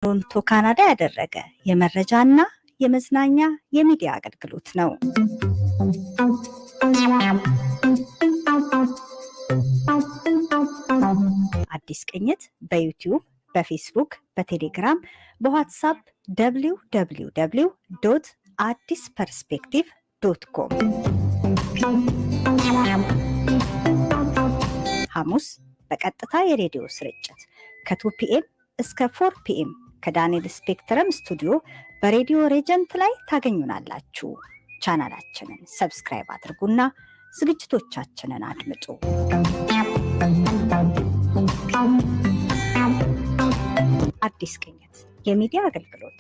ቶሮንቶ ካናዳ ያደረገ የመረጃና የመዝናኛ የሚዲያ አገልግሎት ነው። አዲስ ቅኝት በዩቲዩብ፣ በፌስቡክ፣ በቴሌግራም፣ በዋትስአፕ www.addisperspective.com ሐሙስ በቀጥታ የሬዲዮ ስርጭት ከ2 ፒኤም እስከ 4 ፒኤም ከዳንኤል ስፔክትረም ስቱዲዮ በሬዲዮ ሬጀንት ላይ ታገኙናላችሁ። ቻናላችንን ሰብስክራይብ አድርጉና ዝግጅቶቻችንን አድምጡ። አዲስ ቅኝት የሚዲያ አገልግሎት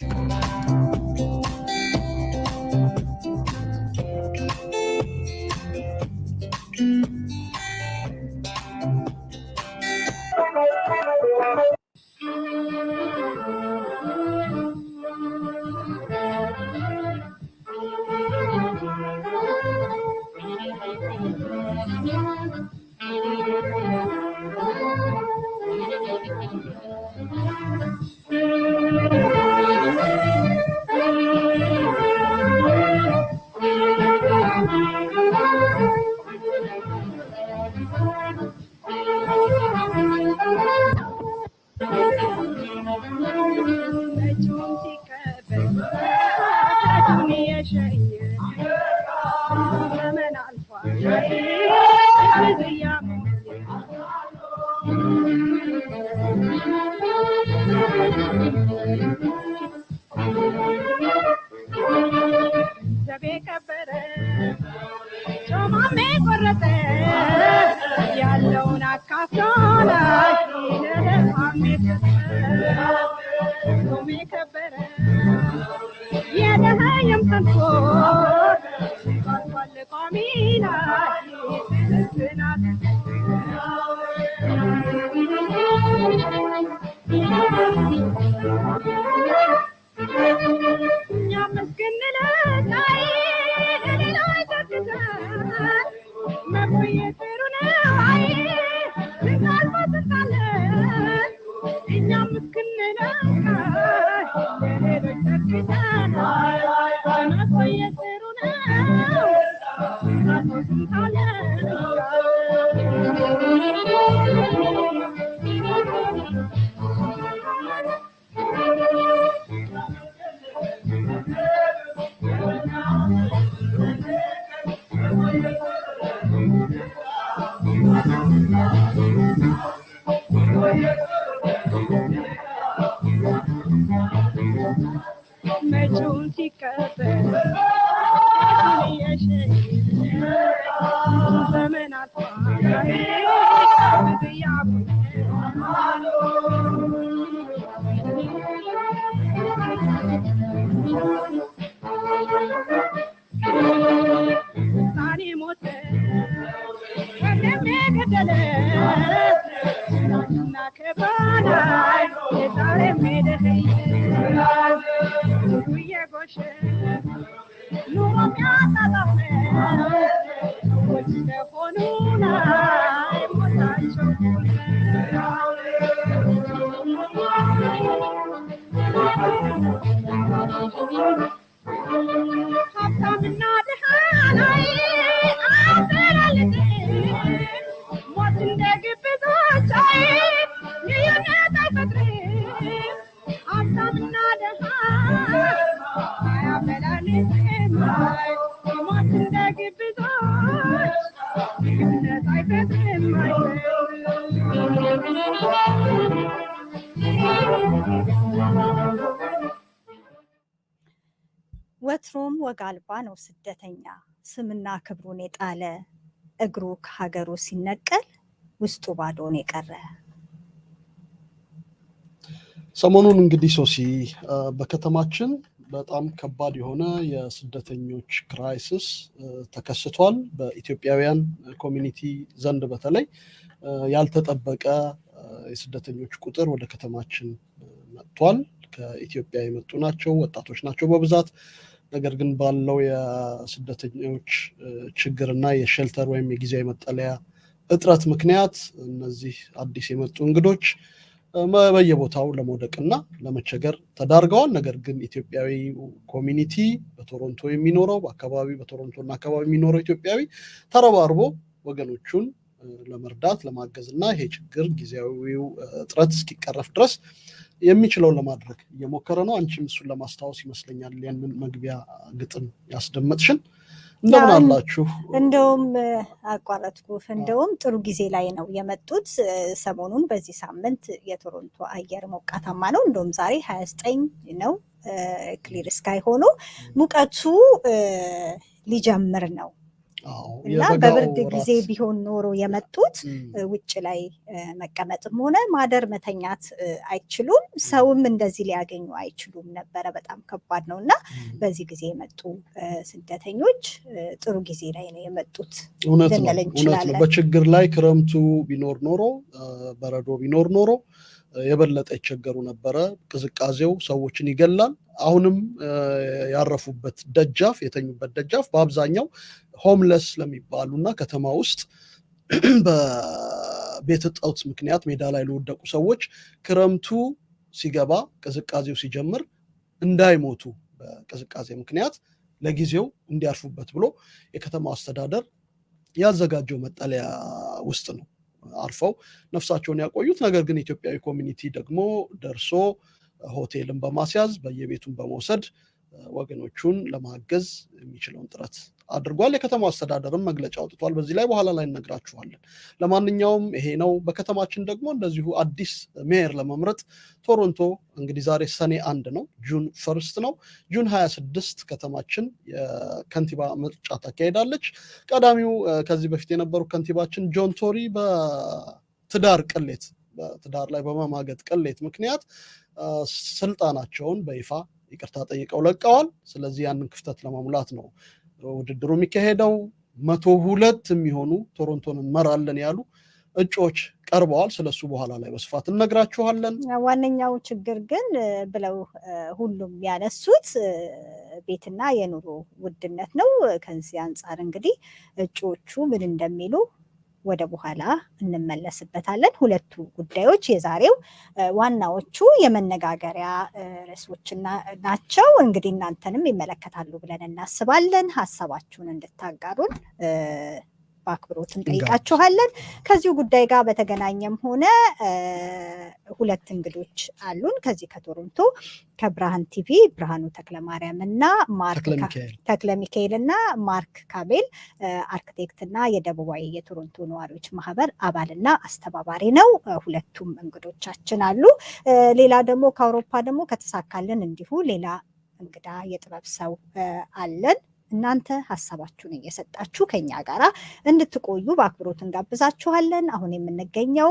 ወትሮም ወጋልባ ነው ስደተኛ ስምና ክብሩን የጣለ እግሩ ከሀገሩ ሲነቀል ውስጡ ባዶን የቀረ። ሰሞኑን እንግዲህ ሶሲ በከተማችን በጣም ከባድ የሆነ የስደተኞች ክራይሲስ ተከስቷል። በኢትዮጵያውያን ኮሚኒቲ ዘንድ በተለይ ያልተጠበቀ የስደተኞች ቁጥር ወደ ከተማችን መጥቷል። ከኢትዮጵያ የመጡ ናቸው፣ ወጣቶች ናቸው በብዛት። ነገር ግን ባለው የስደተኞች ችግርና የሼልተር ወይም የጊዜያዊ መጠለያ እጥረት ምክንያት እነዚህ አዲስ የመጡ እንግዶች በየቦታው ለመውደቅና ለመቸገር ተዳርገዋል። ነገር ግን ኢትዮጵያዊ ኮሚኒቲ በቶሮንቶ የሚኖረው በቶሮንቶና አካባቢ የሚኖረው ኢትዮጵያዊ ተረባርቦ ወገኖቹን ለመርዳት ለማገዝና ይሄ ችግር ጊዜያዊው እጥረት እስኪቀረፍ ድረስ የሚችለውን ለማድረግ እየሞከረ ነው። አንቺም እሱን ለማስታወስ ይመስለኛል ያንን መግቢያ ግጥም ያስደመጥሽን። እንደምን አላችሁ? እንደውም አቋረጥኩህ። እንደውም ጥሩ ጊዜ ላይ ነው የመጡት። ሰሞኑን በዚህ ሳምንት የቶሮንቶ አየር ሞቃታማ ነው። እንደውም ዛሬ 29 ነው፣ ክሊር ስካይ ሆኖ ሙቀቱ ሊጀምር ነው እና በብርድ ጊዜ ቢሆን ኖሮ የመጡት ውጭ ላይ መቀመጥም ሆነ ማደር መተኛት አይችሉም። ሰውም እንደዚህ ሊያገኙ አይችሉም ነበረ። በጣም ከባድ ነው እና በዚህ ጊዜ የመጡ ስደተኞች ጥሩ ጊዜ ላይ ነው የመጡት ልንል እንችላለን። በችግር ላይ ክረምቱ ቢኖር ኖሮ በረዶ ቢኖር ኖሮ የበለጠ ይቸገሩ ነበረ። ቅዝቃዜው ሰዎችን ይገላል። አሁንም ያረፉበት ደጃፍ የተኙበት ደጃፍ በአብዛኛው ሆምለስ ለሚባሉና ከተማ ውስጥ በቤት እጦት ምክንያት ሜዳ ላይ ለወደቁ ሰዎች ክረምቱ ሲገባ ቅዝቃዜው ሲጀምር እንዳይሞቱ በቅዝቃዜ ምክንያት ለጊዜው እንዲያርፉበት ብሎ የከተማው አስተዳደር ያዘጋጀው መጠለያ ውስጥ ነው አርፈው ነፍሳቸውን ያቆዩት። ነገር ግን ኢትዮጵያዊ ኮሚኒቲ ደግሞ ደርሶ ሆቴልን በማስያዝ በየቤቱን በመውሰድ ወገኖቹን ለማገዝ የሚችለውን ጥረት አድርጓል። የከተማው አስተዳደርም መግለጫ አውጥቷል። በዚህ ላይ በኋላ ላይ እነግራችኋለን። ለማንኛውም ይሄ ነው። በከተማችን ደግሞ እንደዚሁ አዲስ ሜየር ለመምረጥ ቶሮንቶ እንግዲህ ዛሬ ሰኔ 1 ነው፣ ጁን 1 ነው። ጁን 26 ከተማችን የከንቲባ ምርጫ ታካሄዳለች። ቀዳሚው ከዚህ በፊት የነበሩ ከንቲባችን ጆን ቶሪ በትዳር ላይ በመማገጥ ቅሌት ምክንያት ስልጣናቸውን በይፋ ይቅርታ ጠይቀው ለቀዋል። ስለዚህ ያንን ክፍተት ለመሙላት ነው ውድድሩ የሚካሄደው። 102 የሚሆኑ ቶሮንቶን እንመራለን ያሉ እጩዎች ቀርበዋል። ስለሱ በኋላ ላይ በስፋት እነግራችኋለን። ዋነኛው ችግር ግን ብለው ሁሉም ያነሱት ቤትና የኑሮ ውድነት ነው። ከዚህ አንጻር እንግዲህ እጩዎቹ ምን እንደሚሉ ወደ በኋላ እንመለስበታለን። ሁለቱ ጉዳዮች የዛሬው ዋናዎቹ የመነጋገሪያ ርዕሶች ናቸው። እንግዲህ እናንተንም ይመለከታሉ ብለን እናስባለን። ሀሳባችሁን እንድታጋሩን በአክብሮት እንጠይቃችኋለን። ከዚሁ ጉዳይ ጋር በተገናኘም ሆነ ሁለት እንግዶች አሉን ከዚህ ከቶሮንቶ ከብርሃን ቲቪ ብርሃኑ ተክለማርያም እና ማርክ ተክለሚካኤል እና ማርክ ካቤል አርክቴክት እና የደቡባዊ የቶሮንቶ ነዋሪዎች ማህበር አባልና አስተባባሪ ነው። ሁለቱም እንግዶቻችን አሉ። ሌላ ደግሞ ከአውሮፓ ደግሞ ከተሳካልን እንዲሁ ሌላ እንግዳ የጥበብ ሰው አለን። እናንተ ሀሳባችሁን እየሰጣችሁ ከኛ ጋር እንድትቆዩ በአክብሮት እንጋብዛችኋለን። አሁን የምንገኘው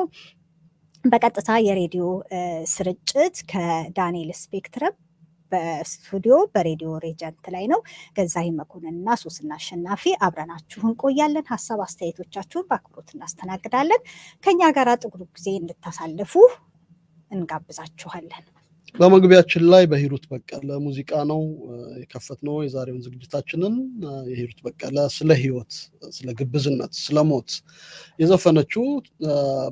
በቀጥታ የሬዲዮ ስርጭት ከዳንኤል ስፔክትረም በስቱዲዮ በሬዲዮ ሬጀንት ላይ ነው። ገዛኸኝ መኮንን እና ሶስና አሸናፊ አብረናችሁ እንቆያለን። ሀሳብ አስተያየቶቻችሁን በአክብሮት እናስተናግዳለን። ከኛ ጋር ጥሩ ጊዜ እንድታሳልፉ እንጋብዛችኋለን። በመግቢያችን ላይ በሂሩት በቀለ ሙዚቃ ነው የከፈትነው የዛሬውን ዝግጅታችንን። የሂሩት በቀለ ስለ ህይወት፣ ስለ ግብዝነት፣ ስለ ሞት የዘፈነችው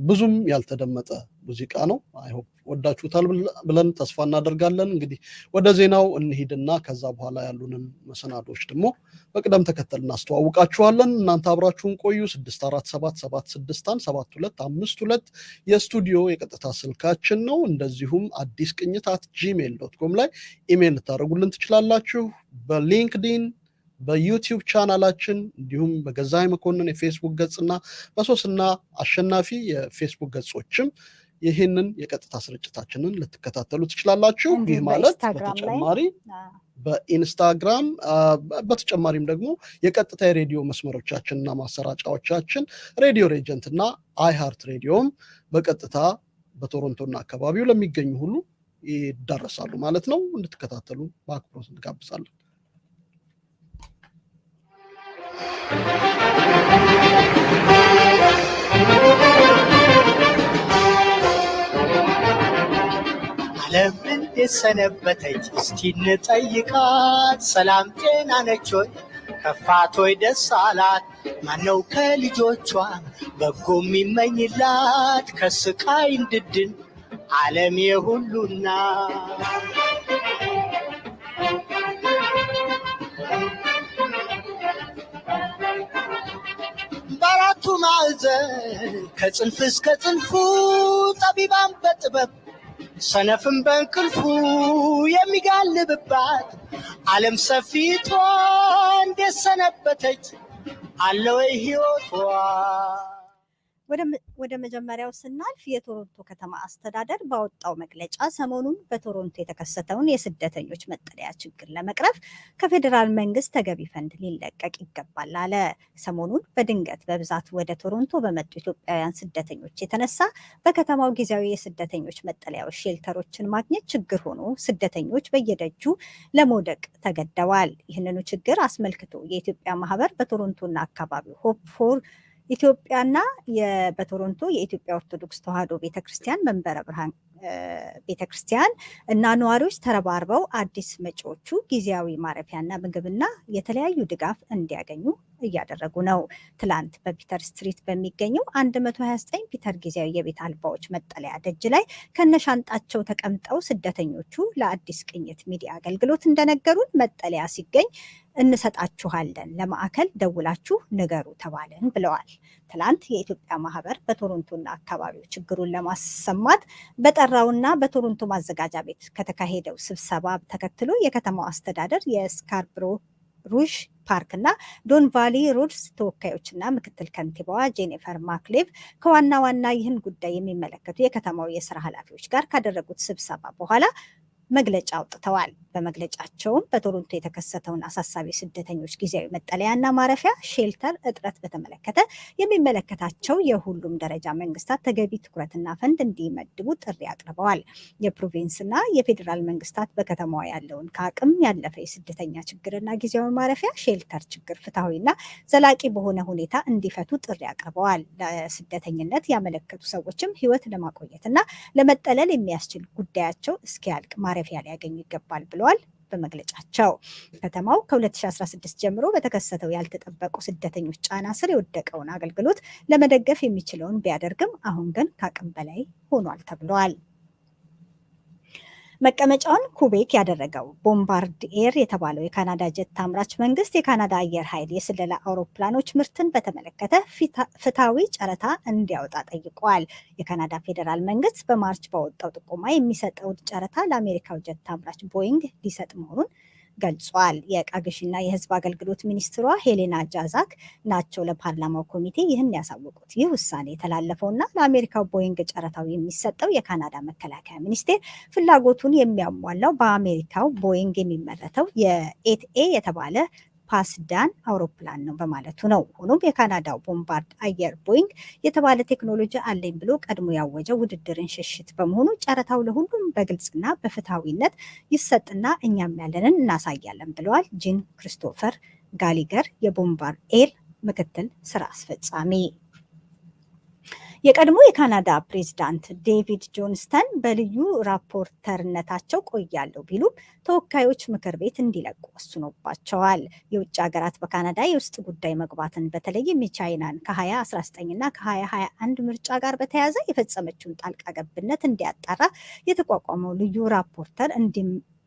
ብዙም ያልተደመጠ ሙዚቃ ነው። አይሆፕ ወዳችሁታል ብለን ተስፋ እናደርጋለን። እንግዲህ ወደ ዜናው እንሂድና ከዛ በኋላ ያሉንን መሰናዶች ደግሞ በቅደም ተከተል እናስተዋውቃችኋለን። እናንተ አብራችሁን ቆዩ። 64776172252 የስቱዲዮ የቀጥታ ስልካችን ነው። እንደዚሁም አዲስቅኝት@gmail.com ላይ ኢሜይል ልታደርጉልን ትችላላችሁ። በሊንክዲን በዩቲዩብ ቻናላችን እንዲሁም በገዛኸኝ መኮንን የፌስቡክ ገጽና በሶስና አሸናፊ የፌስቡክ ገጾችም ይህንን የቀጥታ ስርጭታችንን ልትከታተሉ ትችላላችሁ። ይህ ማለት በተጨማሪ በኢንስታግራም በተጨማሪም ደግሞ የቀጥታ የሬዲዮ መስመሮቻችንና ማሰራጫዎቻችን ሬዲዮ ሬጀንት እና አይሃርት ሬዲዮም በቀጥታ በቶሮንቶና አካባቢው ለሚገኙ ሁሉ ይዳረሳሉ ማለት ነው። እንድትከታተሉ በአክብሮት እንጋብዛለን። ዓለም እንዴት ሰነበተች እስቲ እንጠይቃት። ሰላም ጤና ነች ሆይ ከፋት ሆይ ደስ አላት? ማነው ከልጆቿ በጎ የሚመኝላት ከስቃይ እንድድን ዓለም የሁሉና በአራቱ ማዕዘን ከጽንፍ እስከ ጽንፉ ጠቢባን በጥበብ ሰነፍም በእንቅልፉ የሚጋልብባት ዓለም ሰፊቷ እንዴት ሰነበተች አለ ወይ ሕይወቷ? ወደ መጀመሪያው ስናልፍ የቶሮንቶ ከተማ አስተዳደር ባወጣው መግለጫ ሰሞኑን በቶሮንቶ የተከሰተውን የስደተኞች መጠለያ ችግር ለመቅረፍ ከፌዴራል መንግስት ተገቢ ፈንድ ሊለቀቅ ይገባል አለ። ሰሞኑን በድንገት በብዛት ወደ ቶሮንቶ በመጡ ኢትዮጵያውያን ስደተኞች የተነሳ በከተማው ጊዜያዊ የስደተኞች መጠለያዎች ሼልተሮችን ማግኘት ችግር ሆኖ ስደተኞች በየደጁ ለመውደቅ ተገደዋል። ይህንኑ ችግር አስመልክቶ የኢትዮጵያ ማህበር በቶሮንቶና አካባቢው ሆፕ ፎር ኢትዮጵያና በቶሮንቶ የኢትዮጵያ ኦርቶዶክስ ተዋሕዶ ቤተክርስቲያን መንበረ ብርሃን ቤተክርስቲያን እና ነዋሪዎች ተረባርበው አዲስ መጪዎቹ ጊዜያዊ ማረፊያና ምግብና የተለያዩ ድጋፍ እንዲያገኙ እያደረጉ ነው። ትላንት በፒተር ስትሪት በሚገኘው 129 ፒተር ጊዜያዊ የቤት አልባዎች መጠለያ ደጅ ላይ ከነሻንጣቸው ተቀምጠው ስደተኞቹ ለአዲስ ቅኝት ሚዲያ አገልግሎት እንደነገሩን መጠለያ ሲገኝ እንሰጣችኋለን፣ ለማዕከል ደውላችሁ ንገሩ ተባልን ብለዋል። ትላንት የኢትዮጵያ ማህበር በቶሮንቶና አካባቢው ችግሩን ለማሰማት በጠራውና በቶሮንቶ ማዘጋጃ ቤት ከተካሄደው ስብሰባ ተከትሎ የከተማው አስተዳደር የስካርብሮ ሩዥ ፓርክ እና ዶን ቫሊ ሮድስ ተወካዮችና ምክትል ከንቲባዋ ጄኒፈር ማክሌቭ ከዋና ዋና ይህን ጉዳይ የሚመለከቱ የከተማው የስራ ኃላፊዎች ጋር ካደረጉት ስብሰባ በኋላ መግለጫ አውጥተዋል። በመግለጫቸውም በቶሮንቶ የተከሰተውን አሳሳቢ ስደተኞች ጊዜያዊ መጠለያና ማረፊያ ሼልተር እጥረት በተመለከተ የሚመለከታቸው የሁሉም ደረጃ መንግስታት ተገቢ ትኩረትና ፈንድ እንዲመድቡ ጥሪ አቅርበዋል። የፕሮቪንስና የፌዴራል መንግስታት በከተማዋ ያለውን ከአቅም ያለፈ የስደተኛ ችግርና ጊዜያዊ ማረፊያ ሼልተር ችግር ፍትሐዊና ዘላቂ በሆነ ሁኔታ እንዲፈቱ ጥሪ አቅርበዋል። ለስደተኝነት ያመለከቱ ሰዎችም ህይወት ለማቆየትና ለመጠለል የሚያስችል ጉዳያቸው እስኪያልቅ ማረፊያ ሊያገኙ ይገባል ብለዋል። በመግለጫቸው ከተማው ከ2016 ጀምሮ በተከሰተው ያልተጠበቁ ስደተኞች ጫና ስር የወደቀውን አገልግሎት ለመደገፍ የሚችለውን ቢያደርግም አሁን ግን ከአቅም በላይ ሆኗል ተብሏል። መቀመጫውን ኩቤክ ያደረገው ቦምባርድ ኤር የተባለው የካናዳ ጀት አምራች መንግስት የካናዳ አየር ኃይል የስለላ አውሮፕላኖች ምርትን በተመለከተ ፍትሐዊ ጨረታ እንዲያወጣ ጠይቋል። የካናዳ ፌዴራል መንግስት በማርች ባወጣው ጥቆማ የሚሰጠውን ጨረታ ለአሜሪካው ጀት አምራች ቦይንግ ሊሰጥ መሆኑን ገልጿል። የዕቃ ግዢና የህዝብ አገልግሎት ሚኒስትሯ ሄሌና ጃዛክ ናቸው ለፓርላማው ኮሚቴ ይህን ያሳወቁት። ይህ ውሳኔ የተላለፈውና ለአሜሪካው ቦይንግ ጨረታው የሚሰጠው የካናዳ መከላከያ ሚኒስቴር ፍላጎቱን የሚያሟላው በአሜሪካው ቦይንግ የሚመረተው የኤትኤ የተባለ ፓስዳን አውሮፕላን ነው በማለቱ ነው። ሆኖም የካናዳው ቦምባርድ አየር ቦይንግ የተባለ ቴክኖሎጂ አለኝ ብሎ ቀድሞ ያወጀው ውድድርን ሽሽት በመሆኑ ጨረታው ለሁሉም በግልጽና በፍትሐዊነት ይሰጥና እኛም ያለንን እናሳያለን ብለዋል ጂን ክሪስቶፈር ጋሊገር የቦምባርድ ኤር ምክትል ስራ አስፈጻሚ። የቀድሞ የካናዳ ፕሬዝዳንት ዴቪድ ጆንስተን በልዩ ራፖርተርነታቸው ቆያለሁ ቢሉም ተወካዮች ምክር ቤት እንዲለቁ ወስኖባቸዋል። የውጭ ሀገራት በካናዳ የውስጥ ጉዳይ መግባትን በተለይም የቻይናን ከ2019 እና ከ2021 ምርጫ ጋር በተያያዘ የፈጸመችውን ጣልቃ ገብነት እንዲያጣራ የተቋቋመው ልዩ ራፖርተር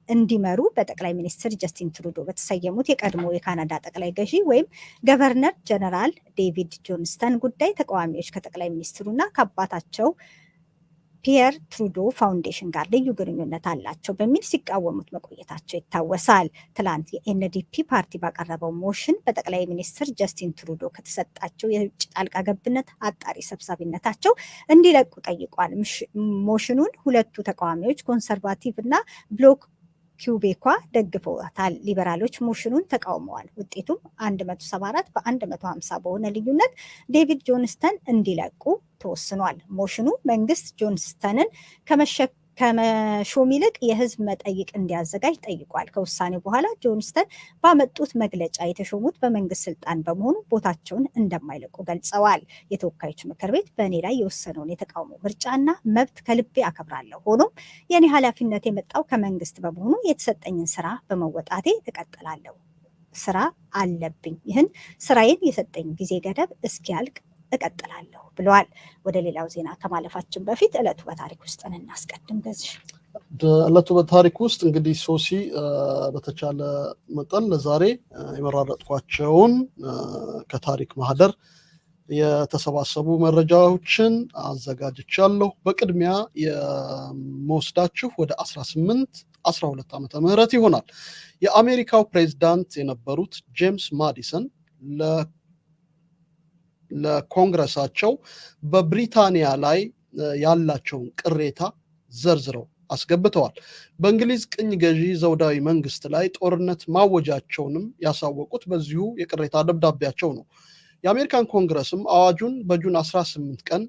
እንዲመሩ በጠቅላይ ሚኒስትር ጀስቲን ትሩዶ በተሰየሙት የቀድሞ የካናዳ ጠቅላይ ገዢ ወይም ገቨርነር ጀነራል ዴቪድ ጆንስተን ጉዳይ ተቃዋሚዎች ከጠቅላይ ሚኒስትሩና ከአባታቸው ፒየር ትሩዶ ፋውንዴሽን ጋር ልዩ ግንኙነት አላቸው በሚል ሲቃወሙት መቆየታቸው ይታወሳል። ትላንት የኤንዲፒ ፓርቲ ባቀረበው ሞሽን በጠቅላይ ሚኒስትር ጀስቲን ትሩዶ ከተሰጣቸው የውጭ ጣልቃ ገብነት አጣሪ ሰብሳቢነታቸው እንዲለቁ ጠይቋል። ሞሽኑን ሁለቱ ተቃዋሚዎች ኮንሰርቫቲቭ እና ብሎክ ኪውቤኳ ደግፈዋታል። ሊበራሎች ሞሽኑን ተቃውመዋል። ውጤቱም 174 በ150 በሆነ ልዩነት ዴቪድ ጆንስተን እንዲለቁ ተወስኗል። ሞሽኑ መንግስት ጆንስተንን ከመሾም ይልቅ የህዝብ መጠይቅ እንዲያዘጋጅ ጠይቋል። ከውሳኔው በኋላ ጆንስተን ባመጡት መግለጫ የተሾሙት በመንግስት ስልጣን በመሆኑ ቦታቸውን እንደማይለቁ ገልጸዋል። የተወካዮች ምክር ቤት በእኔ ላይ የወሰነውን የተቃውሞ ምርጫና መብት ከልቤ አከብራለሁ። ሆኖም የኔ ኃላፊነት የመጣው ከመንግስት በመሆኑ የተሰጠኝን ስራ በመወጣቴ እቀጥላለሁ። ስራ አለብኝ። ይህን ስራዬን የሰጠኝ ጊዜ ገደብ እስኪያልቅ እቀጥላለሁ ብለዋል። ወደ ሌላው ዜና ከማለፋችን በፊት ዕለቱ በታሪክ ውስጥ እናስቀድም። ገዝሽ ዕለቱ በታሪክ ውስጥ እንግዲህ ሶሲ በተቻለ መጠን ለዛሬ የመራረጥኳቸውን ከታሪክ ማህደር የተሰባሰቡ መረጃዎችን አዘጋጅቻለሁ። በቅድሚያ የመወስዳችሁ ወደ 1812 ዓመተ ምህረት ይሆናል። የአሜሪካው ፕሬዝዳንት የነበሩት ጄምስ ማዲሰን ለኮንግረሳቸው በብሪታንያ ላይ ያላቸውን ቅሬታ ዘርዝረው አስገብተዋል። በእንግሊዝ ቅኝ ገዢ ዘውዳዊ መንግስት ላይ ጦርነት ማወጃቸውንም ያሳወቁት በዚሁ የቅሬታ ደብዳቤያቸው ነው። የአሜሪካን ኮንግረስም አዋጁን በጁን 18 ቀን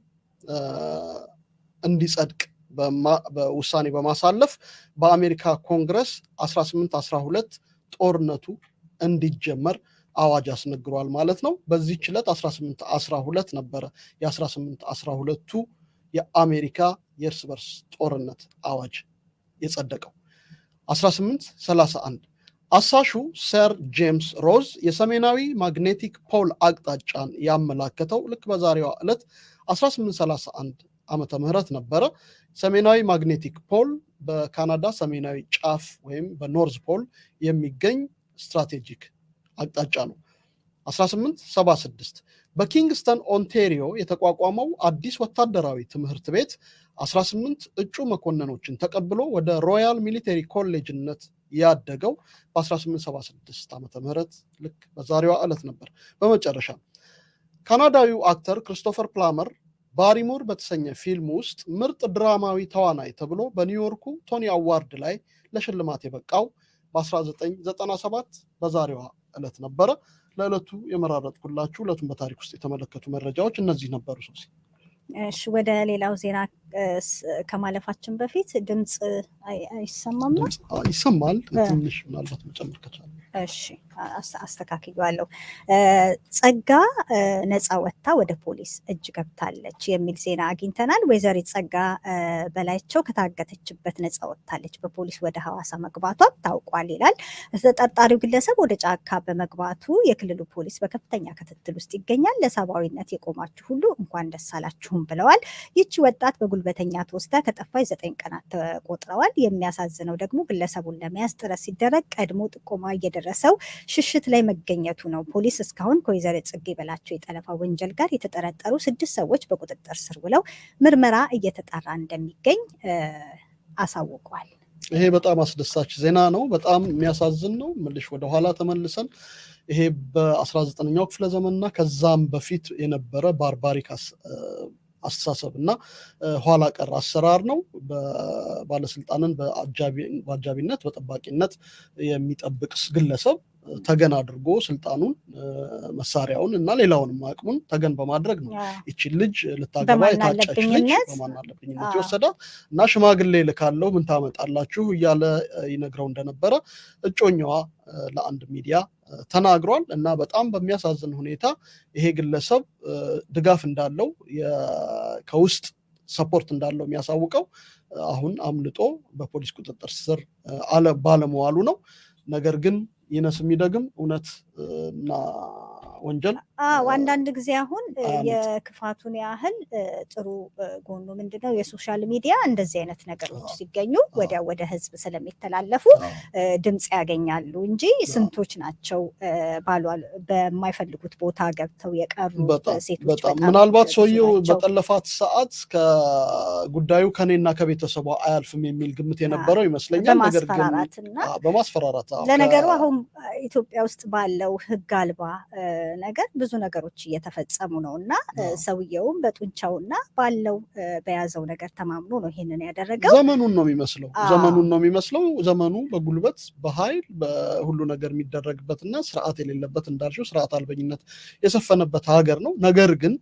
እንዲጸድቅ በውሳኔ በማሳለፍ በአሜሪካ ኮንግረስ 1812 ጦርነቱ እንዲጀመር አዋጅ አስነግሯል ማለት ነው። በዚህች ዕለት 1812 ነበረ የ1812ቱ የአሜሪካ የእርስ በርስ ጦርነት አዋጅ የጸደቀው። 1831 አሳሹ ሰር ጄምስ ሮዝ የሰሜናዊ ማግኔቲክ ፖል አቅጣጫን ያመላከተው ልክ በዛሬዋ ዕለት 1831 ዓመተ ምህረት ነበረ። ሰሜናዊ ማግኔቲክ ፖል በካናዳ ሰሜናዊ ጫፍ ወይም በኖርዝ ፖል የሚገኝ ስትራቴጂክ አቅጣጫ ነው። 1876 በኪንግስተን ኦንታሪዮ የተቋቋመው አዲስ ወታደራዊ ትምህርት ቤት 18 እጩ መኮንኖችን ተቀብሎ ወደ ሮያል ሚሊተሪ ኮሌጅነት ያደገው በ1876 ዓመተ ምህረት ልክ በዛሬዋ ዕለት ነበር። በመጨረሻ ካናዳዊው አክተር ክሪስቶፈር ፕላመር ባሪሙር በተሰኘ ፊልም ውስጥ ምርጥ ድራማዊ ተዋናይ ተብሎ በኒውዮርኩ ቶኒ አዋርድ ላይ ለሽልማት የበቃው በ1997 በዛሬዋ ዕለት ነበረ። ለዕለቱ የመራረጥኩላችሁ ዕለቱን በታሪክ ውስጥ የተመለከቱ መረጃዎች እነዚህ ነበሩ። ሶሲ እሺ፣ ወደ ሌላው ዜና ከማለፋችን በፊት ድምፅ አይሰማም? ይሰማል። ትንሽ ምናልባት መጨመር ከቻለ። እሺ፣ አስተካክያለሁ። ጸጋ ነፃ ወጥታ ወደ ፖሊስ እጅ ገብታለች የሚል ዜና አግኝተናል። ወይዘሪት ጸጋ በላቸው ከታገተችበት ነፃ ወጥታለች፣ በፖሊስ ወደ ሐዋሳ መግባቷም ታውቋል ይላል። ተጠርጣሪው ግለሰብ ወደ ጫካ በመግባቱ የክልሉ ፖሊስ በከፍተኛ ክትትል ውስጥ ይገኛል። ለሰብአዊነት የቆማችሁ ሁሉ እንኳን ደስ አላችሁም ብለዋል። ይቺ ወጣት በጉልበተኛ ተወስዳ ከጠፋች 9 ቀናት ተቆጥረዋል። የሚያሳዝነው ደግሞ ግለሰቡን ለመያዝ ጥረት ሲደረግ ቀድሞ ጥቆማ እየደረሰው ሽሽት ላይ መገኘቱ ነው። ፖሊስ እስካሁን ከወይዘሪት ጽጌ በላቸው የጠለፋ ወንጀል ጋር የተጠረጠሩ 6 ሰዎች በቁጥጥር ስር ውለው ምርመራ እየተጣራ እንደሚገኝ አሳውቋል። ይሄ በጣም አስደሳች ዜና ነው። በጣም የሚያሳዝን ነው። ምልሽ ወደኋላ ተመልሰን ይሄ በ19ኛው ክፍለ ዘመንና ከዛም በፊት የነበረ ባርባሪክ አስተሳሰብ እና ኋላ ቀር አሰራር ነው። ባለስልጣንን በአጃቢነት በጠባቂነት የሚጠብቅ ግለሰብ ተገን አድርጎ ስልጣኑን መሳሪያውን እና ሌላውንም አቅሙን ተገን በማድረግ ነው ይቺን ልጅ ልታገባ የታጨች ልጅ በማናለብኝነት የወሰዳት እና ሽማግሌ ልካለው ምን ታመጣላችሁ እያለ ይነግረው እንደነበረ እጮኛዋ ለአንድ ሚዲያ ተናግሯል። እና በጣም በሚያሳዝን ሁኔታ ይሄ ግለሰብ ድጋፍ እንዳለው ከውስጥ ሰፖርት እንዳለው የሚያሳውቀው አሁን አምልጦ በፖሊስ ቁጥጥር ስር ባለመዋሉ ነው። ነገር ግን ይነስ የሚደግም እውነት እና ወንጀል አንዳንድ ጊዜ አሁን የክፋቱን ያህል ጥሩ ጎኑ ምንድነው? የሶሻል ሚዲያ እንደዚህ አይነት ነገሮች ሲገኙ ወዲያው ወደ ህዝብ ስለሚተላለፉ ድምፅ ያገኛሉ እንጂ ስንቶች ናቸው በማይፈልጉት ቦታ ገብተው የቀሩ ሴቶች። ምናልባት ሰውየው በጠለፋት ሰዓት ከጉዳዩ ከኔና ከቤተሰቧ አያልፍም የሚል ግምት የነበረው ይመስለኛል። ነገር ግን በማስፈራራት ለነገሩ አሁን ኢትዮጵያ ውስጥ ባለው ህግ አልባ ነገር ብዙ ነገሮች እየተፈጸሙ ነው እና ሰውየውም በጡንቻውና ባለው በያዘው ነገር ተማምኖ ነው ይሄንን ያደረገው። ዘመኑን ነው የሚመስለው። ዘመኑ በጉልበት በኃይል በሁሉ ነገር የሚደረግበትና ስርዓት የሌለበት እንዳልሽው ስርዓት አልበኝነት የሰፈነበት ሀገር ነው። ነገር ግን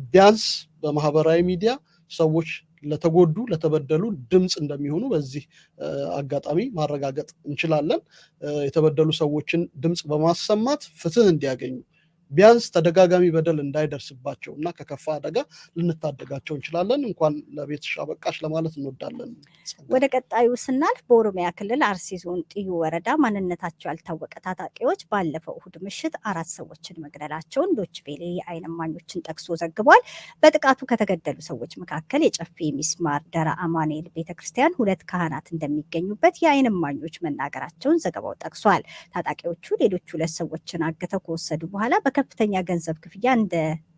ቢያንስ በማህበራዊ ሚዲያ ሰዎች ለተጎዱ ለተበደሉ ድምፅ እንደሚሆኑ በዚህ አጋጣሚ ማረጋገጥ እንችላለን። የተበደሉ ሰዎችን ድምፅ በማሰማት ፍትህ እንዲያገኙ ቢያንስ ተደጋጋሚ በደል እንዳይደርስባቸው እና ከከፋ አደጋ ልንታደጋቸው እንችላለን። እንኳን ለቤትሽ አበቃሽ ለማለት እንወዳለን። ወደ ቀጣዩ ስናልፍ በኦሮሚያ ክልል አርሲ ዞን ጥዩ ወረዳ ማንነታቸው ያልታወቀ ታጣቂዎች ባለፈው እሁድ ምሽት 4 ሰዎችን መግደላቸውን ዶይቼ ቬለ የዓይን እማኞችን ጠቅሶ ዘግቧል። በጥቃቱ ከተገደሉ ሰዎች መካከል የጨፌ ሚስማር ደራ አማኑኤል ቤተክርስቲያን 2 ካህናት እንደሚገኙበት የዓይን እማኞች መናገራቸውን ዘገባው ጠቅሷል። ታጣቂዎቹ ሌሎች 2 ሰዎችን አግተው ከወሰዱ በኋላ በከፍተኛ ገንዘብ ክፍያ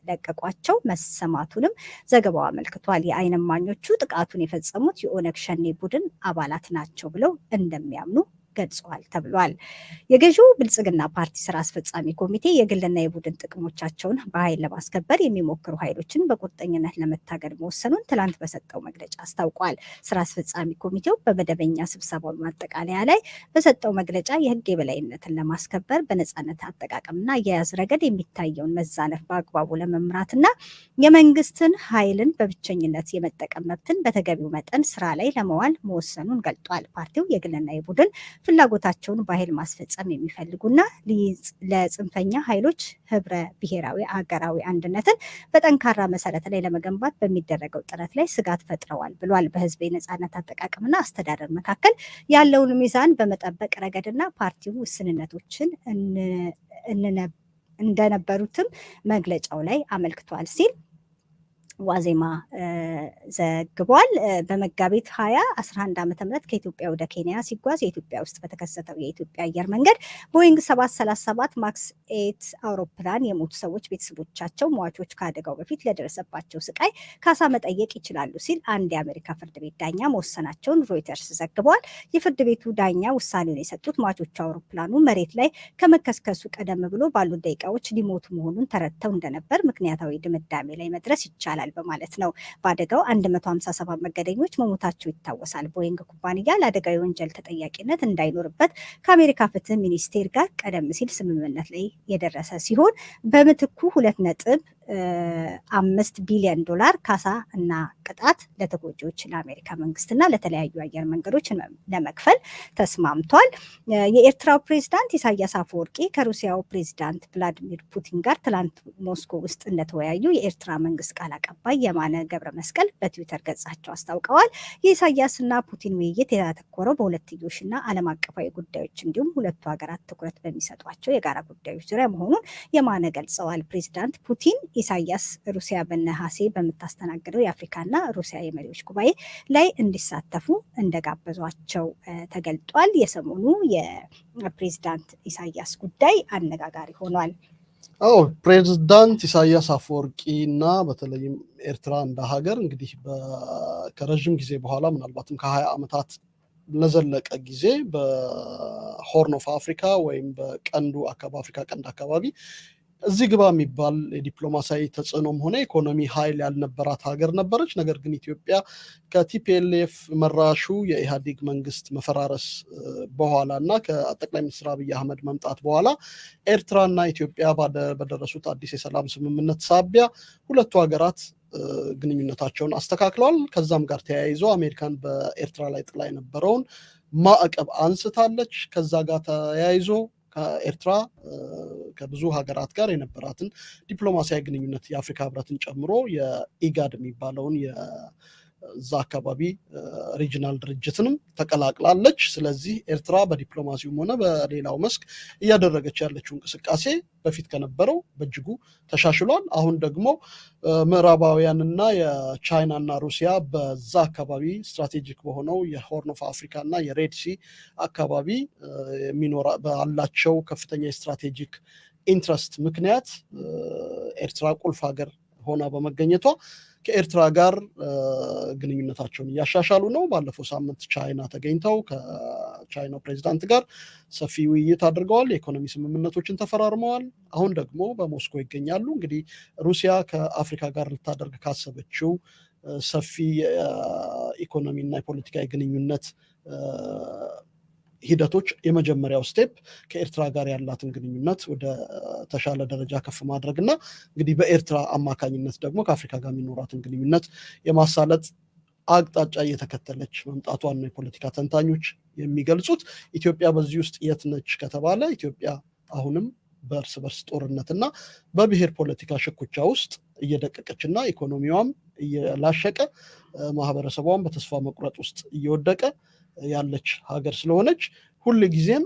ለቀቋቸው መሰማቱንም ዘገባው አመልክቷል። የዓይን እማኞቹ ጥቃቱን የፈጸሙት የኦነግ ሸኔ ቡድን አባላት ናቸው ብለው እንደሚያምኑ ገልጸዋል ተብሏል። የገዢው ብልጽግና ፓርቲ ስራ አስፈጻሚ ኮሚቴ የግልና የቡድን ጥቅሞቻቸውን በኃይል ለማስከበር የሚሞክሩ ኃይሎችን በቁርጠኝነት ለመታገል መወሰኑን ትላንት በሰጠው መግለጫ አስታውቋል። ስራ አስፈጻሚ ኮሚቴው በመደበኛ ስብሰባው ማጠቃለያ ላይ በሰጠው መግለጫ የህግ የበላይነትን ለማስከበር በነፃነት አጠቃቀምና አያያዝ ረገድ የሚታየውን መዛነፍ በአግባቡ ለመምራትና የመንግስትን ኃይልን በብቸኝነት የመጠቀም መብትን በተገቢው መጠን ስራ ላይ ለመዋል መወሰኑን ገልጧል። ፓርቲው የግልና የቡድን ፍላጎታቸውን በኃይል ማስፈጸም የሚፈልጉና ለጽንፈኛ ኃይሎች ህብረ ብሔራዊ አገራዊ አንድነትን በጠንካራ መሰረት ላይ ለመገንባት በሚደረገው ጥረት ላይ ስጋት ፈጥረዋል ብሏል። በህዝብ የነፃነት አጠቃቀምና አስተዳደር መካከል ያለውን ሚዛን በመጠበቅ ረገድና ፓርቲው ውስንነቶችን እንደነበሩትም መግለጫው ላይ አመልክቷል ሲል ዋዜማ ዘግቧል። በመጋቢት 2011 ዓ.ም ከኢትዮጵያ ወደ ኬንያ ሲጓዝ የኢትዮጵያ ውስጥ በተከሰተው የኢትዮጵያ አየር መንገድ ቦይንግ 737 ማክስ 8 አውሮፕላን የሞቱ ሰዎች ቤተሰቦቻቸው ሟቾች ከአደጋው በፊት ለደረሰባቸው ስቃይ ካሳ መጠየቅ ይችላሉ ሲል አንድ የአሜሪካ ፍርድ ቤት ዳኛ መወሰናቸውን ሮይተርስ ዘግቧል። የፍርድ ቤቱ ዳኛ ውሳኔውን የሰጡት ሟቾቹ አውሮፕላኑ መሬት ላይ ከመከስከሱ ቀደም ብሎ ባሉ ደቂቃዎች ሊሞቱ መሆኑን ተረድተው እንደነበር ምክንያታዊ ድምዳሜ ላይ መድረስ ይቻላል በማለት ነው። በአደጋው 157 መንገደኞች መሞታቸው ይታወሳል። ቦይንግ ኩባንያ ለአደጋው የወንጀል ተጠያቂነት እንዳይኖርበት ከአሜሪካ ፍትህ ሚኒስቴር ጋር ቀደም ሲል ስምምነት ላይ የደረሰ ሲሆን በምትኩ 2.5 ቢሊዮን ዶላር ካሳ እና ቅጣት ለተጎጂዎች ለአሜሪካ መንግስትና ለተለያዩ አየር መንገዶች ለመክፈል ተስማምቷል። የኤርትራው ፕሬዝዳንት ኢሳያስ አፈወርቂ ከሩሲያው ፕሬዝዳንት ቭላዲሚር ፑቲን ጋር ትላንት ሞስኮ ውስጥ እንደተወያዩ የኤርትራ መንግስት ቃል አቀባይ የማነ ገብረ መስቀል በትዊተር ገጻቸው አስታውቀዋል። የኢሳያስና ፑቲን ውይይት ያተኮረው በሁለትዮሽና ዓለም አቀፋዊ ጉዳዮች እንዲሁም ሁለቱ ሀገራት ትኩረት በሚሰጧቸው የጋራ ጉዳዮች ዙሪያ መሆኑን የማነ ገልጸዋል። ፕሬዝዳንት ፑቲን ኢሳያስ ሩሲያ በነሐሴ በምታስተናግደው የአፍሪካና ሩሲያ የመሪዎች ጉባኤ ላይ እንዲሳተፉ እንደጋበዟቸው ተገልጧል። የሰሞኑ የፕሬዝዳንት ኢሳያስ ጉዳይ አነጋጋሪ ሆኗል። ፕሬዝዳንት ኢሳያስ አፈወርቂ እና በተለይም ኤርትራ እንደ ሀገር እንግዲህ ከረዥም ጊዜ በኋላ ምናልባትም ከ20 ዓመታት ለዘለቀ ጊዜ በሆርን ኦፍ አፍሪካ ወይም በቀንዱ አፍሪካ ቀንድ አካባቢ እዚህ ግባ የሚባል የዲፕሎማሲያዊ ተጽዕኖም ሆነ ኢኮኖሚ ኃይል ያልነበራት ሀገር ነበረች። ነገር ግን ኢትዮጵያ ከቲፒኤልኤፍ መራሹ የኢህአዴግ መንግስት መፈራረስ በኋላ እና ከጠቅላይ ሚኒስትር አብይ አህመድ መምጣት በኋላ ኤርትራና ኢትዮጵያ በደረሱት አዲስ የሰላም ስምምነት ሳቢያ ሁለቱ ሀገራት ግንኙነታቸውን አስተካክለዋል። ከዛም ጋር ተያይዞ አሜሪካን በኤርትራ ላይ ጥላ የነበረውን ማዕቀብ አንስታለች። ከዛ ጋር ተያይዞ ከኤርትራ ከብዙ ሀገራት ጋር የነበራትን ዲፕሎማሲያዊ ግንኙነት የአፍሪካ ህብረትን ጨምሮ የኢጋድ የሚባለውን የዛ አካባቢ ሪጂናል ድርጅትንም ተቀላቅላለች። ስለዚህ ኤርትራ በዲፕሎማሲውም ሆነ በሌላው መስክ እያደረገች ያለችው እንቅስቃሴ በፊት ከነበረው በእጅጉ ተሻሽሏል። አሁን ደግሞ ምዕራባውያንና የቻይናና ሩሲያ በዛ አካባቢ ስትራቴጂክ በሆነው የሆርን ኦፍ አፍሪካ እና የሬድሲ አካባቢ ባላቸው ከፍተኛ የስትራቴጂክ ኢንትረስት ምክንያት ኤርትራ ቁልፍ ሀገር ሆና በመገኘቷ ከኤርትራ ጋር ግንኙነታቸውን እያሻሻሉ ነው። ባለፈው ሳምንት ቻይና ተገኝተው ከቻይናው ፕሬዚዳንት ጋር ሰፊ ውይይት አድርገዋል። የኢኮኖሚ ስምምነቶችን ተፈራርመዋል። አሁን ደግሞ በሞስኮ ይገኛሉ። እንግዲህ ሩሲያ ከአፍሪካ ጋር ልታደርግ ካሰበችው ሰፊ የኢኮኖሚና የፖለቲካዊ ግንኙነት ሂደቶች የመጀመሪያው ስቴፕ ከኤርትራ ጋር ያላትን ግንኙነት ወደ ተሻለ ደረጃ ከፍ ማድረግ እና እንግዲህ በኤርትራ አማካኝነት ደግሞ ከአፍሪካ ጋር የሚኖራትን ግንኙነት የማሳለጥ አቅጣጫ እየተከተለች መምጣቷን ነው የፖለቲካ ተንታኞች የሚገልጹት። ኢትዮጵያ በዚህ ውስጥ የት ነች ከተባለ ኢትዮጵያ አሁንም በእርስ በርስ ጦርነትና በብሔር ፖለቲካ ሽኩቻ ውስጥ እየደቀቀችና ኢኮኖሚዋም እየላሸቀ ማህበረሰቧም በተስፋ መቁረጥ ውስጥ እየወደቀ ያለች ሀገር ስለሆነች ሁሉ ጊዜም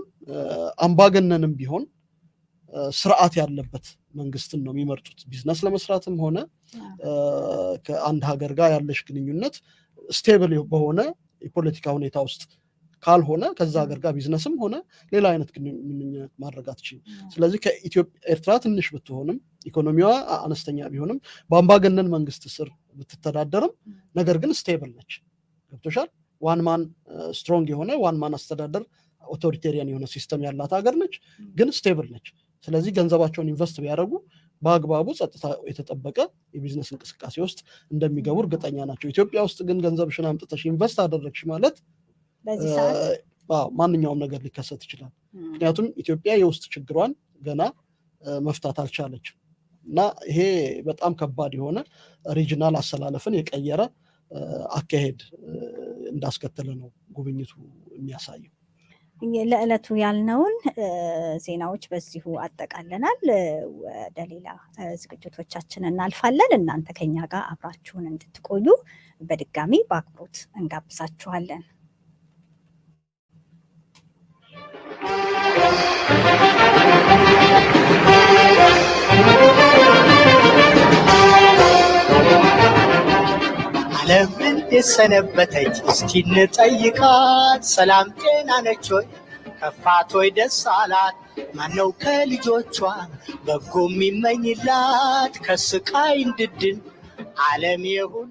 አምባገነንም ቢሆን ስርዓት ያለበት መንግስትን ነው የሚመርጡት። ቢዝነስ ለመስራትም ሆነ ከአንድ ሀገር ጋር ያለሽ ግንኙነት ስቴብል በሆነ የፖለቲካ ሁኔታ ውስጥ ካልሆነ ከዛ ሀገር ጋር ቢዝነስም ሆነ ሌላ አይነት ግንኙነት ማድረግ አትችልም። ስለዚህ ከኢትዮጵያ ኤርትራ ትንሽ ብትሆንም ኢኮኖሚዋ አነስተኛ ቢሆንም በአምባገነን መንግስት ስር ብትተዳደርም ነገር ግን ስቴብል ነች። ገብቶሻል? ዋን ማን ስትሮንግ የሆነ ዋን ማን አስተዳደር ኦቶሪቴሪያን የሆነ ሲስተም ያላት ሀገር ነች፣ ግን ስቴብል ነች። ስለዚህ ገንዘባቸውን ኢንቨስት ቢያደርጉ በአግባቡ ጸጥታ የተጠበቀ የቢዝነስ እንቅስቃሴ ውስጥ እንደሚገቡ እርግጠኛ ናቸው። ኢትዮጵያ ውስጥ ግን ገንዘብሽን አምጥተሽ ኢንቨስት አደረግሽ ማለት ማንኛውም ነገር ሊከሰት ይችላል። ምክንያቱም ኢትዮጵያ የውስጥ ችግሯን ገና መፍታት አልቻለችም እና ይሄ በጣም ከባድ የሆነ ሪጂናል አሰላለፍን የቀየረ አካሄድ እንዳስከተለ ነው ጉብኝቱ የሚያሳየው። ለዕለቱ ያልነውን ዜናዎች በዚሁ አጠቃለናል። ወደ ሌላ ዝግጅቶቻችን እናልፋለን። እናንተ ከኛ ጋር አብራችሁን እንድትቆዩ በድጋሚ በአክብሮት እንጋብዛችኋለን። ዓለም እንዴት ሰነበተች እስቲ እንጠይቃት፣ ሰላም ጤና ነች ወይ ከፋት ወይ ደስ አላት? ማነው ከልጆቿ በጎ የሚመኝላት ከስቃይ እንድድን ዓለም የሁሉ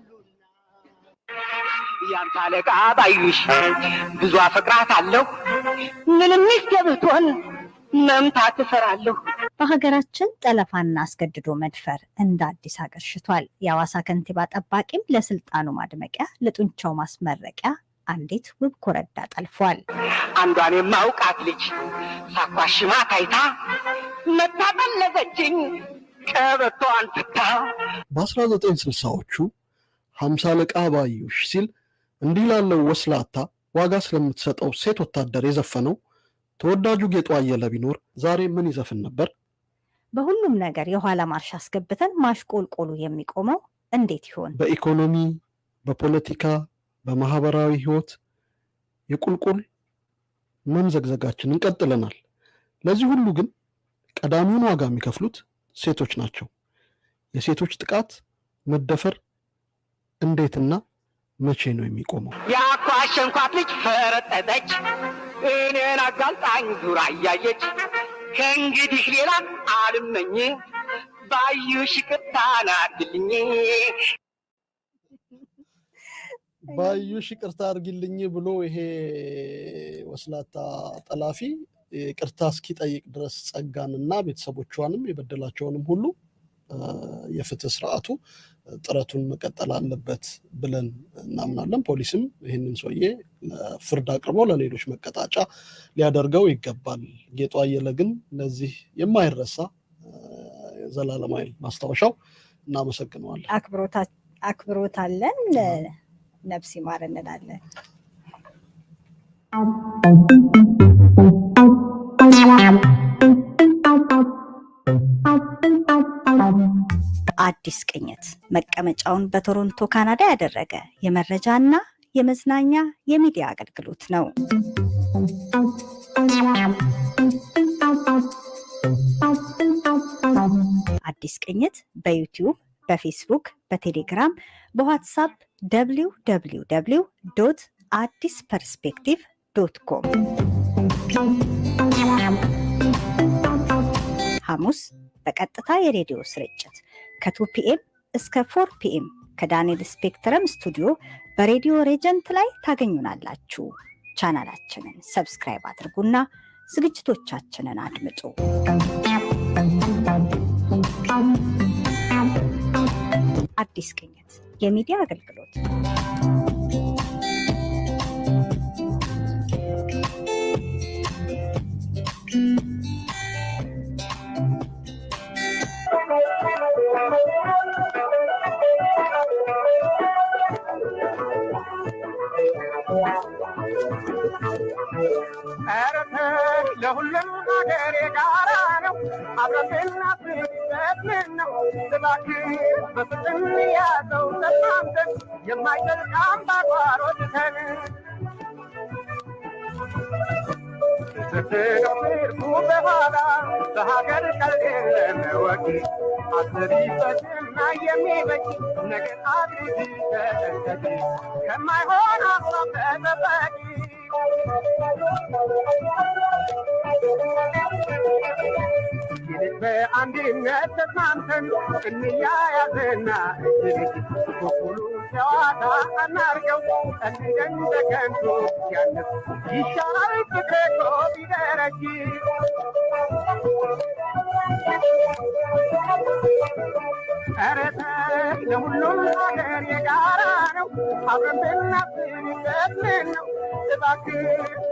ያንተ አለቃ ባዩሽ ብዙ አፈቅራት አለሁ ምንም ሚስት ብትሆን መምታት እፈራለሁ። በሀገራችን ጠለፋና አስገድዶ መድፈር እንደ አዲስ ሀገር ሽቷል። የሐዋሳ ከንቲባ ጠባቂም ለስልጣኑ ማድመቂያ ለጡንቻው ማስመረቂያ አንዲት ውብ ኮረዳ ጠልፏል። አንዷን የማውቃት ልጅ ሳኳሽማ ታይታ መታጠለዘችኝ ቀበቶዋን ፍታ። በ1960ዎቹ 50 አለቃ ባዩሽ ሲል እንዲህ ላለው ወስላታ ዋጋ ስለምትሰጠው ሴት ወታደር የዘፈነው ተወዳጁ ጌጡ አየለ ቢኖር ዛሬ ምን ይዘፍን ነበር? በሁሉም ነገር የኋላ ማርሽ አስገብተን ማሽቆልቆሉ የሚቆመው እንዴት ይሆን? በኢኮኖሚ፣ በፖለቲካ፣ በማህበራዊ ህይወት የቁልቁል መምዘግዘጋችንን ቀጥለናል። ለዚህ ሁሉ ግን ቀዳሚውን ዋጋ የሚከፍሉት ሴቶች ናቸው። የሴቶች ጥቃት፣ መደፈር እንዴትና መቼ ነው የሚቆመው? ያኳሸንኳት ልጅ ፈረጠጠች እኔን አጋልጣኝ ዙራ እያየች ከእንግዲህ ሌላ አልመኝ ባዩሽ ይቅርታ አድርጊልኝ። ባዩሽ ይቅርታ አድርጊልኝ ብሎ ይሄ ወስላታ ጠላፊ ይቅርታ እስኪጠይቅ ድረስ ጸጋንና ቤተሰቦቿንም የበደላቸውንም ሁሉ የፍትህ ስርዓቱ ጥረቱን መቀጠል አለበት ብለን እናምናለን። ፖሊስም ይህንን ሰውዬ ፍርድ አቅርቦ ለሌሎች መቀጣጫ ሊያደርገው ይገባል። ጌጡ አየለ ግን ለዚህ የማይረሳ ዘላለማዊ ማስታወሻው እናመሰግነዋለን። አክብሮት አለን። ነፍስ ይማር እንላለን። አዲስ ቅኝት መቀመጫውን በቶሮንቶ ካናዳ ያደረገ የመረጃና የመዝናኛ የሚዲያ አገልግሎት ነው። አዲስ ቅኝት በዩቲዩብ፣ በፌስቡክ፣ በቴሌግራም፣ በዋትሳፕ www.addisperspective.com ሐሙስ በቀጥታ የሬዲዮ ስርጭት ከ2 ፒኤም እስከ 4 ፒኤም ከዳንኤል ስፔክትረም ስቱዲዮ በሬዲዮ ሬጀንት ላይ ታገኙናላችሁ። ቻናላችንን ሰብስክራይብ አድርጉና ዝግጅቶቻችንን አድምጡ። አዲስ ቅኝት የሚዲያ አገልግሎት አረተ ለሁሉም ሀገር የጋራ ነው አብረንና ፍቅር ነው እባክህ በፍቅር ያዘው ተስማምተን የማይዘልቅ አምባጓሮ ትተን ስትኖርኩ በኋላ በሀገር ቀልድ የለም ወግ አስሪበትና የሚበጅ ነገር አድርጊ ተጠንቀቂ ከማይሆን ሀሳብ ተጠበቂ ይልቅ በአንድነት ተስማምተን እንያያዝና በኩሉ ጨዋታ አናርገው ቀልደን በከንቱ ያንስ ይሻላል ፍቅር እኮ ቢደረጅ ኧረ ተይ ለሁሉም ሀገር የጋራ ነው አብረን ብናስብበት ምን ነው እባክህ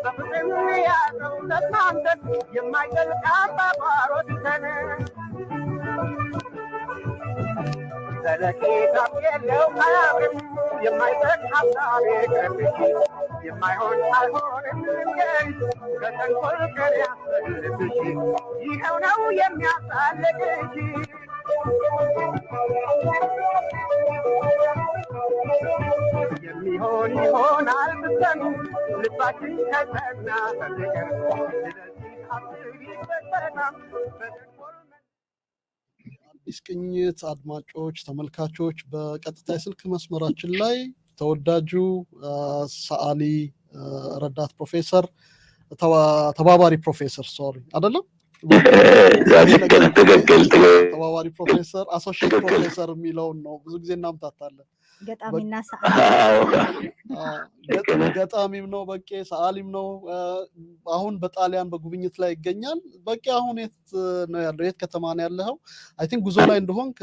በፍቅር ያዘው ተስማምተን የማይዘልቅ አምባጓሮ ትተን ዘለቄታም የለው አያምርም የማይጠቅ ሀሳብ ይቅርብሽ የማይሆን አይሆንም ንገሪኝ ከተንኮል ቀን ያስፈልግሽ ይኸው ነው የሚያሳልቅሽ የሚሆን ይሆናል ብትሰሙ ልባችን ከጸና በፍቅር ስለዚህ አስቢበት በጣም በተንኮል አዲስ ቅኝት አድማጮች ተመልካቾች በቀጥታ የስልክ መስመራችን ላይ ተወዳጁ ሰዓሊ ረዳት ፕሮፌሰር ተባባሪ ፕሮፌሰር አይደለም ተባባሪ ፕሮፌሰር አሶሺየት ፕሮፌሰር የሚለውን ነው ብዙ ጊዜ እናምታታለን ገጣሚና ሰዓሊ ገጣሚም ነው በቄ ሰዓሊም ነው አሁን በጣሊያን በጉብኝት ላይ ይገኛል በቄ አሁን የት ነው ያለው የት ከተማ ነው ያለው አይ ቲንክ ጉዞ ላይ እንደሆንክ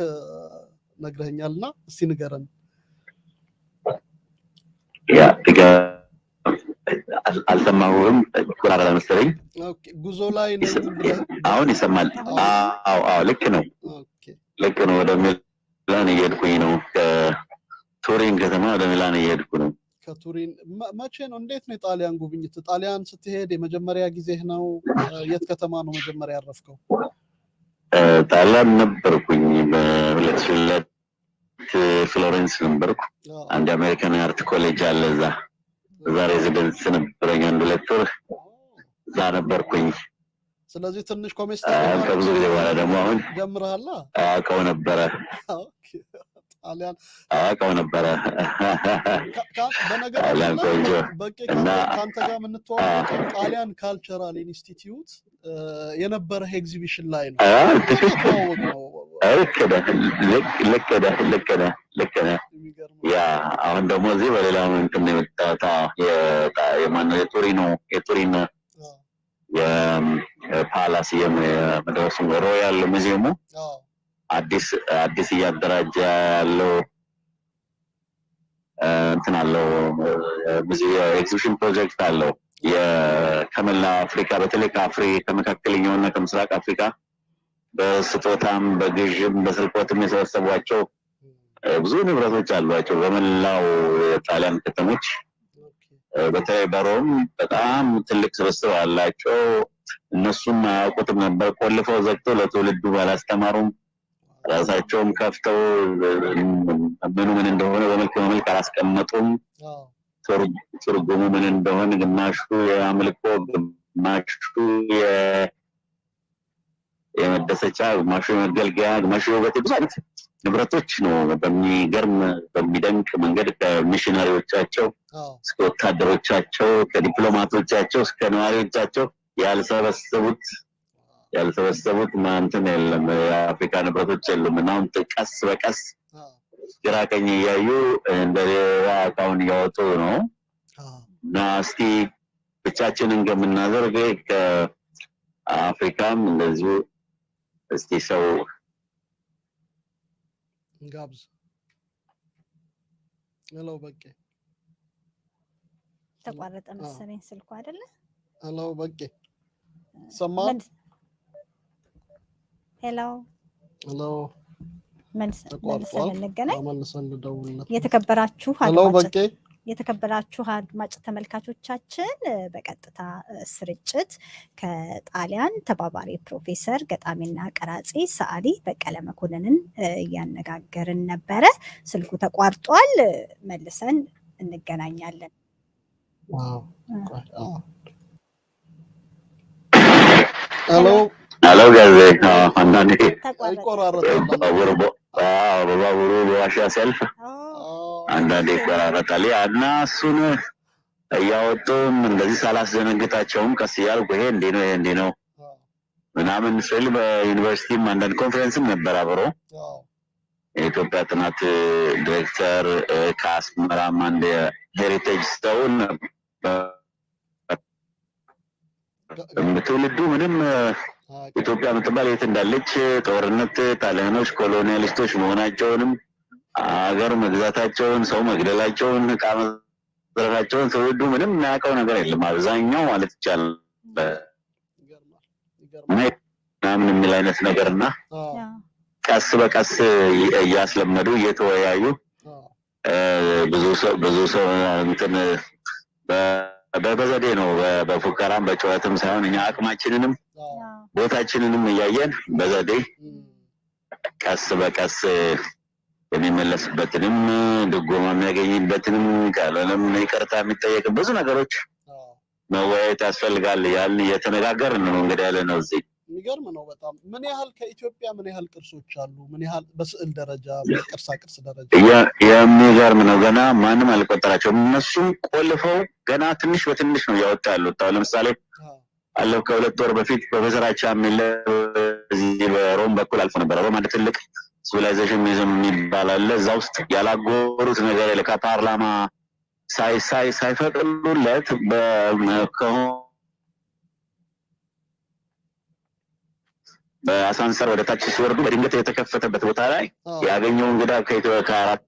ነግረኛልና እስቲ ንገረን ያ አልሰማሁም ኩራራ መሰለኝ ኦኬ ጉዞ ላይ ነኝ አሁን ይሰማል አዎ ልክ ነው ኦኬ ልክ ነው ወደ ሚላን እየሄድኩኝ ነው ከቱሪን ከተማ ወደ ሚላን እየሄድኩ ነው ከቱሪን መቼ ነው እንዴት ነው ጣሊያን ጉብኝት ጣሊያን ስትሄድ የመጀመሪያ ጊዜህ ነው የት ከተማ ነው መጀመሪያ ያረፍከው ጣሊያን ነበርኩኝ በ2002 ፍሎረንስ ነበርኩ አንድ አሜሪካን አርት ኮሌጅ አለ እዛ ሬዚደንስ ነበረኝ አንድ ሌክቸር እዛ ነበርኩኝ ስለዚህ ትንሽ ኮሜስት ከብዙ ጊዜ በኋላ ደግሞ አሁን ጀምረሃል አውቀው ነበረ ጣሊያን አውቀው ነበረ በነገራችን በቂ ካንተ ጋር የምንተዋወቀው ጣሊያን ካልቸራል ኢንስቲትዩት የነበረ ኤግዚቢሽን ላይ ነው ልክ ነህ ያ አሁን ደግሞ እዚህ በሌላ እንትን የመጣታ የማነው የቱሪን የፓላስ የመድረሱ ሮያል ሙዚየሙ አዲስ እያደራጀ ያለው እንትን አለው ኤግዚቢሽን ፕሮጀክት አለው ከመላ አፍሪካ በተለይ ከመካከለኛውና ከምስራቅ አፍሪካ በስጦታም በግዥም በስርቆትም የሰበሰቧቸው ብዙ ንብረቶች አሏቸው በመላው የጣሊያን ከተሞች በተለይ በሮም በጣም ትልቅ ስብስብ አላቸው እነሱም አያውቁትም ነበር ቆልፈው ዘግተው ለትውልዱ ባላስተማሩም ራሳቸውም ከፍተው ምን እንደሆነ በመልክ አላስቀመጡም ትርጉሙ ምን እንደሆነ ግማሹ የአምልኮ ግማሹ የመደሰቻ ግማሹ የመገልገያ ግማሹ የውበት ብዙ አይነት ንብረቶች ነው በሚገርም በሚደንቅ መንገድ ከሚሽነሪዎቻቸው እስከ ወታደሮቻቸው ከዲፕሎማቶቻቸው እስከ ነዋሪዎቻቸው ያልሰበሰቡት ማንተን የለም የአፍሪካ ንብረቶች የሉም እና አሁን ቀስ በቀስ ግራቀኝ እያዩ እንደሌላ አካውን እያወጡ ነው እና እስቲ ብቻችንን እንደምናደርግ ከአፍሪካም እንደዚሁ እስቲ ሰው ጋብዝ ሄሎ በቄ ተቋረጠ መሰለኝ ስልኩ አይደለ ሄሎ በቄ ሰማን ሄሎ መልሰን እንገናኝ የተከበራችሁ ሄሎ በቄ የተከበራችሁ አድማጭ ተመልካቾቻችን በቀጥታ ስርጭት ከጣሊያን ተባባሪ ፕሮፌሰር ገጣሚና ቀራጺ ሰዓሊ በቀለ መኮንንን እያነጋገርን ነበረ። ስልኩ ተቋርጧል። መልሰን እንገናኛለን። ሄሎ ጋዜ አንዳንዴ በባቡሩ በዋሻ ሰልፍ አንዳንዴ ይቆራረጣል። እና እሱን እያወጡም እንደዚህ ሳላስደነግጣቸውም ቀስ እያልኩ ይሄ እንዲህ ነው ምናምን ስል በዩኒቨርሲቲም አንዳንድ ኮንፈረንስም ነበር አብሮ የኢትዮጵያ ጥናት ዲሬክተር ከአስመራም አንድ ሄሪቴጅ ሰውን ትውልዱ ምንም ኢትዮጵያ የምትባል የት እንዳለች ጦርነት ጣሊያኖች ኮሎኒያሊስቶች መሆናቸውንም አገር መግዛታቸውን ሰው መግደላቸውን ዕቃ መዝረፋቸውን ትውልዱ ምንም የሚያውቀው ነገር የለም አብዛኛው ማለት ይቻላል። ምናምን የሚል አይነት ነገርና ቀስ በቀስ እያስለመዱ እየተወያዩ ብዙ ሰው እንትን በዘዴ ነው በፉከራም በጨዋታም ሳይሆን እኛ አቅማችንንም ቦታችንንም እያየን በዘዴ ቀስ በቀስ የሚመለስበትንም ድጎማ የሚያገኝበትንም ካልሆነም ይቅርታ የሚጠየቅ ብዙ ነገሮች መወያየት ያስፈልጋል ያልን እየተነጋገርን ነው እንግዲህ ያለ ነው። እዚህ የሚገርም ነው በጣም ምን ያህል ከኢትዮጵያ ምን ያህል ቅርሶች አሉ፣ ምን ያህል በስዕል ደረጃ በቅርሳ ቅርስ ደረጃ የሚገርም ነው። ገና ማንም አልቆጠራቸውም። እነሱም ቆልፈው ገና ትንሽ በትንሽ ነው ያወጣ ያሉት። ለምሳሌ አለው ከሁለት ወር በፊት ፕሮፌሰራችን እዚህ በሮም በኩል አልፎ ነበር። ሮም አንድ ትልቅ ሲቪላይዜሽን ሚውዚየም የሚባል አለ። እዛ ውስጥ ያላጎሩት ነገር የለ ከፓርላማ ሳይፈቅዱለት በአሳንሰር ወደ ታች ሲወርዱ በድንገት የተከፈተበት ቦታ ላይ ያገኘው እንግዳ ከአራት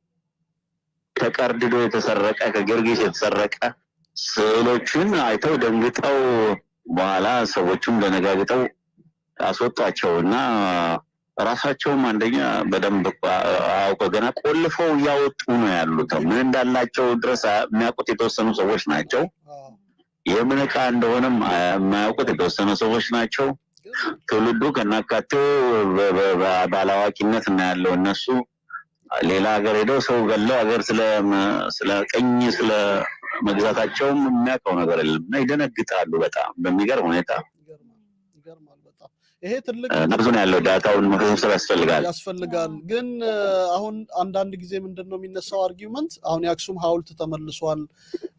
ተቀርድዶ የተሰረቀ ከጊዮርጊስ የተሰረቀ ስዕሎችን አይተው ደንግጠው በኋላ ሰዎቹም ደነጋግጠው አስወጧቸውና ራሳቸውም አንደኛ በደንብ አውቀው ገና ቆልፈው እያወጡ ነው ያሉት። ምን እንዳላቸው ድረስ የሚያውቁት የተወሰኑ ሰዎች ናቸው። የምን ዕቃ እንደሆነም የማያውቁት የተወሰኑ ሰዎች ናቸው። ትውልዱ ከናካቴው ባላዋቂነት ነው ያለው። እነሱ ሌላ ሀገር ሄደው ሰው ገለው ሀገር ስለ ቀኝ ስለ መግዛታቸውም የሚያውቀው ነገር የለም እና ይደነግጣሉ በጣም በሚገርም ሁኔታ። ይሄ ትልቅ ብዙ ነው ያለው። ዳታውን መሰብሰብ ያስፈልጋል። ግን አሁን አንዳንድ ጊዜ ምንድነው የሚነሳው አርጊውመንት፣ አሁን የአክሱም ሐውልት ተመልሷል።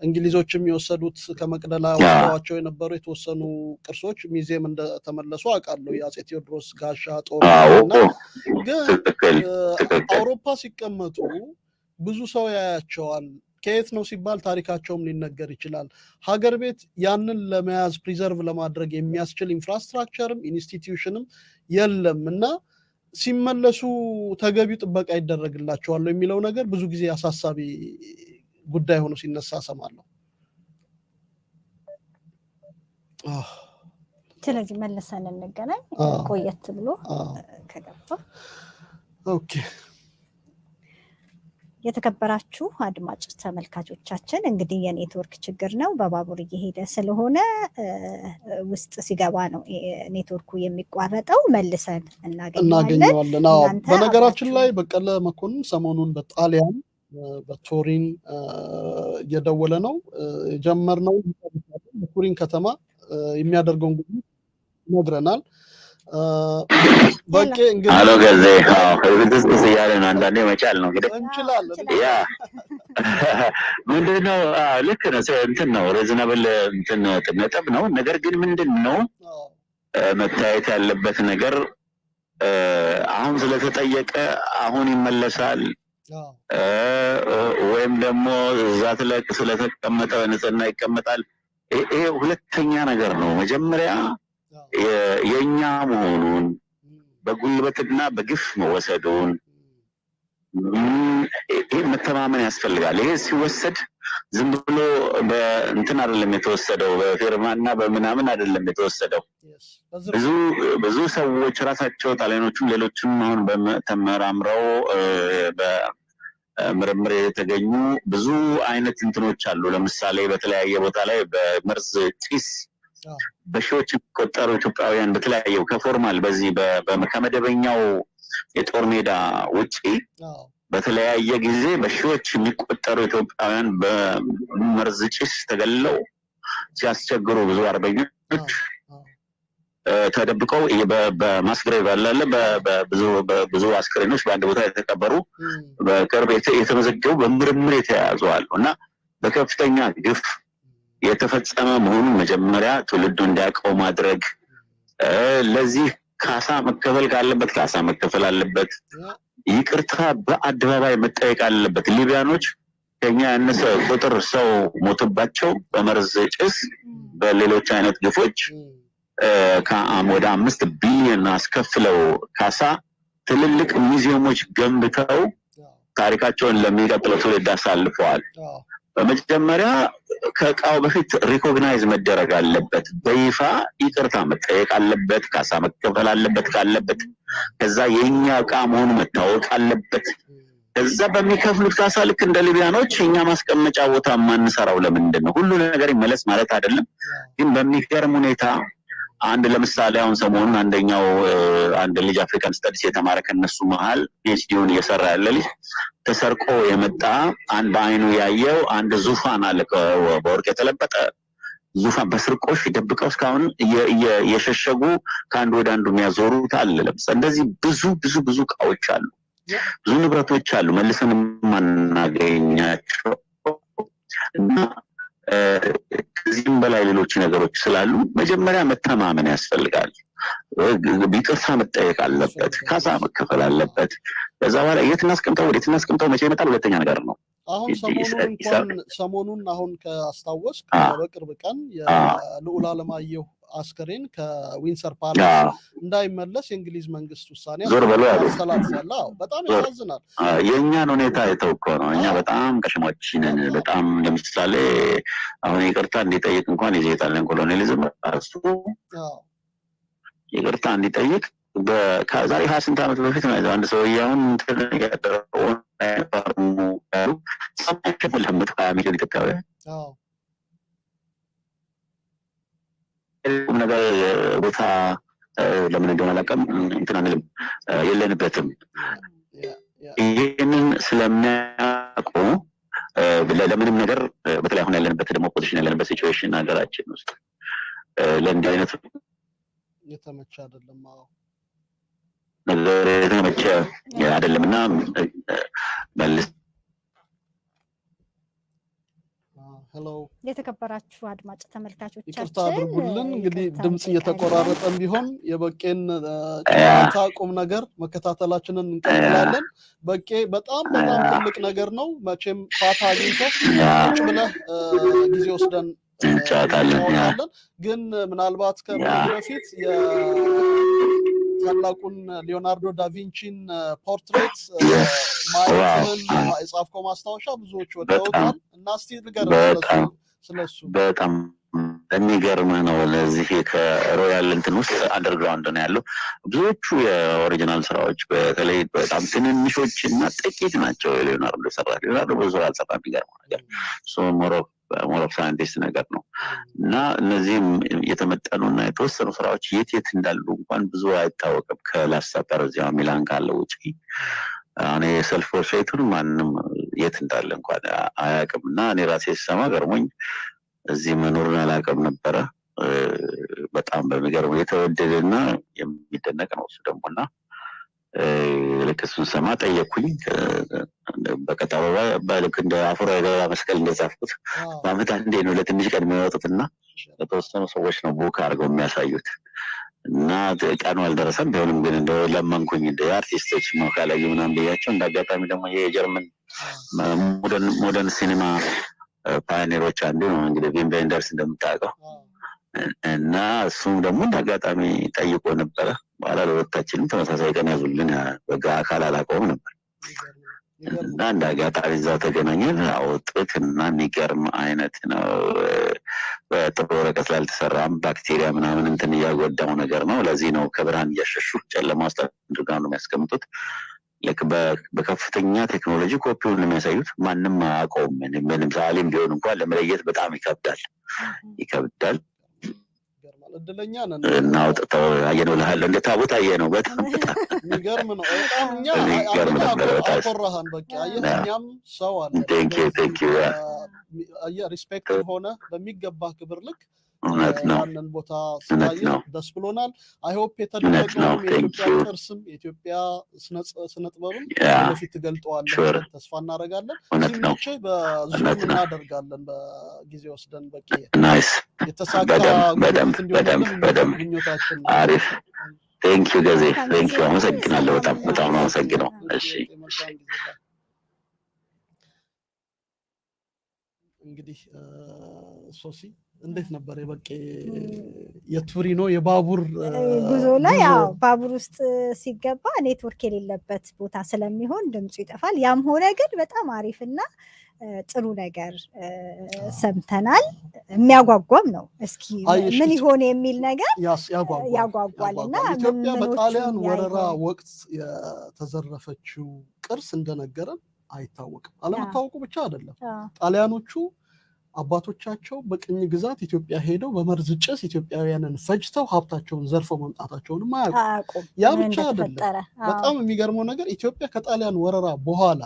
እንግሊዞችም የወሰዱት ከመቅደላ ወጣቸው የነበሩ የተወሰኑ ቅርሶች ሚዚየም እንደተመለሱ አውቃለሁ። የአጼ ቴዎድሮስ ጋሻ ጦርና ግን አውሮፓ ሲቀመጡ ብዙ ሰው ያያቸዋል። ከየት ነው ሲባል ታሪካቸውም ሊነገር ይችላል። ሀገር ቤት ያንን ለመያዝ ፕሪዘርቭ ለማድረግ የሚያስችል ኢንፍራስትራክቸርም ኢንስቲትዩሽንም የለም እና ሲመለሱ ተገቢው ጥበቃ ይደረግላቸዋል የሚለው ነገር ብዙ ጊዜ አሳሳቢ ጉዳይ ሆኖ ሲነሳ ሰማለሁ። ስለዚህ መልሰን እንገናኝ ቆየት ብሎ ከገባ። ኦኬ። የተከበራችሁ አድማጭ ተመልካቾቻችን እንግዲህ የኔትወርክ ችግር ነው። በባቡር እየሄደ ስለሆነ ውስጥ ሲገባ ነው ኔትወርኩ የሚቋረጠው። መልሰን እናገኘዋለን። በነገራችን ላይ በቀለ መኮንን ሰሞኑን በጣሊያን በቱሪን እየደወለ ነው። የጀመርነው በቱሪን ከተማ የሚያደርገውን ጉብኝት ይነግረናል። በቃ እንግዲህ አሎ ገዜ እዚህ እያለ ነው። አንዳንዴ መቻል ነው እንግዲህ እንችላለን። ያ ምንድነው ልክ ነው እንትን ነው ሪዝናብል እንትን ነጥብ ነው። ነገር ግን ምንድነው መታየት ያለበት ነገር አሁን ስለተጠየቀ አሁን ይመለሳል ወይም ደግሞ ዛት ላይ ስለተቀመጠ በንጽህና ይቀመጣል። ይሄ ሁለተኛ ነገር ነው። መጀመሪያ የኛ መሆኑን በጉልበትና በግፍ መወሰዱን ይሄ መተማመን ያስፈልጋል። ይሄ ሲወሰድ ዝም ብሎ በእንትን አይደለም የተወሰደው፣ በፊርማና በምናምን አይደለም የተወሰደው። ብዙ ሰዎች ራሳቸው ጣሊያኖቹም ሌሎችም አሁን ተመራምረው ምርምር የተገኙ ብዙ አይነት እንትኖች አሉ። ለምሳሌ በተለያየ ቦታ ላይ በመርዝ ጭስ በሺዎች የሚቆጠሩ ኢትዮጵያውያን በተለያየ ከፎርማል በዚህ ከመደበኛው የጦር ሜዳ ውጪ በተለያየ ጊዜ በሺዎች የሚቆጠሩ ኢትዮጵያውያን በመርዝ ጭስ ተገለው ሲያስቸግሩ ብዙ አርበኞች ተደብቀው በማስግሬቭ አለ በብዙ አስክሬኖች በአንድ ቦታ የተቀበሩ በቅርብ የተመዘገቡ በምርምር የተያያዙ አሉ እና በከፍተኛ ግፍ የተፈጸመ መሆኑን መጀመሪያ ትውልዱ እንዲያውቀው ማድረግ ለዚህ ካሳ መከፈል ካለበት ካሳ መከፈል አለበት። ይቅርታ በአደባባይ መጠየቅ አለበት። ሊቢያኖች ከኛ ያነሰ ቁጥር ሰው ሞተባቸው በመርዝ ጭስ በሌሎች አይነት ግፎች ወደ 5 ቢሊዮን አስከፍለው ካሳ ትልልቅ ሙዚየሞች ገንብተው ታሪካቸውን ለሚቀጥለው ትውልድ አሳልፈዋል። በመጀመሪያ ከቃው በፊት ሪኮግናይዝ መደረግ አለበት። በይፋ ይቅርታ መጠየቅ አለበት። ካሳ መከፈል አለበት ካለበት ከዛ የኛ ዕቃ መሆኑ መታወቅ አለበት። ከዛ በሚከፍሉት ካሳ ልክ እንደ ሊቢያኖች እኛ ማስቀመጫ ቦታ ማንሰራው ለምንድን ነው? ሁሉ ነገር ይመለስ ማለት አይደለም፣ ግን በሚገርም ሁኔታ አንድ ለምሳሌ አሁን ሰሞኑን አንድ ልጅ አፍሪካን ስተዲስ የተማረ ከነሱ መሃል ፒኤችዲውን እየሰራ ያለ ልጅ ተሰርቆ የመጣ በአይኑ ያየው አንድ ዙፋን አለ በወርቅ የተለበጠ ዙፋን በስርቆሽ ደብቀው እስካሁን የሸሸጉ ከአንድ ወደ አንዱ የሚያዞሩት አለ። ለምሳሌ እንደዚህ ብዙ ዕቃዎች አሉ፣ ብዙ ንብረቶች አሉ መልሰን ማናገኛቸው እና ከዚህም በላይ ሌሎች ነገሮች ስላሉ መጀመሪያ መተማመን ያስፈልጋል። ይቅርታ መጠየቅ አለበት፣ ካሳ መከፈል አለበት። ከዛ በኋላ የት እናስቀምጠው መቼ ይመጣል ሁለተኛ ነገር ነው። አሁን ሰሞኑን ከአስታወስክ በቅርብ ቀን የልዑል አለማየሁ አስከሬን ከዊንሰር ፓላስ እንዳይመለስ የእንግሊዝ መንግስት ውሳኔ አስተላልፏል። በጣም ያሳዝናል። የእኛን ሁኔታ የተውኮ ነው። እኛ በጣም ቀሽሞች ነን። በጣም ለምሳሌ አሁን ይቅርታ እንዲጠይቅ እንኳን የጣሊያን ኮሎኔሊዝም ራሱ ይቅርታ እንዲጠይቅ ከዛሬ 28 ዓመት በፊት ነው። አንድ ሰውዬ አሁን ያደረገውን ያሉ ሰማቸው ለምት 20 ሚሊዮን ኢትዮጵያውያን ነገር ቦታ ለምን እንደሆነ አላውቅም እንትን አንልም የለንበትም። ይህንን ስለሚያውቁ ለምንም ነገር በተለይ አሁን ያለንበት ደግሞ ፖዚሽን ያለንበት ሲቹዌሽን ሀገራችን ውስጥ ለእንዲህ አይነት የተመቸ አይደለም ነገር የተመቸ አይደለም እና መልስ የተከበራችሁ አድማጭ ተመልካቾቻችን ይቅርታ አድርጉልን። እንግዲህ ድምጽ እየተቆራረጠን ቢሆን የበቄን ጨዋታ ቁም ነገር መከታተላችንን እንቀጥላለን። በቄ በጣም ትልቅ ነገር ነው። መቼም ፋታ አግኝተህ ቁጭ ብለህ ጊዜ ወስደን እንጫወታለን። ግን ምናልባት ከዚህ በፊት ታላቁን ሊዮናርዶ ዳቪንቺን ፖርትሬት ማየትን የጻፍከው ማስታወሻ ብዙዎች ወደውታል እና እስቲ ንገረን ስለሱ። በጣም የሚገርም ነው። ለዚህ ከሮያል እንትን ውስጥ አንደርግራውንድ ነው ያለው። ብዙዎቹ የኦሪጂናል ስራዎች በተለይ በጣም ትንንሾች እና ጥቂት ናቸው ሊዮናርዶ የሰራ። ሊዮናርዶ ብዙ አልሰራ። የሚገርመው ነገር ሞር ኦፍ ሳይንቲስት ነገር ነው እና እነዚህም የተመጠኑ እና የተወሰኑ ስራዎች የት እንዳሉ እንኳን ብዙ አይታወቅም ከላስታጠር እዚያ ሚላን ካለው ውጭ። እኔ ሰልፍ ፖርትሬቱን ማንም የት እንዳለ እንኳን አያውቅም እና እኔ ራሴ ስሰማ ገርሞኝ እዚህ መኖርን አላውቅም ነበረ። በጣም በሚገርም የተወደደና የሚደነቅ ነው እሱ ደግሞ እና ልክ እሱን ሰማ ጠየቅኩኝ። በቀጠሮ በልክ እንደ አፍሮ የገበያ መስቀል እንደጻፍኩት በአመት አንዴ ነው ለትንሽ ቀን የሚያወጡትና ለተወሰኑ ሰዎች ነው ቡክ አድርገው የሚያሳዩት እና ቀኑ አልደረሰም። ቢሆንም ግን እንደ ለመንኩኝ እንደ አርቲስቶች ካላዩ ምናምን ብያቸው እንዳጋጣሚ ደግሞ የጀርመን ሞደርን ሲኒማ ፓዮኒሮች አንዱ ነው እንግዲህ ቪም ቬንደርስ እንደምታውቀው እና እሱም ደግሞ እንዳጋጣሚ ጠይቆ ነበረ። በኋላ ለሁለታችንም ተመሳሳይ ቀን ያዙልን። በጋ አካል አላውቀውም ነበር እና እንዳጋጣሚ እዛው ተገናኘን። አወጡት እና የሚገርም አይነት ነው። በጥሩ ወረቀት ላይ አልተሰራም። ባክቴሪያ ምናምን እንትን እያጎዳው ነገር ነው። ለዚህ ነው ከብርሃን እያሸሹ ጨለማ ውስጥ አድርገው ነው የሚያስቀምጡት ልክ በከፍተኛ ቴክኖሎጂ ኮፒውን የሚያሳዩት ማንም አያውቀውም። ምንም ሳሌም ቢሆን እንኳን ለመለየት በጣም ይከብዳል። እድለኛ ነን እና አውጥተው አየነው እልሃለሁ። እንደ ታቦት አየነው። በጣም የሚገርም ነው። በጣም እኛ አኮራሃን። በቃ እኛም ሰው አለ ሪስፔክት ሆነ በሚገባ ክብር ልክ ያንን ቦታ ስላየ ደስ ብሎናል። አይ ሆፕ የተደረገውን የኢትዮጵያ ቅርስም የኢትዮጵያ ስነ ጥበብም ወደፊት ትገልጠዋለህ ብለን ተስፋ እናደርጋለን። ሲመች በዙም እናደርጋለን በጊዜ ወስደን በቂ የተሳካ ጉብኝት እንዲሆንልን ምኞታችን ነው። አሪፍ ቴንክ ዩ ገዜ ቴንክ ዩ አመሰግናለሁ። በጣም አመሰግናለሁ። እሺ እንግዲህ ሶሲ እንዴት ነበር የበቄ የቱሪኖ የባቡር ጉዞ ላይ? ያው ባቡር ውስጥ ሲገባ ኔትወርክ የሌለበት ቦታ ስለሚሆን ድምፁ ይጠፋል። ያም ሆነ ግን በጣም አሪፍና ጥሩ ነገር ሰምተናል። የሚያጓጓም ነው። እስኪ ምን ይሆን የሚል ነገር ያጓጓልና ኢትዮጵያ በጣሊያን ወረራ ወቅት የተዘረፈችው ቅርስ እንደነገረን አይታወቅም። አለመታወቁ ብቻ አይደለም፣ ጣሊያኖቹ አባቶቻቸው በቅኝ ግዛት ኢትዮጵያ ሄደው በመርዝ ጭስ ኢትዮጵያውያንን ፈጅተው ሀብታቸውን ዘርፈው መምጣታቸውን አያውቁም። ያ ብቻ አይደለም። በጣም የሚገርመው ነገር ኢትዮጵያ ከጣሊያን ወረራ በኋላ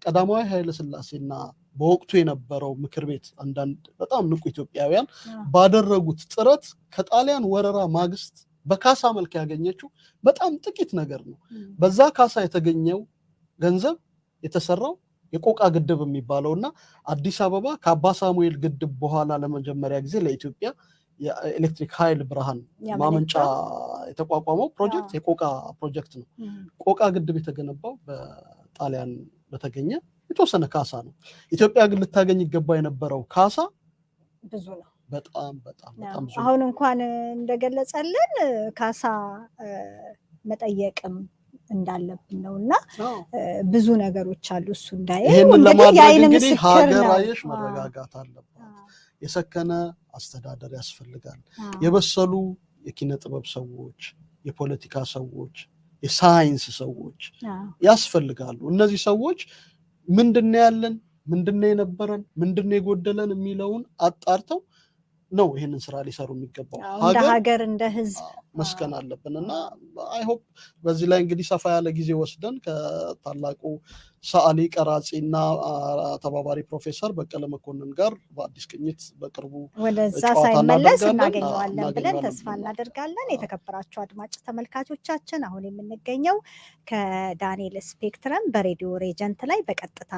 ቀዳማዊ ኃይለ ሥላሴና በወቅቱ የነበረው ምክር ቤት አንዳንድ በጣም ንቁ ኢትዮጵያውያን ባደረጉት ጥረት ከጣሊያን ወረራ ማግስት በካሳ መልክ ያገኘችው በጣም ጥቂት ነገር ነው። በዛ ካሳ የተገኘው ገንዘብ የተሰራው የቆቃ ግድብ የሚባለውና አዲስ አበባ ከአባ ሳሙኤል ግድብ በኋላ ለመጀመሪያ ጊዜ ለኢትዮጵያ የኤሌክትሪክ ኃይል ብርሃን ማመንጫ የተቋቋመው ፕሮጀክት የቆቃ ፕሮጀክት ነው። ቆቃ ግድብ የተገነባው በጣሊያን በተገኘ የተወሰነ ካሳ ነው። ኢትዮጵያ ግን ልታገኝ ይገባ የነበረው ካሳ ብዙ ነው። በጣም ብዙ። አሁን እንኳን እንደገለጸልን ካሳ መጠየቅም እንዳለብን ነውና ብዙ ነገሮች አሉ። እሱ እንዳይል እንግዲህ ሀገር አየሽ መረጋጋት አለባት። የሰከነ አስተዳደር ያስፈልጋል። የበሰሉ የኪነ ጥበብ ሰዎች፣ የፖለቲካ ሰዎች፣ የሳይንስ ሰዎች ያስፈልጋሉ። እነዚህ ሰዎች ምንድነው ያለን፣ ምንድነው የነበረን፣ ምንድነው የጎደለን የሚለውን አጣርተው ነው ይሄንን ስራ ሊሰሩ የሚገባው። ሀገር እንደ ህዝብ መስከን አለብን እና አይ ሆፕ በዚህ ላይ እንግዲህ ሰፋ ያለ ጊዜ ወስደን ከታላቁ ሰዓሊ ቀራጺና ተባባሪ ፕሮፌሰር በቀለ መኮንን ጋር በአዲስ ቅኝት በቅርቡ ወደዛ ሳይመለስ እናገኘዋለን ብለን ተስፋ እናደርጋለን። የተከበራችሁ አድማጭ ተመልካቾቻችን አሁን የምንገኘው ከዳንኤል ስፔክትረም በሬዲዮ ሬጀንት ላይ በቀጥታ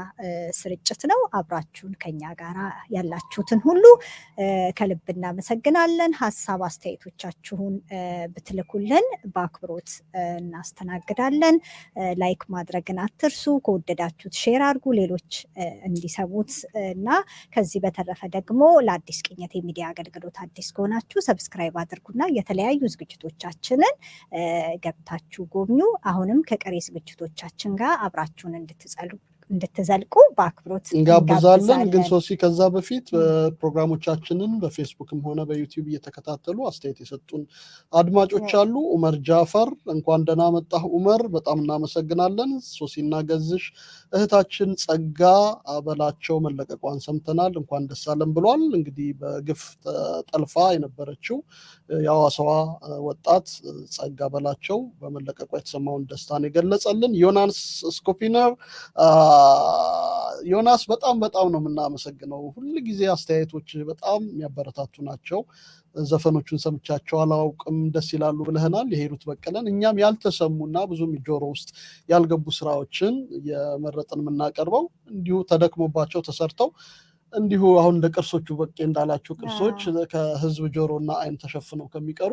ስርጭት ነው። አብራችሁን ከኛ ጋር ያላችሁትን ሁሉ ከልብ እናመሰግናለን። ሀሳብ አስተያየቶቻችሁን ብትልኩልን በአክብሮት እናስተናግዳለን። ላይክ ማድረግን አትርሱ። ከወደዳችሁት ሼር አድርጉ፣ ሌሎች እንዲሰሙት እና ከዚህ በተረፈ ደግሞ ለአዲስ ቅኝት የሚዲያ አገልግሎት አዲስ ከሆናችሁ ሰብስክራይብ አድርጉና የተለያዩ ዝግጅቶቻችንን ገብታችሁ ጎብኙ። አሁንም ከቀሪ ዝግጅቶቻችን ጋር አብራችሁን እንድትዘልቁ በአክብሮት እንጋብዛለን። ግን ሶሲ ከዛ በፊት ፕሮግራሞቻችንን በፌስቡክም ሆነ በዩቲዩብ እየተከታተሉ አስተያየት የሰጡን አድማጮች አሉ። ኡመር ጃፈር እንኳን ደህና መጣህ ኡመር፣ በጣም እናመሰግናለን። ሶሲና ገዝሽ እህታችን ጸጋ በላቸው መለቀቋን ሰምተናል፣ እንኳን ደስ አለን ብሏል። እንግዲህ በግፍ ጠልፋ የነበረችው የሐዋሳዋ ወጣት ጸጋ በላቸው በመለቀቋ የተሰማውን ደስታን የገለጸልን ዮናስ ስኮፒነር ዮናስ በጣም ነው የምናመሰግነው። ሁሉ ጊዜ አስተያየቶች በጣም የሚያበረታቱ ናቸው። ዘፈኖቹን ሰምቻቸው አላውቅም ደስ ይላሉ ብለህናል። የሄሩት በቀለን እኛም ያልተሰሙና ብዙም ጆሮ ውስጥ ያልገቡ ስራዎችን የመረጥን የምናቀርበው እንዲሁ ተደክሞባቸው ተሰርተው እንዲሁ አሁን እንደ ቅርሶቹ በቄ እንዳላቸው ቅርሶች ከህዝብ ጆሮና አይን ተሸፍነው ከሚቀሩ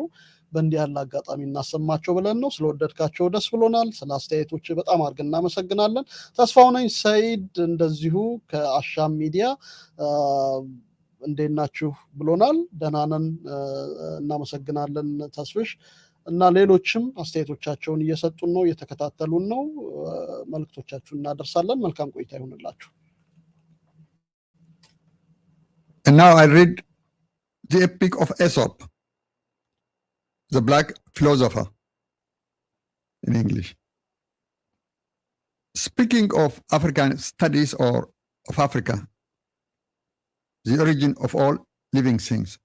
በእንዲህ ያለ አጋጣሚ እናሰማቸው ብለን ነው። ስለወደድካቸው ደስ ብሎናል። ስለ አስተያየቶች በጣም አድርገን እናመሰግናለን። ተስፋው ነኝ ሰይድ እንደዚሁ ከአሻም ሚዲያ እንዴት ናችሁ ብሎናል። ደህና ነን እናመሰግናለን ተስፍሽ እና ሌሎችም አስተያየቶቻቸውን እየሰጡን ነው፣ እየተከታተሉን ነው። መልእክቶቻችሁን እናደርሳለን። መልካም ቆይታ ይሁንላችሁ። And now I read the epic of Aesop, the black philosopher, in English. speaking of African studies or of Africa, the origin of all living things,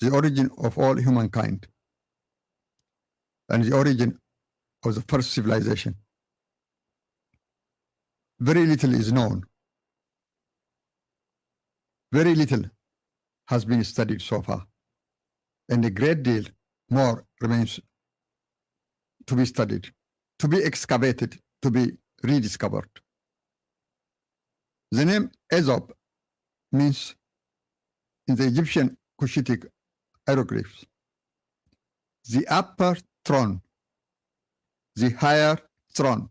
the origin of all humankind, and the origin of the first civilization, very little is known. Very little has been studied so far, and a great deal more remains to be studied, to be excavated, to be rediscovered. The name Aesop means, in the Egyptian Cushitic hieroglyphs, the upper throne, the higher throne.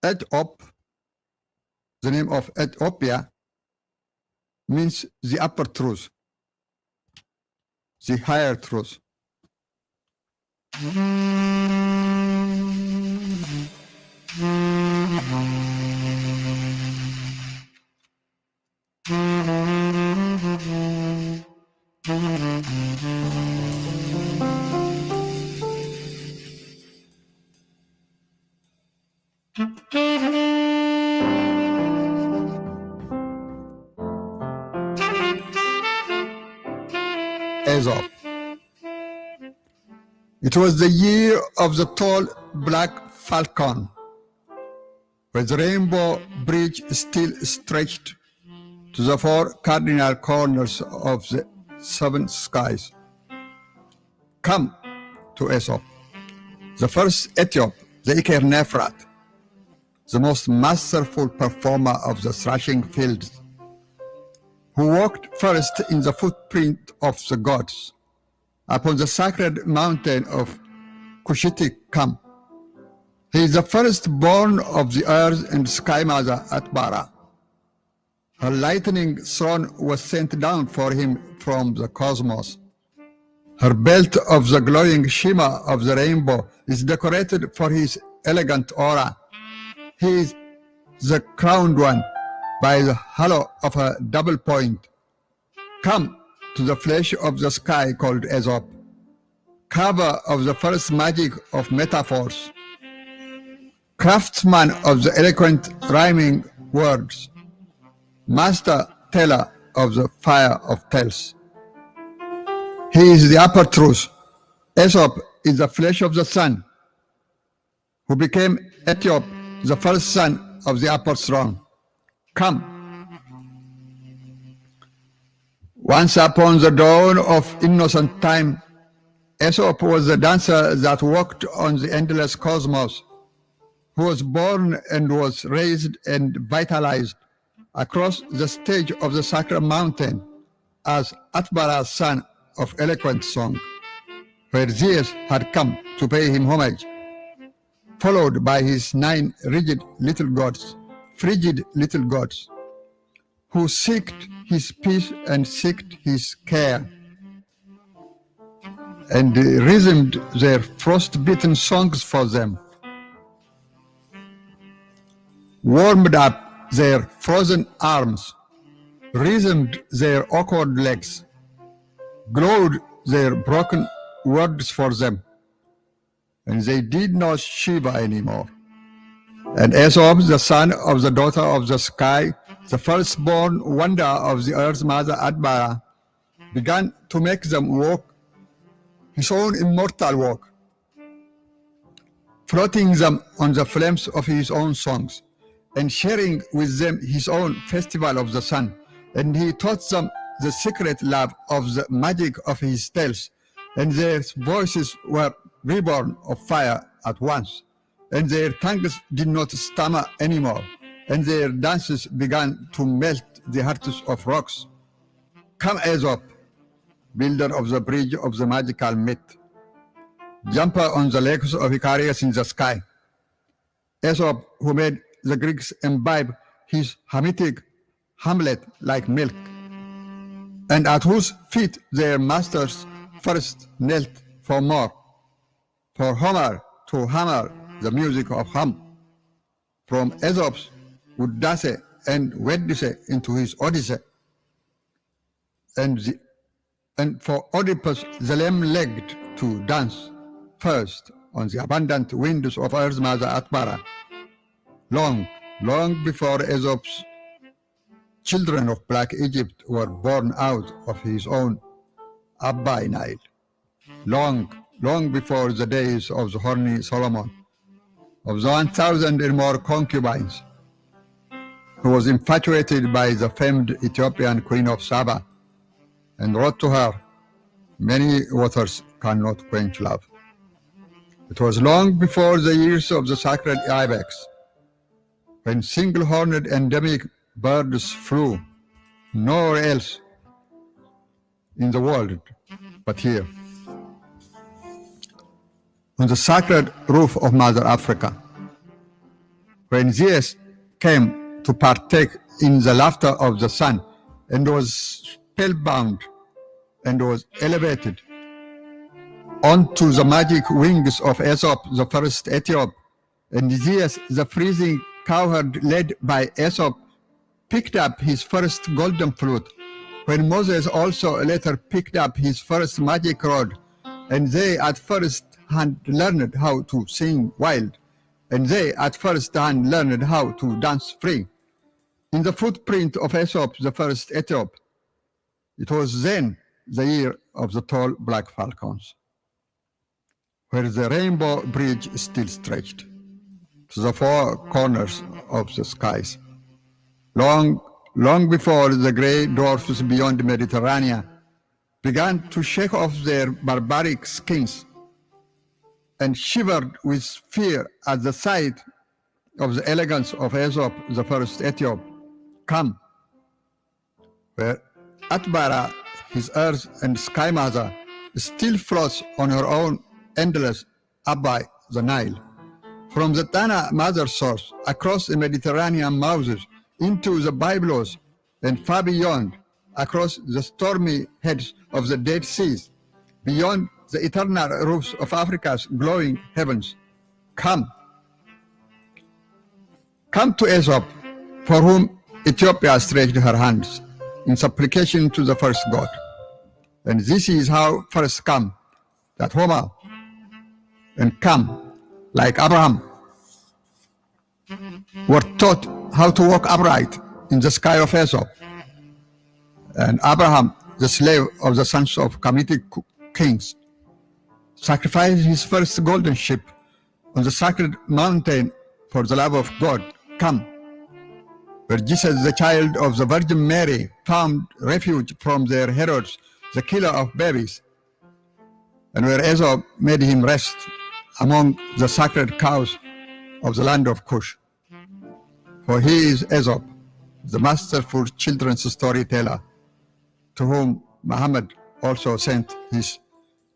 Etop, the name of Ethiopia, means the upper truth, the higher truth. Aesop. It was the year of the tall black falcon, where the rainbow bridge still stretched to the four cardinal corners of the seven skies. Come to Aesop, the first Ethiop, the Iker Nephrat, the most masterful performer of the thrashing fields, who walked first in the footprint of the gods upon the sacred mountain of Cushitic Kam. He is the firstborn of the earth and sky mother Atbara. Her lightning throne was sent down for him from the cosmos. Her belt of the glowing shimmer of the rainbow is decorated for his elegant aura. He is the crowned one by the hollow of a double point. Come to the flesh of the sky called Aesop, carver of the first magic of metaphors, craftsman of the eloquent rhyming words, master teller of the fire of tales. He is the upper truth. Aesop is the flesh of the sun, who became Ethiop, the first son of the upper throne. Come. Once upon the dawn of innocent time, Aesop was the dancer that walked on the endless cosmos, who was born and was raised and vitalized across the stage of the sacred mountain as Atbara's son of eloquent song, where Zeus had come to pay him homage, followed by his 9 rigid little gods, frigid little gods, who seeked his peace and seeked his care, and resumed their frost-bitten songs for them, warmed up their frozen arms, resumed their awkward legs, glowed their broken words for them, and they did not shiver anymore. And Aesop, the son of the daughter of the sky, the firstborn wonder of the earth's mother Atbara, began to make them walk his own immortal walk, floating them on the flames of his own songs, and sharing with them his own festival of the sun. And he taught them the secret love of the magic of his tales, and their voices were reborn of fire at once, and their tongues did not stammer anymore, and their dances began to melt the hearts of rocks. Come, Aesop, builder of the bridge of the magical myth, jumper on the legs of Icarus in the sky. Aesop, who made the Greeks imbibe his Hamitic Hamlet like milk, and at whose feet their masters first knelt for more, for Homer to hammer the music of hum, from Aesop's Odyssey and Odyssey into his Odyssey, and for Oedipus the lame-legged to dance first on the abundant winds of Earth Mother Atbara, long, long before Aesop's children of Black Egypt were born out of his own Abba Nile, long, long before the days of the horny Solomon, of the 1,000 and more concubines, who was infatuated by the famed Ethiopian queen of Saba and wrote to her, "Many waters cannot quench love." It was long before the years of the sacred ibex, when single-horned endemic birds flew nowhere else in the world but here, on the sacred roof of Mother Africa, when Zeus came to partake in the laughter of the sun and was spellbound and was elevated onto the magic wings of Aesop, the first Ethiop, and Zeus, the freezing cowherd led by Aesop, picked up his first golden flute, when Moses also later picked up his first magic rod, and they at first hand learned how to sing wild, and they at first hand learned how to dance free. In the footprint of Aesop, the first Ethiop, it was then the year of the tall black falcons, where the rainbow bridge still stretched to the four corners of the skies. Long, long before the gray dwarfs beyond the Mediterranean began to shake off their barbaric skins and shivered with fear at the sight of the elegance of Aesop, the first Ethiop, come, where Atbara, his earth and sky mother, still floats on her own endless Abba, the Nile. From the Tana mother source, across the Mediterranean mouths, into the Byblos, and far beyond, across the stormy heads of the Dead Seas, beyond the eternal roofs of Africa's glowing heavens. Come. Come to Aesop, for whom Ethiopia stretched her hands in supplication to the first god. And this is how first come, that Homer, and come, like Abraham, were taught how to walk upright in the sky of Aesop. And Abraham, the slave of the sons of Camitic kings, sacrificed his first golden sheep on the sacred mountain for the love of God. Come, where Jesus, the child of the Virgin Mary, found refuge from their Herods, the killer of babies, and where Aesop made him rest among the sacred cows of the land of Cush. For he is Aesop, the masterful children's storyteller, to whom Muhammad also sent his